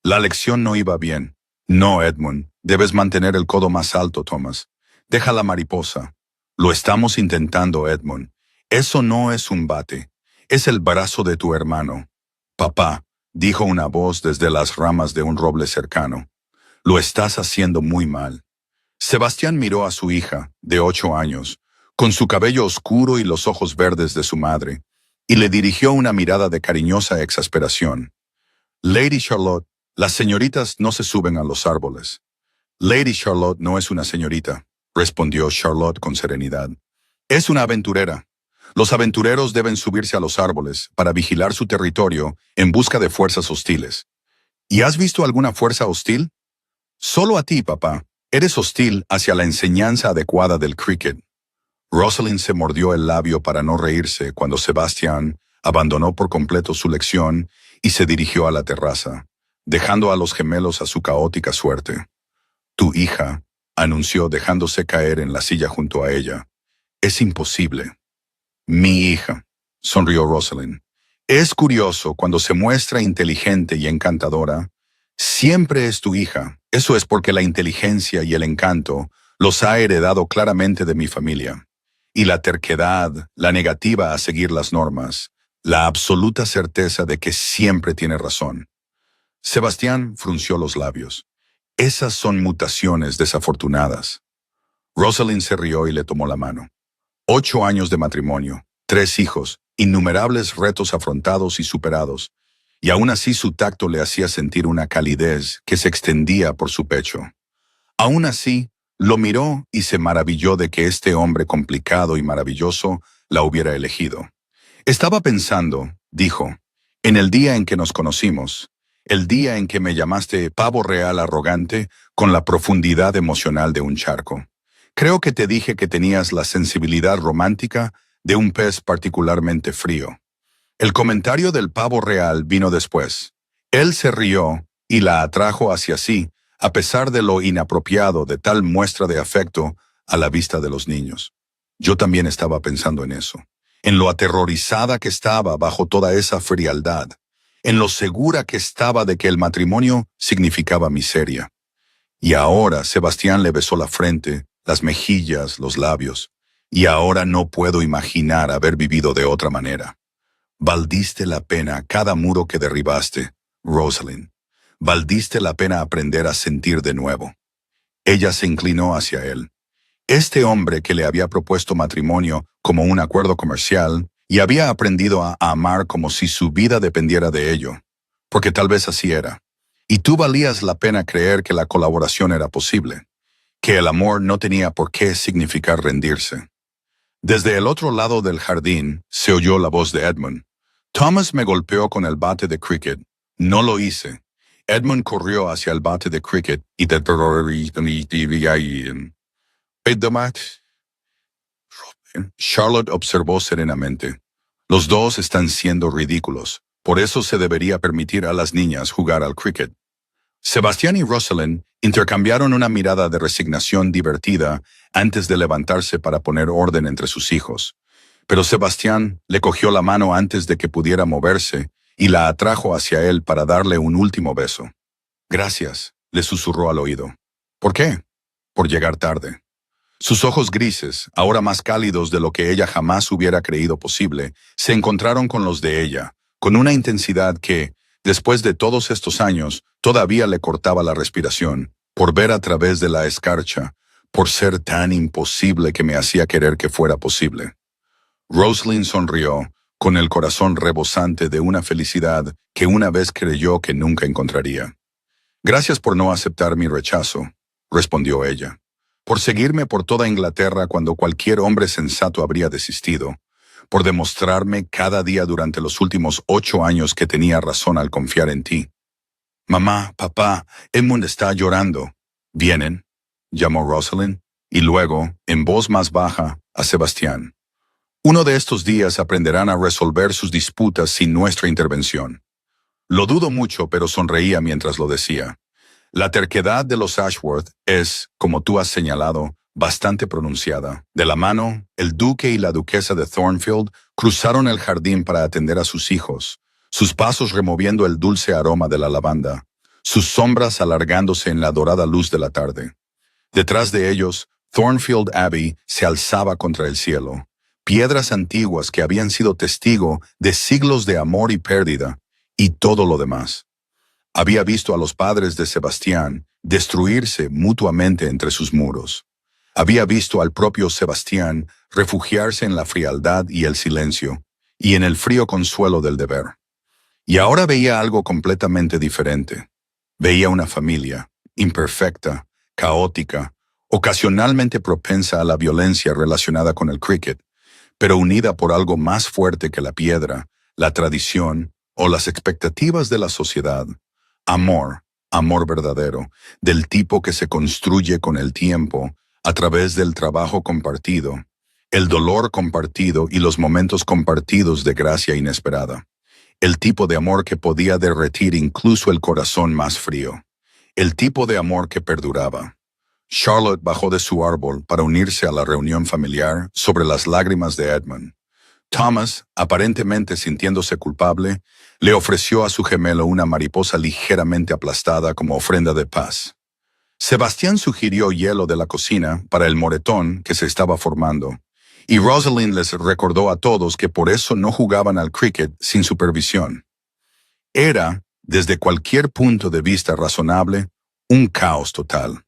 La lección no iba bien. «No, Edmund, debes mantener el codo más alto, Thomas. Deja la mariposa». «Lo estamos intentando, Edmund. Eso no es un bate. Es el brazo de tu hermano». «Papá, dijo una voz desde las ramas de un roble cercano. Lo estás haciendo muy mal. Sebastián miró a su hija, de 8 años, con su cabello oscuro y los ojos verdes de su madre, y le dirigió una mirada de cariñosa exasperación. Lady Charlotte, las señoritas no se suben a los árboles. Lady Charlotte no es una señorita, respondió Charlotte con serenidad. Es una aventurera. Los aventureros deben subirse a los árboles para vigilar su territorio en busca de fuerzas hostiles. ¿Y has visto alguna fuerza hostil? Solo a ti, papá. Eres hostil hacia la enseñanza adecuada del cricket. Rosalind se mordió el labio para no reírse cuando Sebastián abandonó por completo su lección y se dirigió a la terraza, dejando a los gemelos a su caótica suerte. Tu hija, anunció dejándose caer en la silla junto a ella. Es imposible. Mi hija, sonrió Rosalind. Es curioso cuando se muestra inteligente y encantadora. Siempre es tu hija. Eso es porque la inteligencia y el encanto los ha heredado claramente de mi familia. Y la terquedad, la negativa a seguir las normas, la absoluta certeza de que siempre tiene razón. Sebastián frunció los labios. Esas son mutaciones desafortunadas. Rosalind se rió y le tomó la mano. 8 años de matrimonio, 3 hijos, innumerables retos afrontados y superados, y aún así su tacto le hacía sentir una calidez que se extendía por su pecho. Aún así, lo miró y se maravilló de que este hombre complicado y maravilloso la hubiera elegido. Estaba pensando, dijo, en el día en que nos conocimos, el día en que me llamaste pavo real arrogante con la profundidad emocional de un charco. Creo que te dije que tenías la sensibilidad romántica de un pez particularmente frío. El comentario del pavo real vino después. Él se rió y la atrajo hacia sí, a pesar de lo inapropiado de tal muestra de afecto a la vista de los niños. Yo también estaba pensando en eso, en lo aterrorizada que estaba bajo toda esa frialdad, en lo segura que estaba de que el matrimonio significaba miseria. Y ahora Sebastián le besó la frente, las mejillas, los labios, y ahora no puedo imaginar haber vivido de otra manera. Valdiste la pena cada muro que derribaste, Rosalind. Valdiste la pena aprender a sentir de nuevo. Ella se inclinó hacia él. Este hombre que le había propuesto matrimonio como un acuerdo comercial y había aprendido a amar como si su vida dependiera de ello, porque tal vez así era. Y tú valías la pena creer que la colaboración era posible, que el amor no tenía por qué significar rendirse. Desde el otro lado del jardín se oyó la voz de Edmund. Thomas me golpeó con el bate de cricket. No lo hice. Edmund corrió hacia el bate de cricket y Charlotte observó serenamente. Los dos están siendo ridículos. Por eso se debería permitir a las niñas jugar al cricket. Sebastián y Rosalind intercambiaron una mirada de resignación divertida antes de levantarse para poner orden entre sus hijos. Pero Sebastián le cogió la mano antes de que pudiera moverse y la atrajo hacia él para darle un último beso. Gracias, le susurró al oído. ¿Por qué? Por llegar tarde. Sus ojos grises, ahora más cálidos de lo que ella jamás hubiera creído posible, se encontraron con los de ella, con una intensidad que, después de todos estos años, todavía le cortaba la respiración, por ver a través de la escarcha, por ser tan imposible que me hacía querer que fuera posible. Rosalind sonrió, con el corazón rebosante de una felicidad que una vez creyó que nunca encontraría. Gracias por no aceptar mi rechazo, respondió ella. Por seguirme por toda Inglaterra cuando cualquier hombre sensato habría desistido. Por demostrarme cada día durante los últimos 8 años que tenía razón al confiar en ti. Mamá, papá, Edmund está llorando. ¿Vienen?, llamó Rosalind, y luego, en voz más baja, a Sebastián. Uno de estos días aprenderán a resolver sus disputas sin nuestra intervención. Lo dudo mucho, pero sonreía mientras lo decía. La terquedad de los Ashworth es, como tú has señalado, bastante pronunciada. De la mano, el duque y la duquesa de Thornfield cruzaron el jardín para atender a sus hijos, sus pasos removiendo el dulce aroma de la lavanda, sus sombras alargándose en la dorada luz de la tarde. Detrás de ellos, Thornfield Abbey se alzaba contra el cielo, piedras antiguas que habían sido testigo de siglos de amor y pérdida, y todo lo demás. Había visto a los padres de Sebastián destruirse mutuamente entre sus muros. Había visto al propio Sebastián refugiarse en la frialdad y el silencio, y en el frío consuelo del deber. Y ahora veía algo completamente diferente. Veía una familia, imperfecta, caótica, ocasionalmente propensa a la violencia relacionada con el cricket, pero unida por algo más fuerte que la piedra, la tradición o las expectativas de la sociedad. Amor, amor verdadero, del tipo que se construye con el tiempo, a través del trabajo compartido, el dolor compartido y los momentos compartidos de gracia inesperada. El tipo de amor que podía derretir incluso el corazón más frío. El tipo de amor que perduraba. Charlotte bajó de su árbol para unirse a la reunión familiar sobre las lágrimas de Edmund. Thomas, aparentemente sintiéndose culpable, le ofreció a su gemelo una mariposa ligeramente aplastada como ofrenda de paz. Sebastián sugirió hielo de la cocina para el moretón que se estaba formando, y Rosalind les recordó a todos que por eso no jugaban al cricket sin supervisión. Era, desde cualquier punto de vista razonable, un caos total.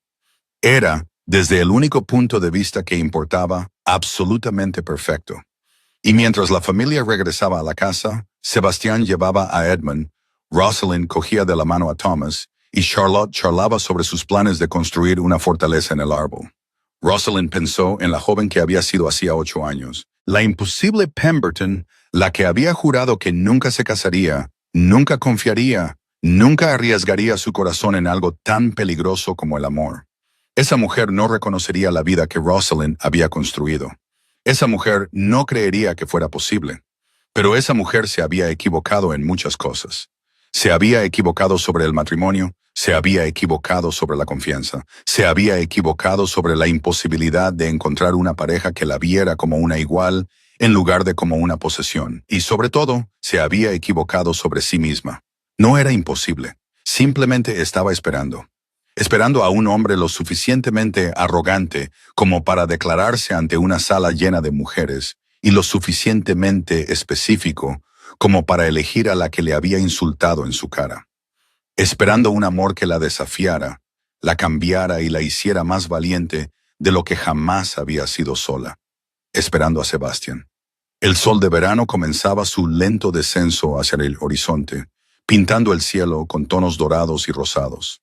Era, desde el único punto de vista que importaba, absolutamente perfecto. Y mientras la familia regresaba a la casa, Sebastián llevaba a Edmund, Rosalind cogía de la mano a Thomas, y Charlotte charlaba sobre sus planes de construir una fortaleza en el árbol. Rosalind pensó en la joven que había sido hacía 8 años, la imposible Pemberton, la que había jurado que nunca se casaría, nunca confiaría, nunca arriesgaría su corazón en algo tan peligroso como el amor. Esa mujer no reconocería la vida que Rosalind había construido. Esa mujer no creería que fuera posible. Pero esa mujer se había equivocado en muchas cosas. Se había equivocado sobre el matrimonio, se había equivocado sobre la confianza, se había equivocado sobre la imposibilidad de encontrar una pareja que la viera como una igual en lugar de como una posesión, y sobre todo, se había equivocado sobre sí misma. No era imposible, simplemente estaba esperando a un hombre lo suficientemente arrogante como para declararse ante una sala llena de mujeres, y lo suficientemente específico como para elegir a la que le había insultado en su cara. Esperando un amor que la desafiara, la cambiara y la hiciera más valiente de lo que jamás había sido sola. Esperando a Sebastián. El sol de verano comenzaba su lento descenso hacia el horizonte, pintando el cielo con tonos dorados y rosados.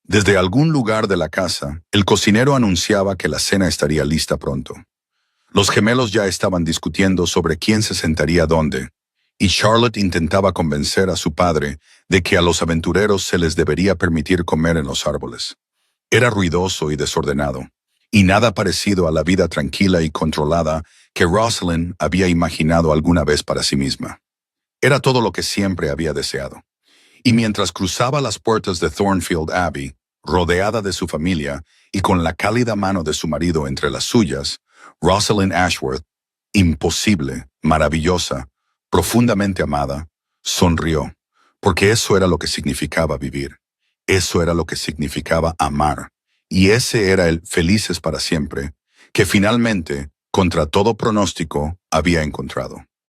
Desde algún lugar de la casa, el cocinero anunciaba que la cena estaría lista pronto. Los gemelos ya estaban discutiendo sobre quién se sentaría dónde, y Charlotte intentaba convencer a su padre de que a los aventureros se les debería permitir comer en los árboles. Era ruidoso y desordenado, y nada parecido a la vida tranquila y controlada que Rosalind había imaginado alguna vez para sí misma. Era todo lo que siempre había deseado. Y mientras cruzaba las puertas de Thornfield Abbey, rodeada de su familia y con la cálida mano de su marido entre las suyas, Rosalind Ashworth, imposible, maravillosa, profundamente amada, sonrió, porque eso era lo que significaba vivir. Eso era lo que significaba amar. Y ese era el felices para siempre, que finalmente, contra todo pronóstico, había encontrado.